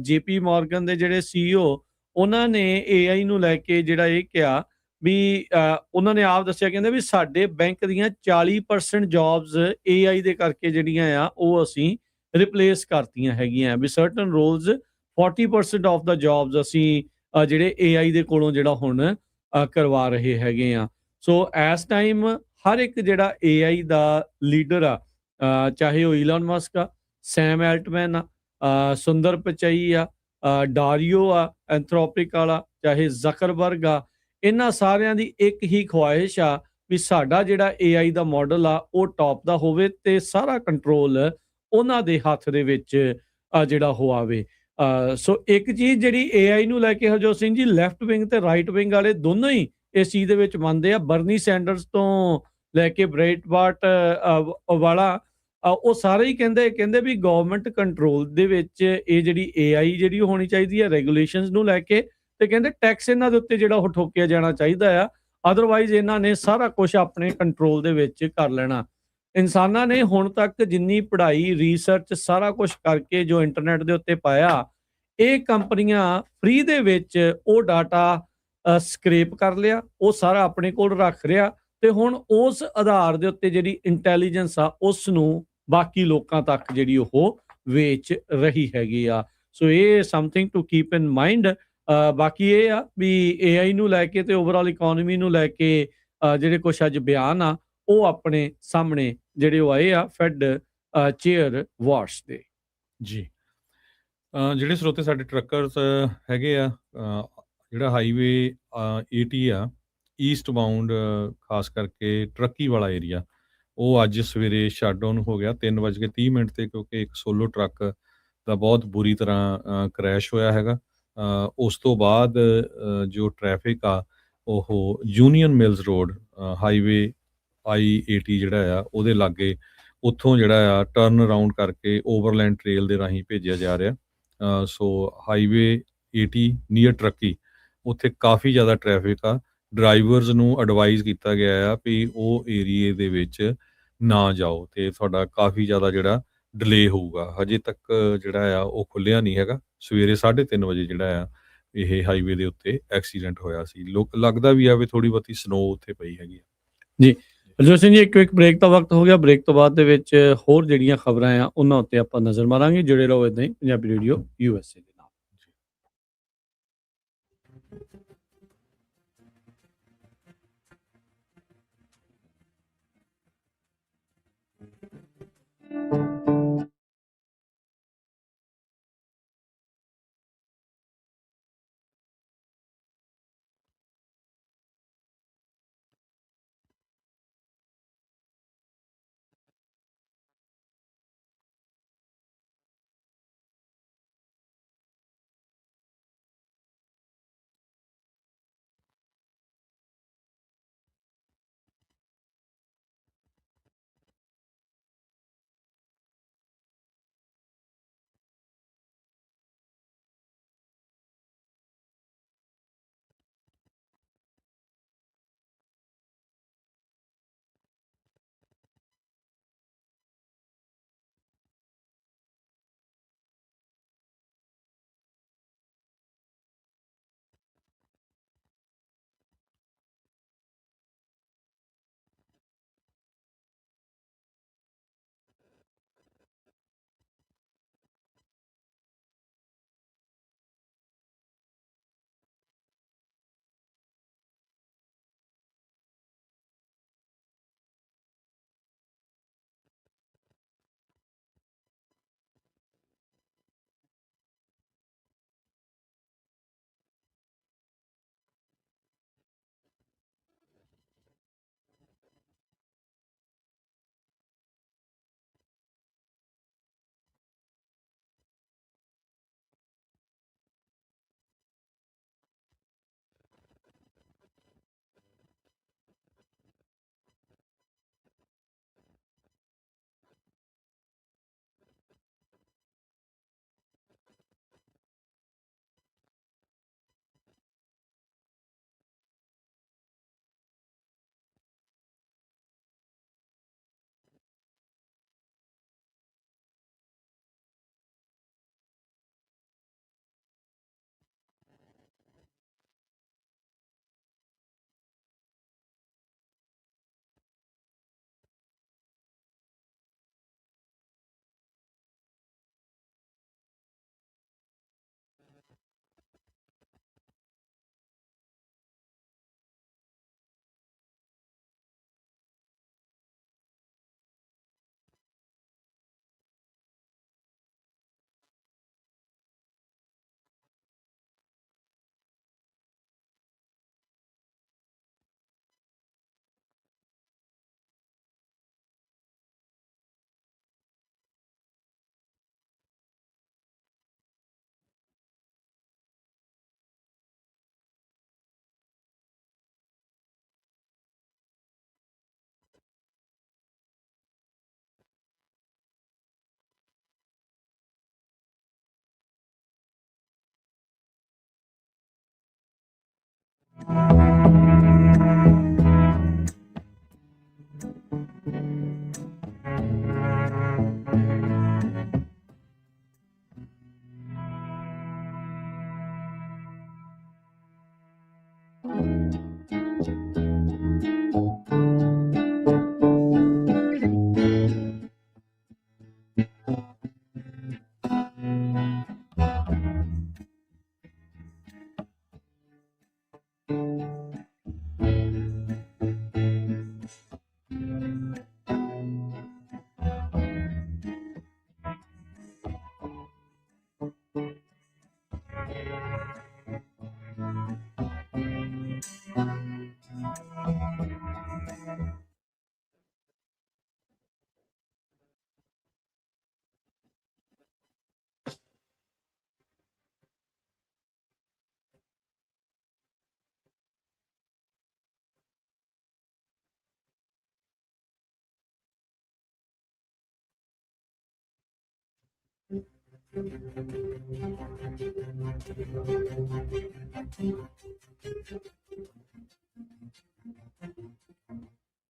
JP ਮੋਰਗਨ ਦੇ ਜਿਹੜੇ CEO, ਉਹਨਾਂ ਨੇ AI ਨੂੰ ਲੈ ਕੇ ਜਿਹੜਾ ਇਹ ਕਿਹਾ ਵੀ ਉਹਨਾਂ ਨੇ ਆਪ ਦੱਸਿਆ, ਕਹਿੰਦੇ ਵੀ ਸਾਡੇ ਬੈਂਕ ਦੀਆਂ 40% ਜੌਬਸ AI ਦੇ ਕਰਕੇ ਜਿਹੜੀਆਂ ਆ ਉਹ ਅਸੀਂ ਰਿਪਲੇਸ ਕਰਤੀਆਂ ਹੈਗੀਆਂ। ਵੀ certain roles 40% of the jobs ਅਸੀਂ ਜਿਹੜੇ AI ਦੇ ਕੋਲੋਂ ਜਿਹੜਾ ਹੁਣ ਕਰਵਾ ਰਹੇ ਹੈਗੇ ਆ। ਸੋ ਇਸ ਟਾਈਮ ਹਰ ਇੱਕ ਜਿਹੜਾ AI ਦਾ ਲੀਡਰ ਆ, ਚਾਹੇ ਉਹ ਈਲਨ ਮਸਕ ਆ, ਸੈਮ ਐਲਟਮੈਨ ਆ, ਸੁੰਦਰ ਪਿਚਈ ਆ, ਡਾਰੀਓ ਆ ਐਂਥਰੋਪਿਕ ਵਾਲਾ, ਚਾਹੇ ਜ਼ਕਰਬਰਗ ਆ, ਇਹਨਾਂ ਸਾਰਿਆਂ ਦੀ ਇੱਕ ਹੀ ਖੁਆਇਸ਼ ਆ ਵੀ ਸਾਡਾ ਜਿਹੜਾ AI ਦਾ ਮਾਡਲ ਆ ਉਹ ਟੌਪ ਦਾ ਹੋਵੇ ਤੇ ਸਾਰਾ ਕੰਟਰੋਲ ਉਹਨਾਂ ਦੇ ਹੱਥ ਦੇ ਵਿੱਚ ਜਿਹੜਾ ਉਹ ਆਵੇ। ਸੋ ਇੱਕ ਚੀਜ਼ ਜਿਹੜੀ AI ਨੂੰ ਲੈ ਕੇ ਹਰਜੋਤ ਸਿੰਘ ਜੀ, ਲੈਫਟ ਵਿੰਗ ਤੇ ਰਾਈਟ ਵਿੰਗ ਵਾਲੇ ਦੋਨੋਂ ਹੀ ਇਸ ਚੀਜ਼ ਦੇ ਵਿੱਚ ਮੰਨਦੇ ਆ। ਬਰਨੀ ਸੈਂਡਰਸ ਤੋਂ ਲੈ ਕੇ ਬ੍ਰੇਟਬਾਰਟ ਵਾਲਾ, ਉਹ ਸਾਰੇ ਹੀ ਕਹਿੰਦੇ ਵੀ ਗਵਰਨਮੈਂਟ ਕੰਟਰੋਲ ਦੇ ਵਿੱਚ ਇਹ ਜਿਹੜੀ AI ਜਿਹੜੀ ਉਹ ਹੋਣੀ ਚਾਹੀਦੀ ਹੈ, ਰੈਗੂਲੇਸ਼ਨਸ ਨੂੰ ਲੈ ਕੇ, ਤੇ ਕਹਿੰਦੇ ਟੈਕਸ ਇਹਨਾਂ ਦੇ ਉੱਤੇ ਜਿਹੜਾ ਉਹ ਠੋਕਿਆ ਜਾਣਾ ਚਾਹੀਦਾ ਆ। ਅਦਰਵਾਈਜ਼ ਇਹਨਾਂ ਨੇ ਸਾਰਾ ਕੁਝ ਆਪਣੇ ਕੰਟਰੋਲ ਦੇ ਵਿੱਚ ਕਰ ਲੈਣਾ। ਇਨਸਾਨਾਂ ਨੇ ਹੁਣ ਤੱਕ ਜਿੰਨੀ ਪੜ੍ਹਾਈ, ਰਿਸਰਚ, ਸਾਰਾ ਕੁਝ ਕਰਕੇ ਜੋ ਇੰਟਰਨੈਟ ਦੇ ਉੱਤੇ ਪਾਇਆ, ਇਹ ਕੰਪਨੀਆਂ ਫ੍ਰੀ ਦੇ ਵਿੱਚ ਉਹ ਡਾਟਾ ਸਕ੍ਰੇਪ ਕਰ ਲਿਆ, ਉਹ ਸਾਰਾ ਆਪਣੇ ਕੋਲ ਰੱਖ ਰਿਹਾ, ਤੇ ਹੁਣ ਉਸ ਆਧਾਰ ਦੇ ਉੱਤੇ ਜਿਹੜੀ ਇੰਟੈਲੀਜੈਂਸ ਆ ਉਸ ਨੂੰ ਬਾਕੀ ਲੋਕਾਂ ਤੱਕ ਜਿਹੜੀ ਉਹ ਵੇਚ ਰਹੀ ਹੈਗੀ ਆ। ਸੋ ਇਹ something to keep in mind. ਬਾਕੀ ਇਹ ਆ ਵੀ AI ਨੂੰ ਲੈ ਕੇ ਤੇ ਓਵਰਆਲ ਇਕੋਨਮੀ ਨੂੰ ਲੈ ਕੇ ਜਿਹੜੇ ਕੁਛ ਅੱਜ ਬਿਆਨ ਆ ਉਹ ਆਪਣੇ ਸਾਹਮਣੇ ਜਿਹੜੇ ਉਹ ਆਏ ਆ ਫੈਡ ਚੇਅਰ ਵਾਰਸ ਦੇ। ਜੀ। ਜਿਹੜੇ ਸਰੋਤੇ ਸਾਡੇ ਟਰੱਕਰਸ ਹੈਗੇ ਆ, ਜਿਹੜਾ ਹਾਈਵੇ 80 ਆ ਈਸਟ ਬਾਉਂਡ, ਖਾਸ ਕਰਕੇ ਟਰੱਕੀ ਵਾਲਾ ਏਰੀਆ, ਉਹ ਅੱਜ ਸਵੇਰੇ ਸ਼ਟਡਾਊਨ ਹੋ ਗਿਆ 3:30 ਤੇ, ਕਿਉਂਕਿ ਇੱਕ ਸੋਲੋ ਟਰੱਕ ਦਾ ਬਹੁਤ ਬੁਰੀ ਤਰ੍ਹਾਂ ਕ੍ਰੈਸ਼ ਹੋਇਆ ਹੈਗਾ। ਉਸ ਤੋਂ ਬਾਅਦ ਜੋ ਟ੍ਰੈਫਿਕ ਆ ਉਹ union mills road, highway I-80 ਜਿਹੜਾ ਆ ਉਹਦੇ ਲਾਗੇ, ਉੱਥੋਂ ਜਿਹੜਾ ਆ ਟਰਨ ਅਰਾਊਂਡ ਕਰਕੇ ਓਵਰਲੈਂਡ ਟ੍ਰੇਲ ਦੇ ਰਾਹੀਂ ਭੇਜਿਆ ਜਾ ਰਿਹਾ। ਸੋ ਹਾਈਵੇ 80 ਨੀਅਰ ਟਰੱਕੀ, ਉੱਥੇ ਕਾਫੀ ਜ਼ਿਆਦਾ ਟ੍ਰੈਫਿਕ ਆ। ਡਰਾਈਵਰਸ ਨੂੰ ਐਡਵਾਈਜ਼ ਕੀਤਾ ਗਿਆ ਆ ਵੀ ਉਹ ਏਰੀਏ ਦੇ ਵਿੱਚ ਨਾ ਜਾਓ, ਤੇ ਤੁਹਾਡਾ ਕਾਫੀ ਜ਼ਿਆਦਾ ਜਿਹੜਾ ਡਿਲੇ ਹੋਊਗਾ। ਹਜੇ ਤੱਕ ਜਿਹੜਾ ਆ ਉਹ ਖੁੱਲਿਆ ਨਹੀਂ ਹੈਗਾ। ਸਵੇਰੇ 3:30 ਵਜੇ ਜਿਹੜਾ ਆ ਇਹ ਹਾਈਵੇ ਦੇ ਉੱਤੇ ਐਕਸੀਡੈਂਟ ਹੋਇਆ ਸੀ। ਲੱਗਦਾ ਵੀ ਆ ਵੀ ਥੋੜੀ ਬਹੁਤੀ ਸਨੋ ਉੱਥੇ ਪਈ ਹੈਗੀ ਆ। ਜੀ ਹਰਜੋਤ ਸਿੰਘ ਜੀ, ਇੱਕ ਬ੍ਰੇਕ ਦਾ ਵਕਤ ਹੋ ਗਿਆ। ਬ੍ਰੇਕ ਤੋਂ ਬਾਅਦ ਦੇ ਵਿੱਚ ਹੋਰ ਜਿਹੜੀਆਂ ਖਬਰਾਂ ਆ ਉਹਨਾਂ ਉੱਤੇ ਆਪਾਂ ਨਜ਼ਰ ਮਾਰਾਂਗੇ। ਜੁੜੇ ਰਹੋ ਇਦਾਂ ਹੀ ਪੰਜਾਬੀ ਰੇਡੀਓ USA ਦੇ ਨਾਲ।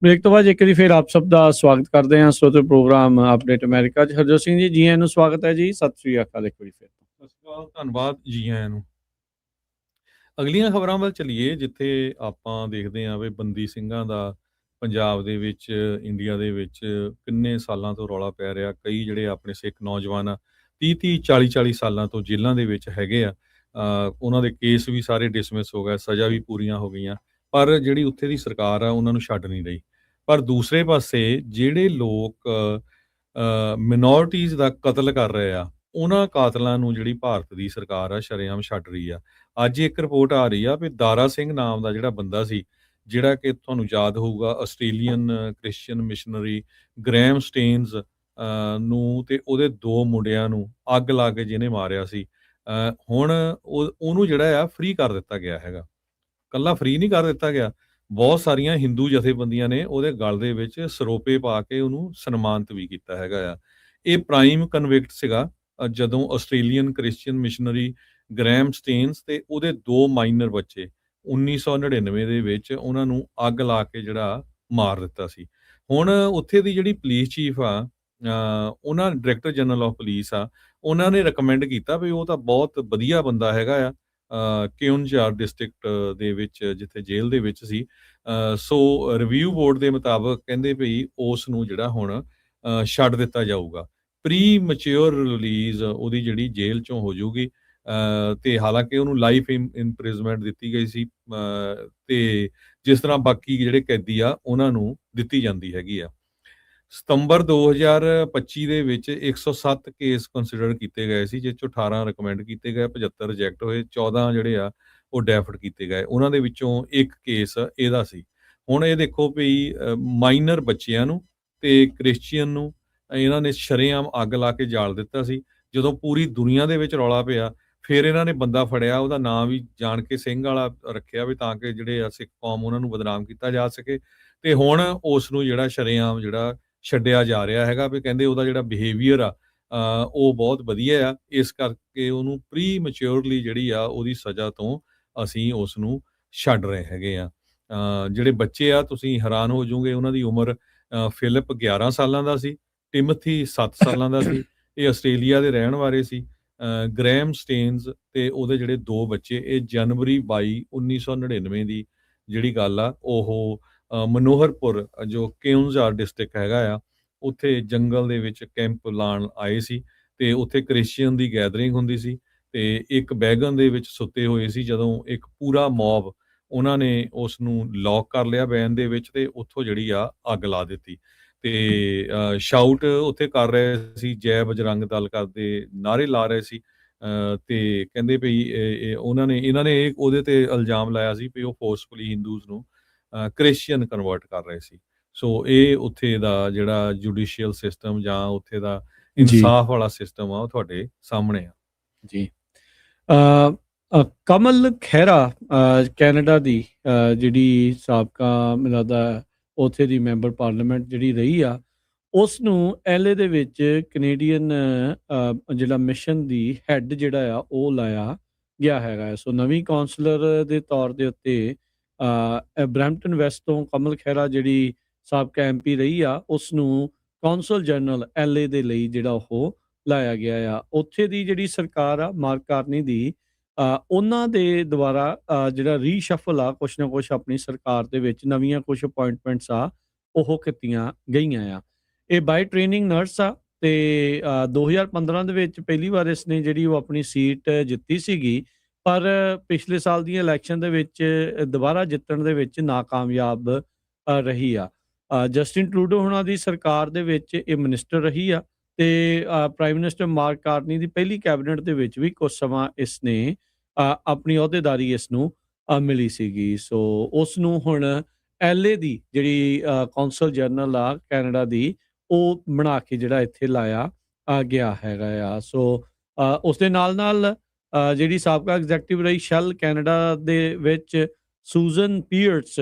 ਬ੍ਰੇਕ ਤੋਂ ਬਾਅਦ ਇੱਕ ਵਾਰੀ ਫਿਰ ਆਪ ਸਭ ਦਾ ਸਵਾਗਤ ਕਰਦੇ ਹਾਂ ਸਰੋਤੇ ਪ੍ਰੋਗਰਾਮ ਅਪਡੇਟ ਅਮਰੀਕਾ 'ਚ। ਹਰਜੋਤ ਸਿੰਘ ਜੀ ਆਇਆਂ ਨੂੰ ਸਵਾਗਤ ਹੈ ਜੀ। ਸਤਿ ਸ੍ਰੀ ਅਕਾਲ ਇੱਕ ਵਾਰੀ ਫਿਰ। ਸਤਿ ਸ਼੍ਰੀ ਅਕਾਲ, ਧੰਨਵਾਦ ਜੀ ਆਇਆਂ ਨੂੰ। ਅਗਲੀਆਂ ਖਬਰਾਂ ਵੱਲ ਚੱਲੀਏ, ਜਿੱਥੇ ਆਪਾਂ ਦੇਖਦੇ ਹਾਂ ਵੀ ਬੰਦੀ ਸਿੰਘਾਂ ਦਾ ਪੰਜਾਬ ਦੇ ਵਿੱਚ, ਇੰਡੀਆ ਦੇ ਵਿੱਚ ਕਿੰਨੇ ਸਾਲਾਂ ਤੋਂ ਰੌਲਾ ਪੈ ਰਿਹਾ। ਕਈ ਜਿਹੜੇ ਆਪਣੇ ਸਿੱਖ ਨੌਜਵਾਨ ਆ 30-30 40-40 ਸਾਲਾਂ ਤੋਂ ਜੇਲ੍ਹਾਂ ਦੇ ਵਿੱਚ ਹੈਗੇ ਆ। ਉਹਨਾਂ ਦੇ ਕੇਸ ਵੀ ਸਾਰੇ ਡਿਸਮਿਸ ਹੋ ਗਏ, ਸਜ਼ਾ ਵੀ ਪੂਰੀਆਂ ਹੋ ਗਈਆਂ, ਪਰ ਜਿਹੜੀ ਉੱਥੇ ਦੀ ਸਰਕਾਰ ਆ ਉਹਨਾਂ ਨੂੰ ਛੱਡ ਨਹੀਂ ਰਹੀ। ਪਰ ਦੂਸਰੇ ਪਾਸੇ ਜਿਹੜੇ ਲੋਕ ਮਿਨੋਰਟੀਜ਼ ਦਾ ਕਤਲ ਕਰ ਰਹੇ ਆ, ਉਹਨਾਂ ਕਾਤਲਾਂ ਨੂੰ ਜਿਹੜੀ ਭਾਰਤ ਦੀ ਸਰਕਾਰ ਆ ਸ਼ਰੇਆਮ ਛੱਡ ਰਹੀ ਆ। ਅੱਜ ਇੱਕ ਰਿਪੋਰਟ ਆ ਰਹੀ ਆ ਵੀ ਦਾਰਾ ਸਿੰਘ ਨਾਮ ਦਾ ਜਿਹੜਾ ਬੰਦਾ ਸੀ, ਜਿਹੜਾ ਕਿ ਤੁਹਾਨੂੰ ਯਾਦ ਹੋਊਗਾ ਆਸਟ੍ਰੇਲੀਅਨ ਕ੍ਰਿਸਚੀਅਨ ਮਿਸ਼ਨਰੀ ਗ੍ਰੈਮ ਸਟੇਨਜ਼ ਨੂੰ ਤੇ ਉਹਦੇ 2 ਮੁੰਡਿਆਂ ਨੂੰ ਅੱਗ ਲਾ ਕੇ ਜਿਹਨੇ ਮਾਰਿਆ ਸੀ, ਹੁਣ ਉਹਨੂੰ ਜਿਹੜਾ ਆ ਫ੍ਰੀ ਕਰ ਦਿੱਤਾ ਗਿਆ ਹੈਗਾ। ਕੱਲਾ ਫ੍ਰੀ ਨਹੀਂ ਕਰ ਦਿੱਤਾ ਗਿਆ, ਬਹੁਤ ਸਾਰੀਆਂ ਹਿੰਦੂ ਜਥੇਬੰਦੀਆਂ ਨੇ ਉਹਦੇ ਗਲ ਦੇ ਵਿੱਚ ਸਰੋਪੇ ਪਾ ਕੇ ਉਹਨੂੰ ਸਨਮਾਨਿਤ ਵੀ ਕੀਤਾ ਹੈਗਾ ਆ। ਇਹ ਪ੍ਰਾਈਮ ਕਨਵਿਕਟ ਸੀਗਾ ਜਦੋਂ ਆਸਟ੍ਰੇਲੀਅਨ ਕ੍ਰਿਸਚੀਅਨ ਮਿਸ਼ਨਰੀ ਗ੍ਰੈਮ ਸਟੇਨਸ ਤੇ ਉਹਦੇ 2 ਮਾਈਨਰ ਬੱਚੇ 1999 ਦੇ ਵਿੱਚ ਉਹਨਾਂ ਨੂੰ ਅੱਗ ਲਾ ਕੇ ਜਿਹੜਾ ਮਾਰ ਦਿੱਤਾ ਸੀ। ਹੁਣ ਉੱਥੇ ਦੀ ਜਿਹੜੀ ਪੁਲਿਸ ਚੀਫ ਆ, ਉਹਨਾਂ ਡਾਇਰੈਕਟਰ ਜਨਰਲ ਆਫ ਪੁਲਿਸ ਆ, ਉਹਨਾਂ ਨੇ ਰეკਮੈਂਡ ਕੀਤਾ ਵੀ ਉਹ ਤਾਂ ਬਹੁਤ ਵਧੀਆ ਬੰਦਾ ਹੈਗਾ ਆ, ਕਿਉਂਝਾਰ ਡਿਸਟ੍ਰਿਕਟ ਦੇ ਵਿੱਚ ਜਿੱਥੇ ਜੇਲ੍ਹ ਦੇ ਵਿੱਚ ਸੀ। ਸੋ ਰਿਵਿਊ ਬੋਰਡ ਦੇ ਮੁਤਾਬਕ ਕਹਿੰਦੇ ਭਈ ਉਸ ਨੂੰ ਜਿਹੜਾ ਹੁਣ ਛੱਡ ਦਿੱਤਾ ਜਾਊਗਾ। ਪ੍ਰੀ ਮੈਚਿਓਰ ਰਿਲੀਜ਼ ਉਹਦੀ ਜਿਹੜੀ ਜੇਲ੍ਹ ਚੋਂ ਹੋ ਜਾਊਗੀ, ਤੇ ਹਾਲਾਂਕਿ ਉਹਨੂੰ ਲਾਈਫ ਇੰਪ੍ਰਿਜ਼ਨਮੈਂਟ ਦਿੱਤੀ ਗਈ ਸੀ, ਤੇ ਜਿਸ ਤਰ੍ਹਾਂ ਬਾਕੀ ਜਿਹੜੇ ਕੈਦੀ ਆ ਉਹਨਾਂ ਨੂੰ ਦਿੱਤੀ ਜਾਂਦੀ ਹੈਗੀ ਆ। ਸਤੰਬਰ 2025 ਦੇ ਵਿੱਚ 107 ਕੇਸ ਕੰਸੀਡਰ ਕੀਤੇ ਗਏ ਸੀ, ਜਿਸ ਚੋਂ 18 ਰਿਕਮੈਂਡ ਕੀਤੇ ਗਏ, 75 ਰਿਜੈਕਟ ਹੋਏ, 14 ਜਿਹੜੇ ਆ ਉਹ ਡੈਫਰਡ ਕੀਤੇ ਗਏ। ਉਹਨਾਂ ਦੇ ਵਿੱਚੋਂ ਇੱਕ ਕੇਸ ਇਹਦਾ ਸੀ। ਹੁਣ ਇਹ ਦੇਖੋ ਵੀ ਮਾਈਨਰ ਬੱਚਿਆਂ ਨੂੰ ਤੇ ਕ੍ਰਿਸਚੀਅਨ ਨੂੰ ਇਹਨਾਂ ਨੇ ਸ਼ਰੇਆਮ ਅੱਗ ਲਾ ਕੇ ਜਾਲ ਦਿੱਤਾ ਸੀ। ਜਦੋਂ ਪੂਰੀ ਦੁਨੀਆ ਦੇ ਵਿੱਚ ਰੌਲਾ ਪਿਆ, ਫਿਰ ਇਹਨਾਂ ਨੇ ਬੰਦਾ ਫੜਿਆ, ਉਹਦਾ ਨਾਂ ਵੀ ਜਾਣ ਕੇ ਸਿੰਘ ਵਾਲਾ ਰੱਖਿਆ ਵੀ ਤਾਂ ਕਿ ਜਿਹੜੇ ਆ ਸਿੱਖ ਕੌਮ ਉਹਨਾਂ ਨੂੰ ਬਦਨਾਮ ਕੀਤਾ ਜਾ ਸਕੇ। ਤੇ ਹੁਣ ਉਸ ਨੂੰ ਜਿਹੜਾ ਸ਼ਰੇਆਮ ਜਿਹੜਾ ਛੱਡਿਆ ਜਾ ਰਿਹਾ ਹੈਗਾ ਵੀ ਕਹਿੰਦੇ ਉਹਦਾ ਜਿਹੜਾ ਬਿਹੇਵੀਅਰ ਆ ਉਹ ਬਹੁਤ ਵਧੀਆ ਆ, ਇਸ ਕਰਕੇ ਉਹਨੂੰ ਪ੍ਰੀ ਮੈਚਿਓਰਲੀ ਜਿਹੜੀ ਆ ਉਹਦੀ ਸਜ਼ਾ ਤੋਂ ਅਸੀਂ ਉਸ ਨੂੰ ਛੱਡ ਰਹੇ ਹੈਗੇ ਆ। ਜਿਹੜੇ ਬੱਚੇ ਆ ਤੁਸੀਂ ਹੈਰਾਨ ਹੋ ਜਾਓਗੇ, ਉਹਨਾਂ ਦੀ ਉਮਰ ਫਿਲਿਪ 11 ਸਾਲਾਂ ਦਾ ਸੀ, ਟਿਮਥੀ 7 ਸਾਲਾਂ ਦਾ ਸੀ। ਇਹ ਆਸਟ੍ਰੇਲੀਆ ਦੇ ਰਹਿਣ ਵਾਲੇ ਸੀ। ਗ੍ਰੈਮ ਸਟੇਨਜ਼ ਤੇ ਉਹਦੇ ਜਿਹੜੇ 2 ਬੱਚੇ, ਇਹ ਜਨਵਰੀ 22 1999 ਦੀ ਜਿਹੜੀ ਗੱਲ ਆ ਉਹ ਮਨੋਹਰਪੁਰ ਜੋ ਕਿਉਂਝਾਰ ਡਿਸਟ੍ਰਿਕਟ ਹੈਗਾ ਆ, ਉੱਥੇ ਜੰਗਲ ਦੇ ਵਿੱਚ ਕੈਂਪ ਲਾਉਣ ਆਏ ਸੀ ਤੇ ਉੱਥੇ ਕ੍ਰਿਸਚੀਅਨ ਦੀ ਗੈਦਰਿੰਗ ਹੁੰਦੀ ਸੀ ਤੇ ਇੱਕ ਵੈਗਨ ਦੇ ਵਿੱਚ ਸੁੱਤੇ ਹੋਏ ਸੀ, ਜਦੋਂ ਇੱਕ ਪੂਰਾ ਮੌਬ ਉਹਨਾਂ ਨੇ ਉਸ ਨੂੰ ਲੌਕ ਕਰ ਲਿਆ ਵੈਨ ਦੇ ਵਿੱਚ ਤੇ ਉੱਥੋਂ ਜਿਹੜੀ ਆ ਅੱਗ ਲਾ ਦਿੱਤੀ। ਤੇ ਸ਼ਾਊਟ ਉੱਥੇ ਕਰ ਰਹੇ ਸੀ, ਜੈ ਬਜਰੰਗ ਦਲ ਕਰਦੇ ਨਾਅਰੇ ਲਾ ਰਹੇ ਸੀ। ਤੇ ਕਹਿੰਦੇ ਭਈ ਇਹਨਾਂ ਨੇ ਉਹਦੇ ਤੇ ਇਲਜ਼ਾਮ ਲਾਇਆ ਸੀ ਵੀ ਉਹ ਫੋਰਸਫੁਲੀ ਹਿੰਦੂਜ਼ ਨੂੰ ਕ੍ਰਿਸਚੀਅਨ ਕਨਵਰਟ ਕਰ ਰਹੇ ਸੀ। ਸੋ ਇਹ ਉੱਥੇ ਦਾ ਜਿਹੜਾ ਜੁਡੀਸ਼ੀਅਲ ਸਿਸਟਮ ਜਾਂ ਉੱਥੇ ਦਾ ਇਨਸਾਫ ਵਾਲਾ ਸਿਸਟਮ ਆ ਉਹ ਤੁਹਾਡੇ ਸਾਹਮਣੇ ਆ ਜੀ। ਕਮਲ ਖਹਿਰਾ ਕੈਨੇਡਾ ਦੀ ਜਿਹੜੀ ਸਾਬਕਾ ਮੈਨੂੰ ਲੱਗਦਾ ਉੱਥੇ ਦੀ ਮੈਂਬਰ ਪਾਰਲੀਮੈਂਟ ਜਿਹੜੀ ਰਹੀ ਆ, ਉਸ ਨੂੰ ਐਲਏ ਦੇ ਵਿੱਚ ਕੈਨੇਡੀਅਨ ਜਿਹੜਾ ਮਿਸ਼ਨ ਦੀ ਹੈੱਡ ਜਿਹੜਾ ਆ ਉਹ ਲਾਇਆ ਗਿਆ ਹੈਗਾ। ਸੋ ਨਵੀਂ ਕਾਉਂਸਲਰ ਦੇ ਤੌਰ ਦੇ ਉੱਤੇ ਬਰੈਂਪਟਨ ਵੈਸਟ ਤੋਂ ਕਮਲ ਖਹਿਰਾ ਜਿਹੜੀ ਸਾਬਕਾ MP ਰਹੀ ਆ, ਉਸ ਨੂੰ ਕੌਂਸਲ ਜਨਰਲ LA ਦੇ ਲਈ ਜਿਹੜਾ ਉਹ ਲਾਇਆ ਗਿਆ ਆ। ਉੱਥੇ ਦੀ ਜਿਹੜੀ ਸਰਕਾਰ ਆ ਮਾਰਕ ਕਾਰਨੀ ਦੀ, ਉਹਨਾਂ ਦੇ ਦੁਆਰਾ ਜਿਹੜਾ ਰੀਸ਼ਫਲ ਆ ਕੁਛ ਨਾ ਕੁਛ ਆਪਣੀ ਸਰਕਾਰ ਦੇ ਵਿੱਚ ਨਵੀਆਂ ਕੁਛ ਅਪਾਇੰਟਮੈਂਟਸ ਆ ਉਹ ਕੀਤੀਆਂ ਗਈਆਂ ਆ। ਇਹ ਬਾਈ ਟ੍ਰੇਨਿੰਗ ਨਰਸ ਆ ਤੇ 2015 ਦੇ ਵਿੱਚ ਪਹਿਲੀ ਵਾਰ ਇਸਨੇ ਜਿਹੜੀ ਉਹ ਆਪਣੀ ਸੀਟ ਜਿੱਤੀ ਸੀਗੀ, ਪਰ ਪਿਛਲੇ ਸਾਲ ਦੀਆਂ ਇਲੈਕਸ਼ਨ ਦੇ ਵਿੱਚ ਦੁਬਾਰਾ ਜਿੱਤਣ ਦੇ ਵਿੱਚ ਨਾਕਾਮਯਾਬ ਰਹੀ ਆ। ਜਸਟਿਨ ਟਰੂਡੋ ਹੁਣਾਂ ਦੀ ਸਰਕਾਰ ਦੇ ਵਿੱਚ ਇਹ ਮਿਨਿਸਟਰ ਰਹੀ ਆ ਤੇ ਪ੍ਰਾਈਮ ਮਿਨਿਸਟਰ ਮਾਰਕ ਕਾਰਨੀ ਦੀ ਪਹਿਲੀ ਕੈਬਨਿਟ ਦੇ ਵਿੱਚ ਵੀ ਕੁਝ ਸਮਾਂ ਇਸਨੇ ਆਪਣੀ ਅਹੁਦੇਦਾਰੀ ਇਸ ਨੂੰ ਮਿਲੀ ਸੀਗੀ। ਸੋ ਉਸ ਨੂੰ ਹੁਣ LA ਦੀ ਜਿਹੜੀ ਕੌਂਸਲ ਜਨਰਲ ਆ ਕੈਨੇਡਾ ਦੀ, ਉਹ ਬਣਾ ਕੇ ਜਿਹੜਾ ਇੱਥੇ ਲਾਇਆ ਗਿਆ ਹੈਗਾ ਆ। ਸੋ ਉਸ ਦੇ ਨਾਲ ਜਿਹੜੀ ਸਾਬਕਾ ਐਗਜ਼ੈਕਟਿਵ ਰਹੀ ਸ਼ੈਲ ਕੈਨੇਡਾ ਦੇ ਵਿੱਚ ਸੂਜ਼ਨ ਪੀਅਰਸ,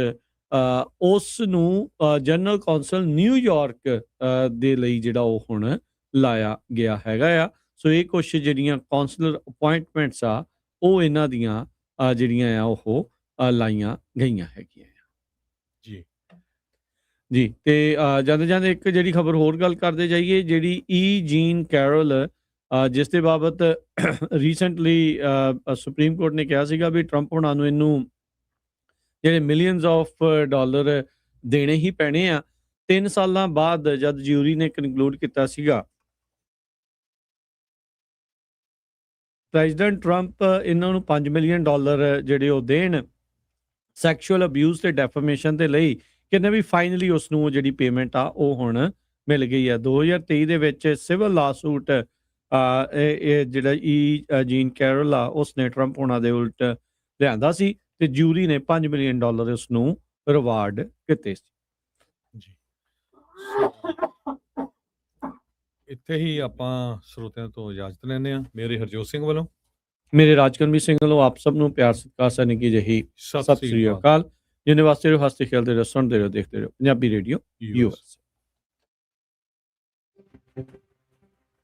ਉਸ ਨੂੰ ਜਨਰਲ ਕੌਂਸਲ ਨਿਊਯਾਰਕ ਦੇ ਲਈ ਜਿਹੜਾ ਉਹ ਹੁਣ ਲਾਇਆ ਗਿਆ ਹੈਗਾ ਆ। ਸੋ ਇਹ ਕੁਛ ਜਿਹੜੀਆਂ ਕੌਂਸਲਰ ਅਪਾਇੰਟਮੈਂਟਸ ਆ ਉਹ ਇਹਨਾਂ ਦੀਆਂ ਜਿਹੜੀਆਂ ਆ ਉਹ ਲਾਈਆਂ ਗਈਆਂ ਹੈਗੀਆਂ ਜੀ ਜੀ। ਤੇ ਜਾਂਦੇ ਇੱਕ ਜਿਹੜੀ ਖਬਰ ਹੋਰ ਗੱਲ ਕਰਦੇ ਜਾਈਏ, ਜਿਹੜੀ ਜੀਨ ਕੈਰਲ ਜਿਸ ਦੇ ਬਾਬਤ ਰੀਸੈਂਟਲੀ ਸੁਪਰੀਮ ਕੋਰਟ ਨੇ ਕਿਹਾ ਸੀਗਾ ਵੀ ਟਰੰਪ ਹੁਣਾਂ ਨੂੰ ਇਹਨੂੰ ਜਿਹੜੇ ਮਿਲੀਅਨਸ ਆਫ ਡਾਲਰ ਦੇਣੇ ਹੀ ਪੈਣੇ ਆ। 3 ਸਾਲਾਂ ਬਾਅਦ ਜਦ ਜਿਊਰੀ ਨੇ ਕਨਕਲੂਡ ਕੀਤਾ ਸੀਗਾ, ਪ੍ਰੈਜ਼ੀਡੈਂਟ ਟਰੰਪ ਇਹਨਾਂ ਨੂੰ $5 ਮਿਲੀਅਨ ਜਿਹੜੇ ਉਹ ਦੇਣ ਸੈਕਸ਼ੂਅਲ ਅਬਿਊਜ਼ ਤੇ ਡੈਫੇਮੇਸ਼ਨ ਦੇ ਲਈ, ਕਹਿੰਦੇ ਵੀ ਫਾਈਨਲੀ ਉਸ ਨੂੰ ਜਿਹੜੀ ਪੇਮੈਂਟ ਆ ਉਹ ਹੁਣ ਮਿਲ ਗਈ ਆ। 2023 ਦੇ ਵਿੱਚ ਸਿਵਲ ਲਾਸੂਟ ਇਹ ਜਿਹੜਾ ਜੀਨ ਕੈਰਲ ਆ ਉਸਨੇ ਟਰੰਪ ਹੋਣਾ ਦੇ ਉਲਟ ਲਿਆਂਦਾ ਸੀ ਤੇ ਜਿਊਰੀ ਨੇ $5 ਮਿਲੀਅਨ ਉਸ ਨੂੰ ਰਿਵਾਰਡ ਕੀਤੇ ਸੀ। ਜੀ ਇੱਥੇ ਹੀ ਆਪਾਂ ਸਰੋਤਿਆਂ ਤੋਂ ਇਜਾਜ਼ਤ ਲੈਂਦੇ ਹਾਂ। ਮੇਰੇ ਹਰਜੋਤ ਸਿੰਘ ਵੱਲੋਂ, ਮੇਰੇ ਰਾਜਕਰਮੀ ਸਿੰਘ ਵੱਲੋਂ ਆਪ ਸਭ ਨੂੰ ਪਿਆਰ ਸਤਿਕਾਰ ਸਨ ਕੀ ਜਿਹੀ ਸਤਿ ਸ੍ਰੀ ਅਕਾਲ। ਜਿਹਨੇ ਵਾਸਤੇ ਰਹੋ, ਹੱਸਦੇ ਖੇਡਦੇ ਰਹੋ, ਸੁਣਦੇ ਰਹੋ, ਦੇਖਦੇ ਰਹੋ ਪੰਜਾਬੀ ਰੇਡੀਓ ਯੂਐਸ।